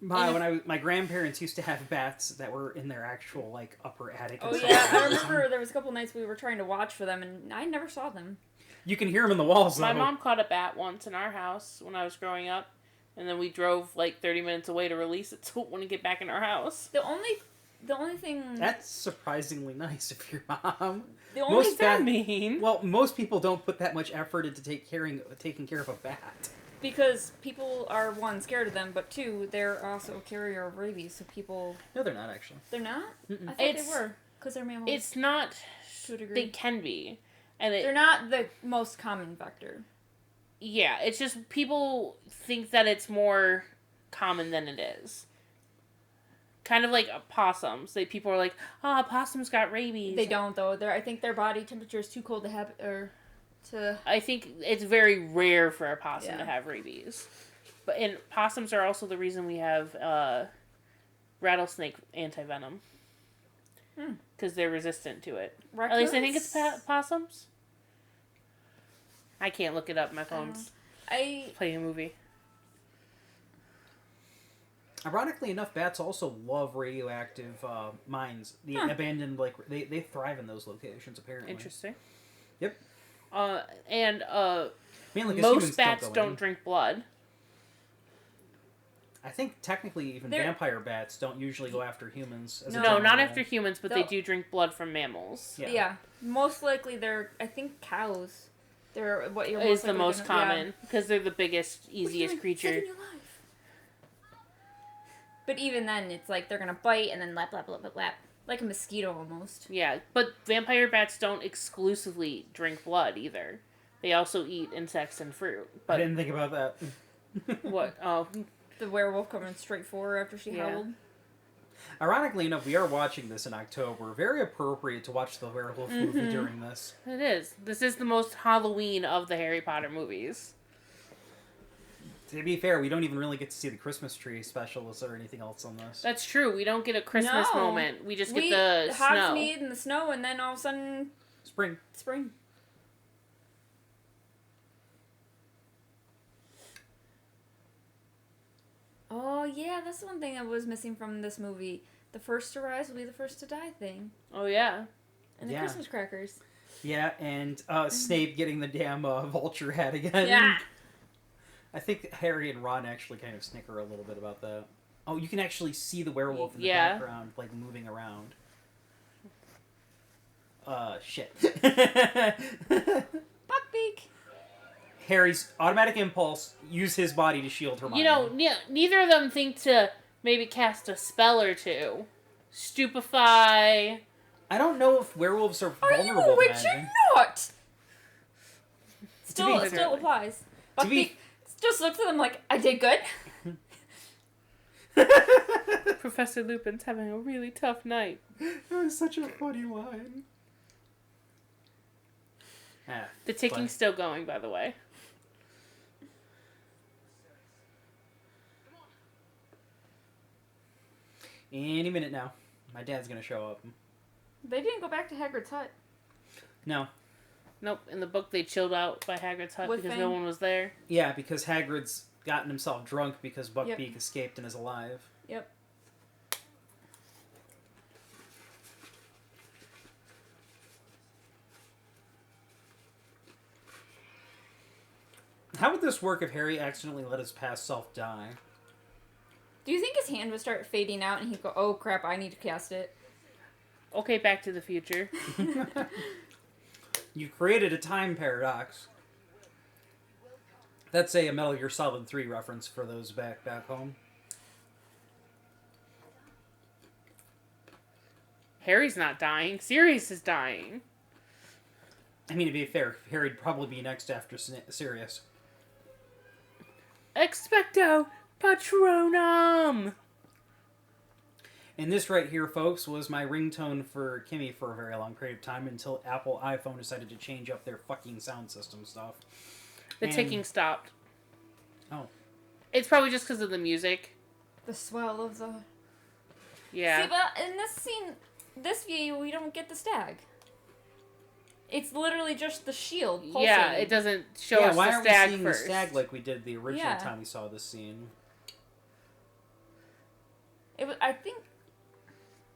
My grandparents used to have bats that were in their actual like upper attic. and Oh stuff. yeah, I remember there was a couple nights we were trying to watch for them, and I never saw them. You can hear them in the walls. My though. mom caught a bat once in our house when I was growing up, and then we drove like 30 minutes away to release it so it wouldn't get back in our house. The only thing. That's surprisingly nice of your mom. The only What's that mean? Well, most people don't put that much effort into taking care of a bat. Because people are, one, scared of them, but two, they're also a carrier of rabies, so people... No, they're not actually. They're not? Mm-mm. I thought It's- they were, because they're mammals. It's not. To a degree. They can be, and They're not the most common vector. yeah, it's just people think that it's more common than it is. Kind of like possums. People are like, "Ah, possums got rabies." They don't, though. I think their body temperature is too cold to have... I think it's very rare for a possum Yeah. to have rabies. And possums are also the reason we have rattlesnake antivenom. Because they're resistant to it. At least I think it's possums. I can't look it up. My phone's playing a movie. Ironically enough, bats also love radioactive mines. The abandoned, like they thrive in those locations. Apparently, Interesting. Yep. And Mainly 'cause most humans bats go don't in. drink blood. I think technically even They're- vampire bats don't usually go after humans. As a No, general not rule. after humans, but they They'll- do drink blood from mammals. Yeah. Yeah. Most likely they're... I think cows. They're what you're Is the likely most gonna- yeah. common because they're the biggest, What are you easiest doing? creature. Saving your life. But even then, it's like they're gonna bite and then lap, lap, lap, lap, lap. Like a mosquito almost. Yeah, but vampire bats don't exclusively drink blood either. They also eat insects and fruit. I But didn't think about that. what? Oh, The werewolf coming straight for her after she Yeah. howled. Ironically enough, we are watching this in October. Very appropriate to watch the werewolf movie during this. it is. This is the most Halloween of the Harry Potter movies. To be fair, we don't even really get to see the Christmas tree specials or anything else on this. That's true. We don't get a Christmas No. moment. We just get the snow. Hogsmeade and the snow, and then all of a sudden, Spring. spring. Oh yeah, that's the one thing that was missing from this movie. The first to rise will be the first to die thing. Oh yeah. And the Yeah. Christmas crackers. Yeah, and Snape getting the damn vulture hat again. Yeah. I think Harry and Ron actually kind of snicker a little bit about that. Oh, you can actually see the werewolf in the Yeah. background, like moving around. Shit. Buckbeak. Harry's automatic impulse, use his body to shield Hermione. You know, neither of them think to maybe cast a spell or two. Stupefy. I don't know if werewolves are Are you vulnerable a to witch magic. or not? Still, be it fair- still applies. to be- Buckbeak just looks at them like, I did good. Professor Lupin's having a really tough night. That was such a funny line. Ah, The ticking's still going, by the way. any minute now. My dad's gonna show up. They didn't go back to Hagrid's hut. No. Nope, in the book they chilled out by Hagrid's hut With because Fang? no one was there. Yeah, because Hagrid's gotten himself drunk because Buckbeak Yep. escaped and is alive. Yep. How would this work if Harry accidentally let his past self die? Do you think his hand would start fading out and he'd go, oh crap, I need to cast it? Okay, Back to the Future. You created a time paradox. That's a Metal Gear Solid 3 reference for those back home. Harry's not dying. Sirius is dying. I mean, to be fair, Harry'd probably be next after Sirius. Expecto Patronum! And this right here, folks, was my ringtone for Kimmy for a very long period of time until Apple iPhone decided to change up their fucking sound system stuff. The And- ticking stopped. Oh. It's probably just because of the music. The swell of the... Yeah. See, but in this scene, this view, we don't get the stag. It's literally just the shield pulsating. Yeah, it doesn't show Yeah, us why the aren't we stag seeing first. the stag like we did the original Yeah. time we saw this scene? It was, I think...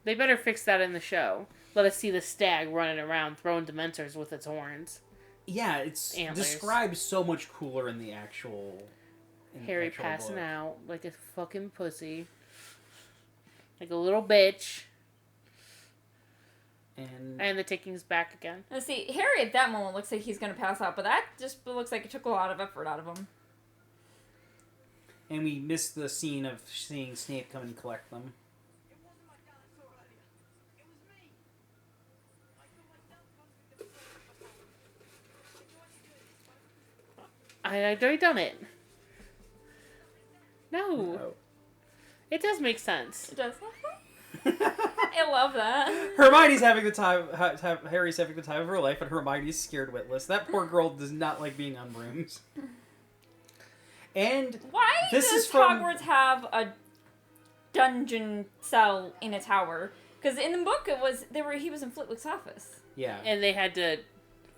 They better fix that in the show. Let us see the stag running around throwing Dementors with its horns. Yeah, it's Antlers. described so much cooler in the actual. In the Harry actual passing book. out like a fucking pussy. Like a little bitch. And the ticking's back again. Let's see, Harry at that moment looks like he's going to pass out, but that just looks like it took a lot of effort out of him. And we missed the scene of seeing Snape come and collect them. I'd already done it. No. Oh. It does make sense. It does. I love that. Hermione's having the time. Harry's having the time of her life, and Hermione's scared witless. That poor girl does not like being on brooms. And Why This does is from- Hogwarts have a dungeon cell in a tower? Because in the book, he was in Flitwick's office. yeah, And they had to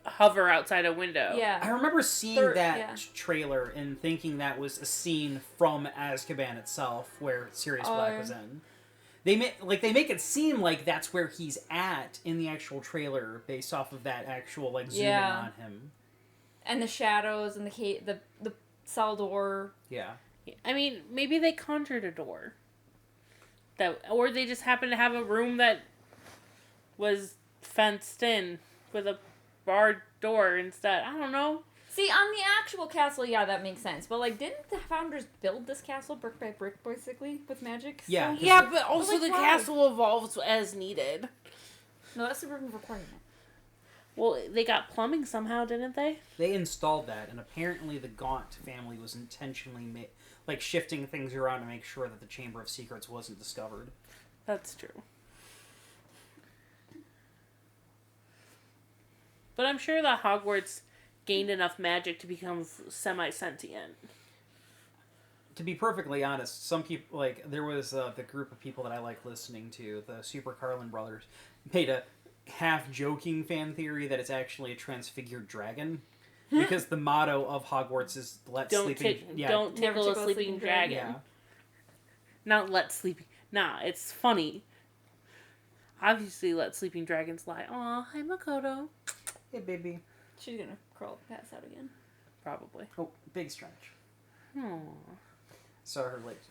hover outside a window. Yeah. I remember seeing Third- that yeah. trailer and thinking that was a scene from Azkaban itself, where Sirius Black was in. They make it seem like that's where he's at in the actual trailer, based off of that actual zooming Yeah. on him. And the shadows and the cell door. Yeah. I mean, maybe they conjured a door. Or they just happened to have a room that was fenced in with a barred door instead. I don't know. See, on the actual castle, yeah, that makes sense. But, didn't the founders build this castle brick by brick, basically, with magic? Yeah. So- Yeah, but also like, the why? castle evolves as needed. No, that's a requirement. Well, they got plumbing somehow, didn't they? They installed that, and apparently the Gaunt family was intentionally shifting things around to make sure that the Chamber of Secrets wasn't discovered. That's true. But I'm sure that Hogwarts gained enough magic to become semi-sentient. To be perfectly honest, some people, there was the group of people that I like listening to, the Super Carlin brothers, made a half-joking fan theory that it's actually a transfigured dragon. Because the motto of Hogwarts is "Let Don't sleeping." don't Never tickle a tickle a sleeping sleeping dragon. Yeah. Not let sleeping. Nah, it's funny. Obviously, let sleeping dragons lie. Aw, hi Makoto. Hey, baby. She's gonna crawl pass out again. Probably. Oh, big stretch. Aw. Saw her legs.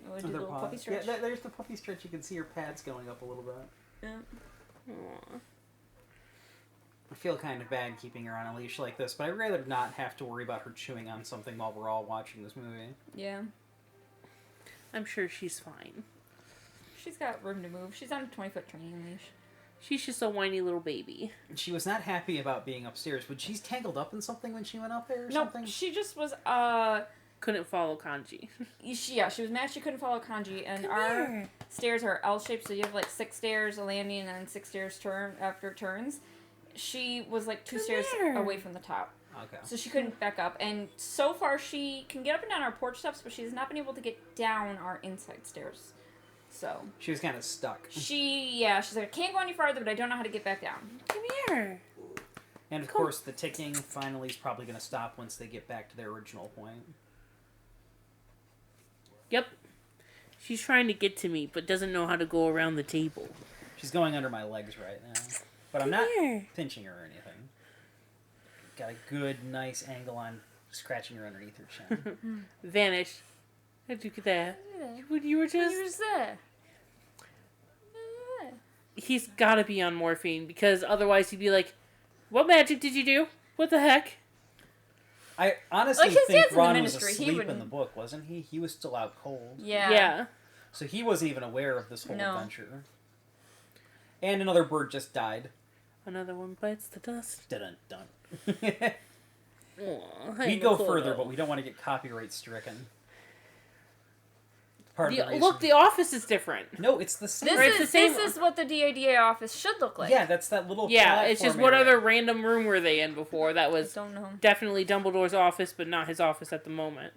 Oh, do the Other little paw. puppy stretch. Yeah, there's the puppy stretch. You can see her pads going up a little bit. Yeah. Aw. I feel kind of bad keeping her on a leash like this, but I'd rather not have to worry about her chewing on something while we're all watching this movie. Yeah. I'm sure she's fine. She's got room to move. She's on a 20-foot training leash. She's just a whiny little baby. She was not happy about being upstairs, but she's tangled up in something when she went up there or Nope, something? she just was, Couldn't follow kanji. she was mad she couldn't follow kanji, and our stairs are L-shaped, so you have 6 stairs, a landing, and then 6 stairs after turns. She was 2 stairs here. away from the top, Okay. so she couldn't back up. And so far, she can get up and down our porch steps, but she's not been able to get down our inside stairs. So She was kind of stuck. she's like, I can't go any farther, but I don't know how to get back down. Come here. And of course, the ticking finally is probably going to stop once they get back to their original point. Yep. She's trying to get to me, but doesn't know how to go around the table. She's going under my legs right now. But I'm not here. pinching her or anything. Got a good, nice angle on scratching her underneath her chin. Vanish. How'd you get that? When you were just... there. He's gotta be on morphine, because otherwise he'd be like, what magic did you do? What the heck? I honestly Like, his think dad's in the Ron was ministry, he asleep in wouldn't- the book, wasn't he? He was still out cold. Yeah. Yeah. So he wasn't even aware of this whole No. adventure. And another bird just died. Another one bites the dust. Dun dun. Aw, hey, We'd go Makoto. further, but we don't want to get copyright stricken. Part of the reason. Look, the office is different. No, it's the same. Or it's the same- This is what the DADA office should look like. Yeah, that's that little. Yeah, it's just what platform other area. random room were they in before? That I was don't know. definitely Dumbledore's office, but not his office at the moment.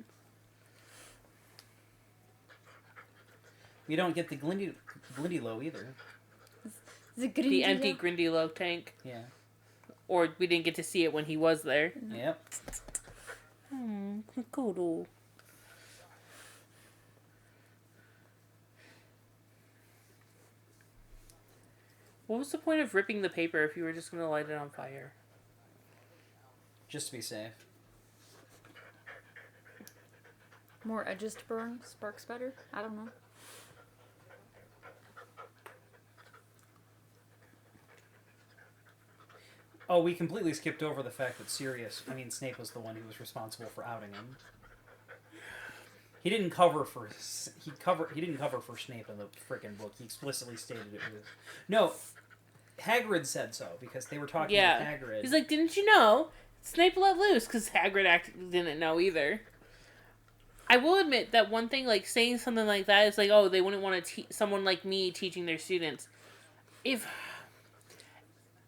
We don't get the Glindylow either. The empty Grindylow tank. Yeah. Or we didn't get to see it when he was there. Yep. Makoto. What was the point of ripping the paper if you were just going to light it on fire? Just to be safe. More edges to burn? Sparks better? I don't know. Oh, we completely skipped over the fact that Snape was the one who was responsible for outing him. He didn't cover for Snape in the frickin' book. He explicitly stated it was no. Hagrid said so because they were talking with Hagrid. He's like, didn't you know? Snape let loose because Hagrid didn't know either. I will admit that one thing, like saying something like that, is like, oh, they wouldn't want to someone like me teaching their students. If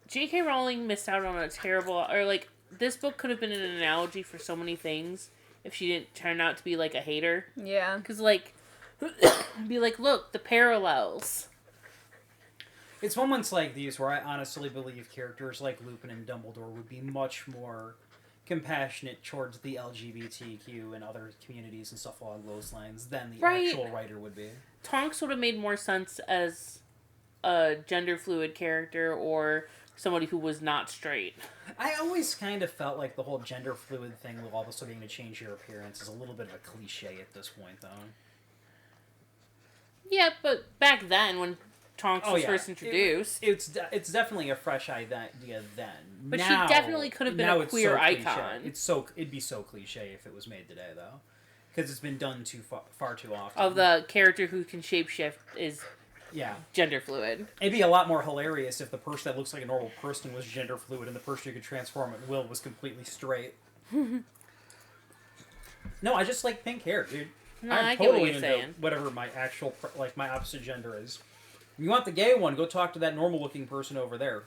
J.K. Rowling missed out on a terrible, or like this book could have been an analogy for so many things if she didn't turn out to be like a hater. Yeah. Because like, be like, look, the parallels. It's moments like these where I honestly believe characters like Lupin and Dumbledore would be much more compassionate towards the LGBTQ and other communities and stuff along those lines than the actual writer would be. Tonks would have made more sense as a gender fluid character or somebody who was not straight. I always kind of felt like the whole gender fluid thing with all of a sudden being to change your appearance is a little bit of a cliche at this point, though. Yeah, but back then when Tonks was first introduced, it's definitely a fresh idea then. But now, she definitely could have been a queer icon. It'd be so cliche if it was made today, though, because it's been done far too often. Of the character who can shapeshift is gender fluid. It'd be a lot more hilarious if the person that looks like a normal person was gender fluid and the person who could transform at will was completely straight. No, I just like pink hair, dude. No, I'm I get totally what you're into saying. whatever my actual, my opposite gender is. If you want the gay one, go talk to that normal-looking person over there.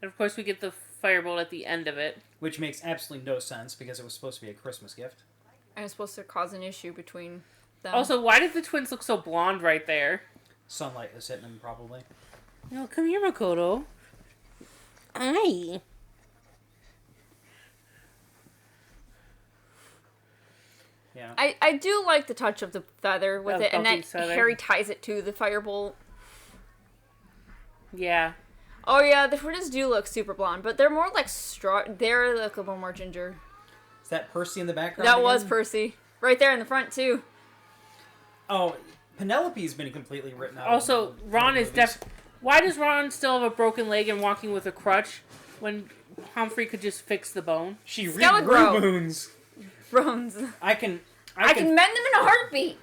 And of course we get the firebolt at the end of it. Which makes absolutely no sense because it was supposed to be a Christmas gift. And it's supposed to cause an issue between them. Also, why did the twins look so blonde right there? Sunlight is hitting them, probably. No, come here, Makoto. Aye. Yeah. I do like the touch of the feather with it, and that Bumpy's feather. Harry ties it to the firebolt. Yeah. Oh yeah, the twins do look super blonde, but they're more like they're like a little more ginger. Is that Percy in the background? That was again? Percy. Right there in the front too. Oh, Penelope's been completely written out. Also, of the Ron is movies. Why does Ron still have a broken leg and walking with a crutch when Humphrey could just fix the bone? She Skele-Gro. regrew wounds. Bronze. I can I can mend them in a heartbeat.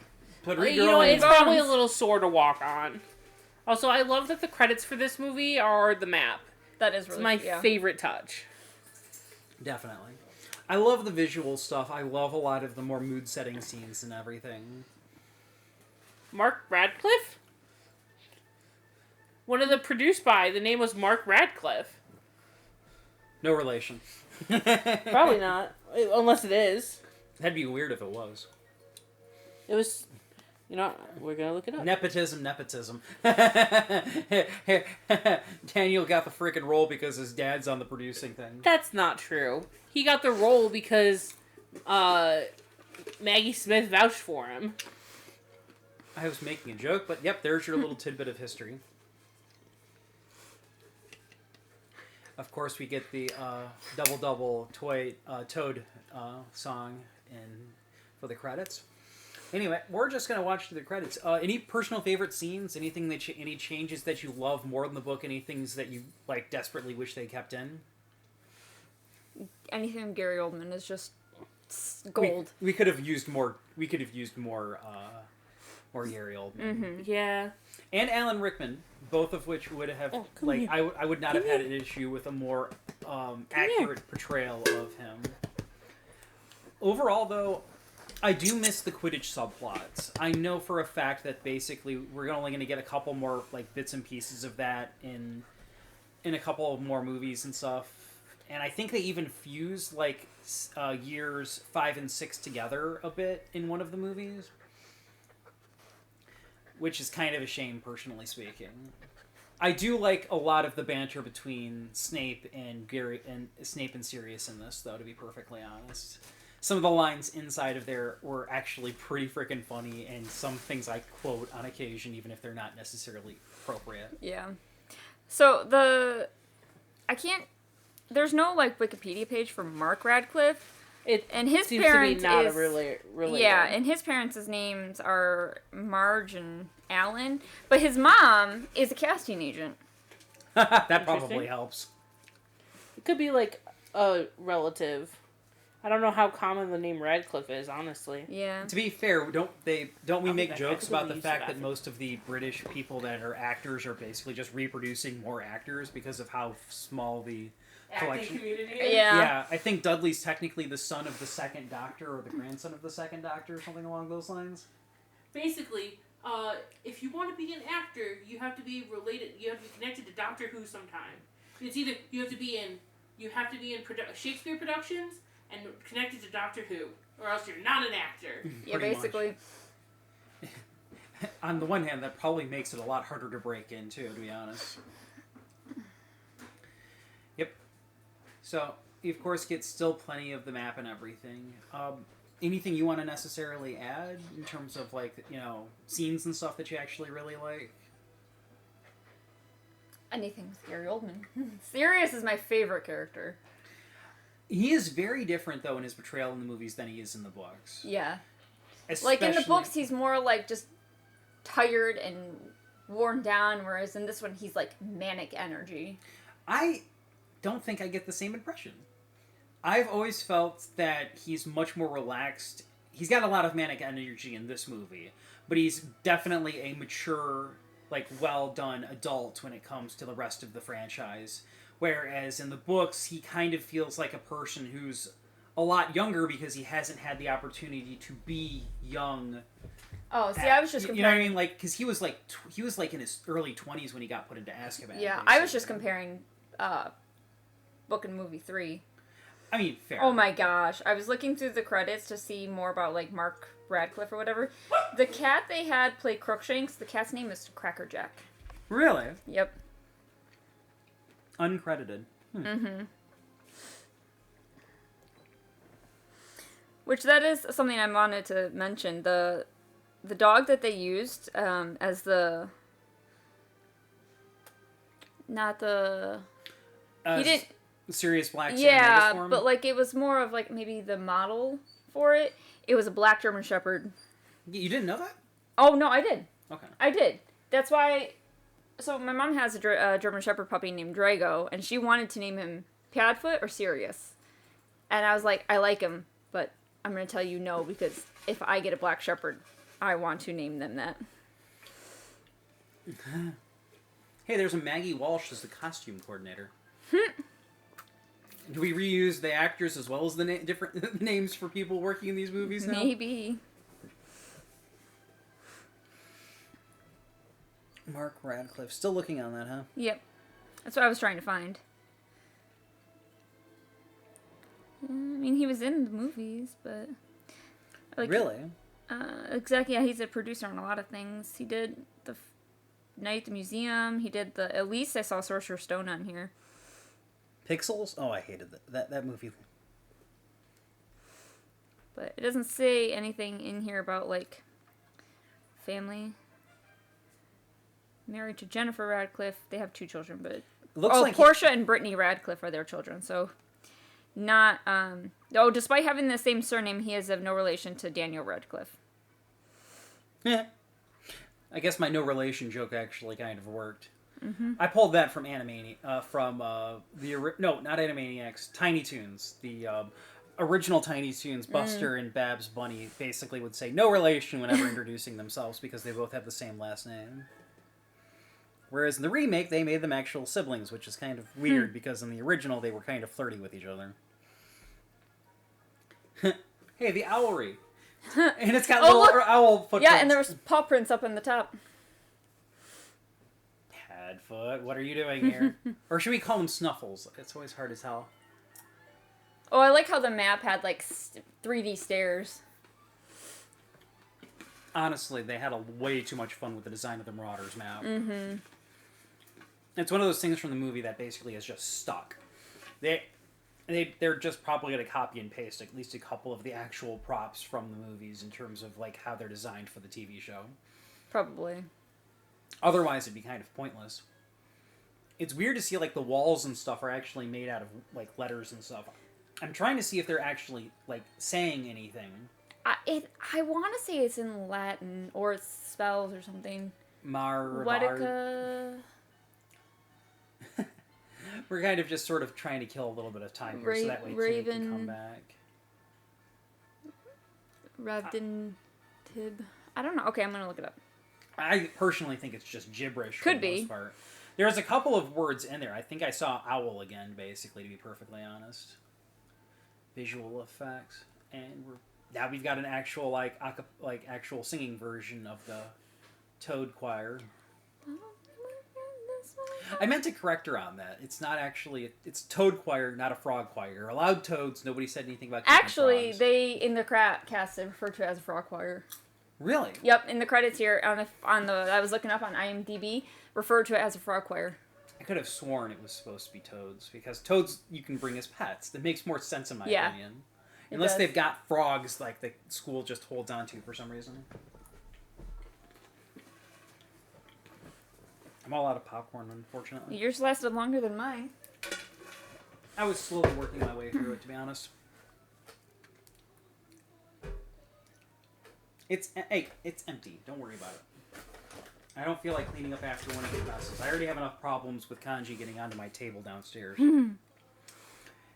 put You know, regirl in. it's probably a little sore to walk on. Also, I love that the credits for this movie are the map. That is It's really my yeah. favorite touch. Definitely. I love the visual stuff. I love a lot of the more mood-setting scenes and everything. Mark Radcliffe? One of the produced by, the name was Mark Radcliffe. No relation. Probably not. Unless it is. That'd be weird if it was. It was... You know, we're gonna look it up. Nepotism. Daniel got the freaking role because his dad's on the producing thing. That's not true. He got the role because Maggie Smith vouched for him. I was making a joke, but yep, there's your little tidbit of history. Of course, we get the double Toad song for the credits. Anyway, we're just gonna watch through the credits. Any personal favorite scenes? Anything that any changes that you love more than the book? Any things that you like desperately wish they kept in? Anything with Gary Oldman is just gold. We could have used more. We could have used more or Gary Oldman. Mm-hmm. Yeah. And Alan Rickman, both of which would have like I would not have had an issue with a more accurate portrayal of him. Overall, though, I do miss the Quidditch subplots. I know for a fact that basically we're only going to get a couple more like bits and pieces of that in a couple of more movies and stuff. And I think they even fused like years 5 and 6 together a bit in one of the movies. Which is kind of a shame, personally speaking. I do like a lot of the banter between Snape and Sirius in this, though. To be perfectly honest, some of the lines inside of there were actually pretty freaking funny, and some things I quote on occasion, even if they're not necessarily appropriate. Yeah. So there's no like Wikipedia page for Mark Radcliffe. And his seems parents to be not is related. Yeah, and his parents' names are Marge and Alan, but his mom is a casting agent. That probably helps. It could be like a relative. I don't know how common the name Radcliffe is, honestly. Yeah. To be fair, don't we make back. jokes I about the use fact that. that most of the British people that are actors are basically just reproducing more actors because of how small the collection. community Yeah. Yeah, I think Dudley's technically the son of the second Doctor or the grandson of the second Doctor or something along those lines. Basically, if you want to be an actor, you have to be related. You have to be connected to Doctor Who sometime. It's either you have to be in Shakespeare productions and connected to Doctor Who, or else you're not an actor. Yeah, Pretty basically. On the one hand, that probably makes it a lot harder to break in too, to be honest. Yep. So, you of course get still plenty of the map and everything. Anything you want to necessarily add in terms of like, scenes and stuff that you actually really like? Anything with Gary Oldman. Sirius is my favorite character. He is very different though in his portrayal in the movies than he is in the books. Yeah. Especially, Like in the books, he's more like just tired and worn down, whereas in this one, he's like manic energy. I don't think I get the same impression. I've always felt that he's much more relaxed. He's got a lot of manic energy in this movie, but he's definitely a mature, like, well-done adult when it comes to the rest of the franchise. Whereas in the books, he kind of feels like a person who's a lot younger because he hasn't had the opportunity to be young. Oh, see, I was just You know what I comparing. mean? Like, because he was like in his early 20s when he got put into Azkaban. Yeah, I was just basically. comparing book and movie 3. I mean, fair. Oh my gosh. I was looking through the credits to see more about, like, Mark Radcliffe or whatever. The cat they had play Crookshanks, the cat's name is Cracker Jack. Really? Yep. Uncredited. Mm-hmm. Which that is something I wanted to mention. The dog that they used as the... Not the... he didn't... Sirius Black's Yeah, form? but like it was more of like maybe the model for it. It was a black German Shepherd. You didn't know that? Oh no, I did. Okay. I did. That's why. So my mom has a German Shepherd puppy named Drago, and she wanted to name him Padfoot or Sirius. And I was like, I like him, but I'm gonna tell you no because if I get a black Shepherd, I want to name them that. Hey, there's a Maggie Walsh as the costume coordinator. Do we reuse the actors as well as the different names for people working in these movies now? Maybe. Mark Radcliffe. Still looking on that, huh? Yep. That's what I was trying to find. I mean, he was in the movies, but... Like, Really? Exactly, yeah, he's a producer on a lot of things. He did the Night at the Museum. He did the... At least I saw Sorcerer's Stone on here. Pixels? Oh, I hated that movie. But it doesn't say anything in here about, like, family. Married to Jennifer Radcliffe. They have 2 children, but... It looks like Portia and Brittany Radcliffe are their children, so... Not, despite having the same surname, he is of no relation to Daniel Radcliffe. Yeah. I guess my no relation joke actually kind of worked. Mm-hmm. I pulled that from not Animaniacs, Tiny Toons. original Tiny Toons, Buster and Babs Bunny basically would say no relation whenever introducing themselves because they both have the same last name. Whereas in the remake, they made them actual siblings, which is kind of weird because in the original, they were kind of flirty with each other. Hey, the owlery. And it's got little look. owl footprints. Yeah, and there was paw prints up in the top. Padfoot, what are you doing here? Or should we call them Snuffles? It's always hard to tell. Oh, I like how the map had, like, 3D stairs. Honestly, they had way too much fun with the design of the Marauders map. Mm-hmm. It's one of those things from the movie that basically is just stuck. They're just probably going to copy and paste at least a couple of the actual props from the movies in terms of like how they're designed for the TV show. Probably. Otherwise, it'd be kind of pointless. It's weird to see like the walls and stuff are actually made out of like letters and stuff. I'm trying to see if they're actually like saying anything. I want to say it's in Latin or it's spells or something. Wetica. We're kind of just sort of trying to kill a little bit of time here, so that way Kimmy can come back. Ravdentib. I don't know. Okay, I'm gonna look it up. I personally think it's just gibberish. Could for the be. most part. There's a couple of words in there. I think I saw owl again, basically, to be perfectly honest. Visual effects, and now we've got an actual like actual singing version of the Toad Choir. I meant to correct her on that. It's not actually... It's Toad Choir, not a Frog Choir. You're allowed toads. Nobody said anything about keeping Actually, frogs. they, in the cast, they refer to it as a frog choir. Really? Yep, in the credits here, on the I was looking up on IMDb, referred to it as a frog choir. I could have sworn it was supposed to be toads, because toads you can bring as pets. That makes more sense in my opinion. Unless does. they've got frogs like the school just holds on to for some reason. I'm all out of popcorn, unfortunately. Yours lasted longer than mine. I was slowly working my way through it, to be honest. It's empty. Don't worry about it. I don't feel like cleaning up after one of these messes. I already have enough problems with Kanji getting onto my table downstairs.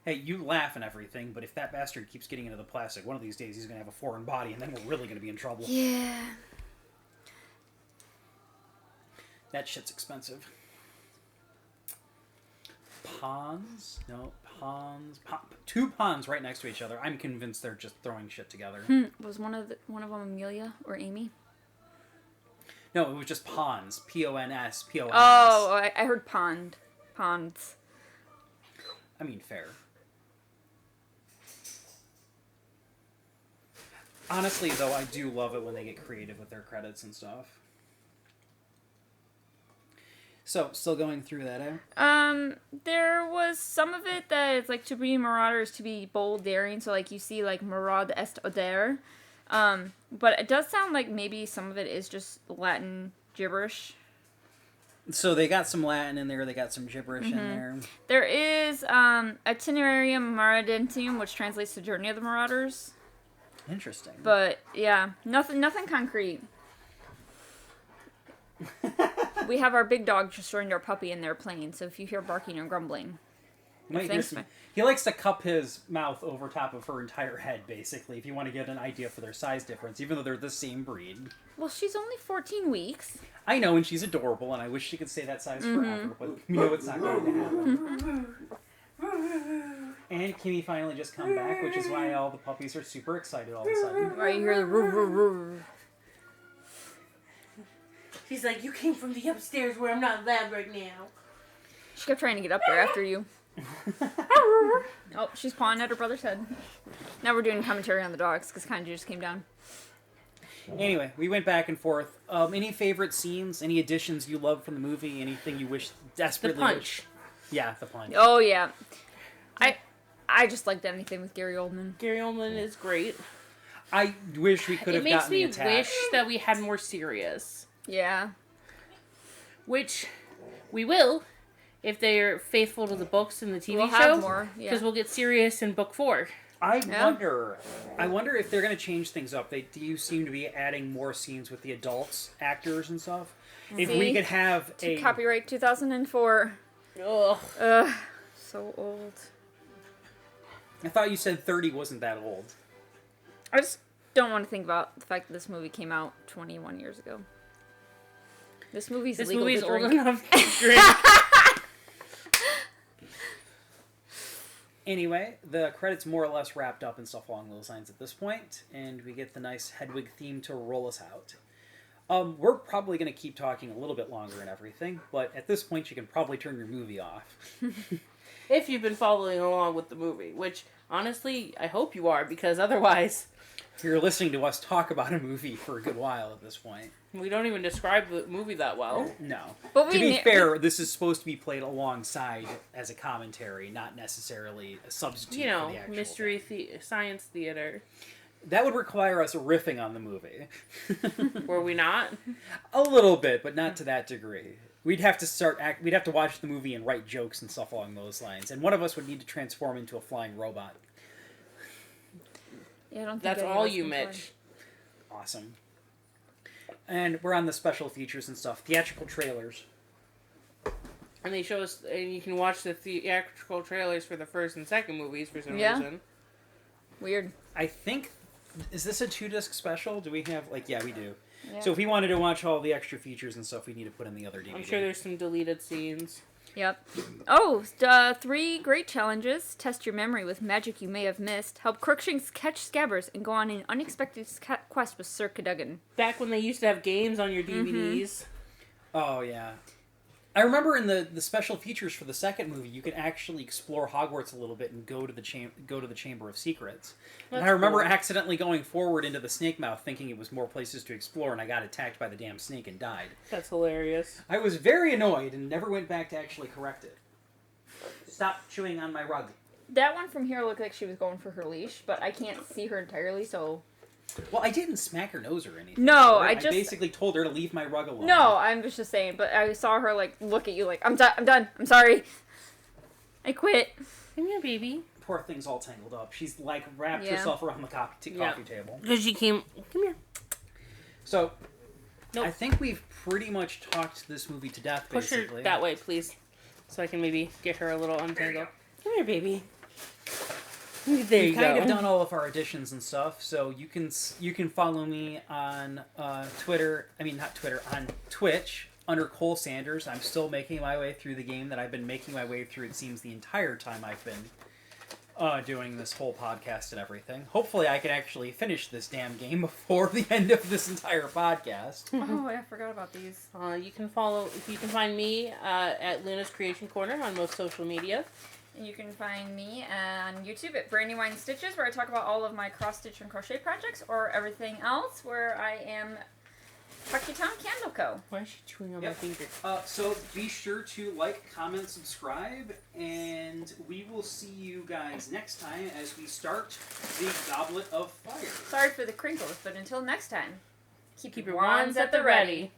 Hey, you laugh and everything, but if that bastard keeps getting into the plastic, one of these days he's going to have a foreign body, and then we're really going to be in trouble. Yeah. That shit's expensive. Ponds? No, ponds. Two ponds right next to each other. I'm convinced they're just throwing shit together. Was one of them Amelia or Amy? No, it was just ponds. P-O-N-S. P-O-N-S. Oh, I heard pond. Ponds. I mean, fair. Honestly, though, I do love it when they get creative with their credits and stuff. So, still going through that, eh? There was some of it that it's like to be marauders to be bold, daring. So like you see like Maraude est audaire. But it does sound like maybe some of it is just Latin gibberish. So they got some Latin in there, they got some gibberish in there. There is Itinerarium Maraudentium, which translates to Journey of the Marauders. Interesting. But yeah, nothing concrete. We have our big dog just joined our puppy and they're playing, so if you hear barking or grumbling. He likes to cup his mouth over top of her entire head, basically, if you want to get an idea for their size difference, even though they're the same breed. Well, she's only 14 weeks. I know, and she's adorable, and I wish she could stay that size forever, but we know it's not going to happen. And Kimmy finally just come back, which is why all the puppies are super excited all of a sudden. Right, you hear the roo roo roo. She's like, you came from the upstairs where I'm not allowed right now. She kept trying to get up there after you. Oh, she's pawing at her brother's head. Now we're doing commentary on the dogs, because Kanji just came down. Anyway, we went back and forth. Any favorite scenes? Any additions you love from the movie? Anything you wish desperately... The punch. Yeah, the punch. Oh, yeah. I just liked anything with Gary Oldman. Gary Oldman is great. I wish we could have gotten the attack. It makes me wish that we had more serious. Yeah. Which we will if they're faithful to the books and the TV We'll show. have more, yeah. Because we'll get serious in book 4. I wonder if they're going to change things up. They do seem to be adding more scenes with the adults, actors and stuff. If we could have a... Copyright 2004. Ugh. Ugh. So old. I thought you said 30 wasn't that old. I just don't want to think about the fact that this movie came out 21 years ago. This movie's This legal movie's to old drink. enough to drink. Anyway, the credits more or less wrapped up and stuff along those lines at this point, and we get the nice Hedwig theme to roll us out. We're probably going to keep talking a little bit longer and everything, but at this point you can probably turn your movie off. If you've been following along with the movie, which, honestly, I hope you are, because otherwise, You're listening to us talk about a movie for a good while at this point. we don't even describe the movie that well. No. But To we be fair, this is supposed to be played alongside as a commentary, not necessarily a substitute You know, for the actual mystery thing. science theater. That would require us riffing on the movie. Were we not? A little bit, but not to that degree. We'd have to we'd have to watch the movie and write jokes and stuff along those lines, and one of us would need to transform into a flying robot. Yeah, I don't think That's any of all us you, can Mitch. Awesome. And we're on the special features and stuff, theatrical trailers. And they show us, and you can watch the theatrical trailers for the first and second movies for some Yeah. reason. Weird. I think, is this a 2-disc special? Do we have, yeah, we do. Yeah. So if we wanted to watch all the extra features and stuff, we need to put in the other DVD. I'm sure there's some deleted scenes. Yep. Oh, 3 great challenges. Test your memory with magic you may have missed. Help Crookshanks catch scabbers and go on an unexpected quest with Sir Cadogan. Back when they used to have games on your DVDs. Oh, yeah. I remember in the special features for the second movie, you could actually explore Hogwarts a little bit and go to the Chamber of Secrets. And I remember cool. accidentally going forward into the snake mouth thinking it was more places to explore, and I got attacked by the damn snake and died. That's hilarious. I was very annoyed and never went back to actually correct it. Stop chewing on my rug. That one from here looked like she was going for her leash, but I can't see her entirely, so... Well, I didn't smack her nose or anything. No, so I I just- basically told her to leave my rug alone. No, I'm just saying, but I saw her, like, look at you like, I'm done, I'm sorry. I quit. Come here, baby. Poor thing's all tangled up. She's, wrapped Yeah. herself around the coffee table. Because she came... Come here. So, Nope. I think we've pretty much talked this movie to death, Push basically. her that way, please. So I can maybe get her a little untangled. Come here, baby. There We've you kind go. of done all of our additions and stuff, so you can follow me on Twitter. I mean, not Twitter, on Twitch under Cole Sanders. I'm still making my way through the game that I've been making my way through. It seems the entire time I've been doing this whole podcast and everything. Hopefully, I can actually finish this damn game before the end of this entire podcast. Oh, I forgot about these. You can find me at Luna's Creation Corner on most social media. And you can find me on YouTube at Brandywine Stitches, where I talk about all of my cross-stitch and crochet projects, or everything else, where I am Tuckytown Candle Co. Why is she chewing on my Yep. finger? So be sure to like, comment, subscribe, and we will see you guys next time as we start the Goblet of Fire. Sorry for the crinkles, but until next time, keep Keep your wands at the ready.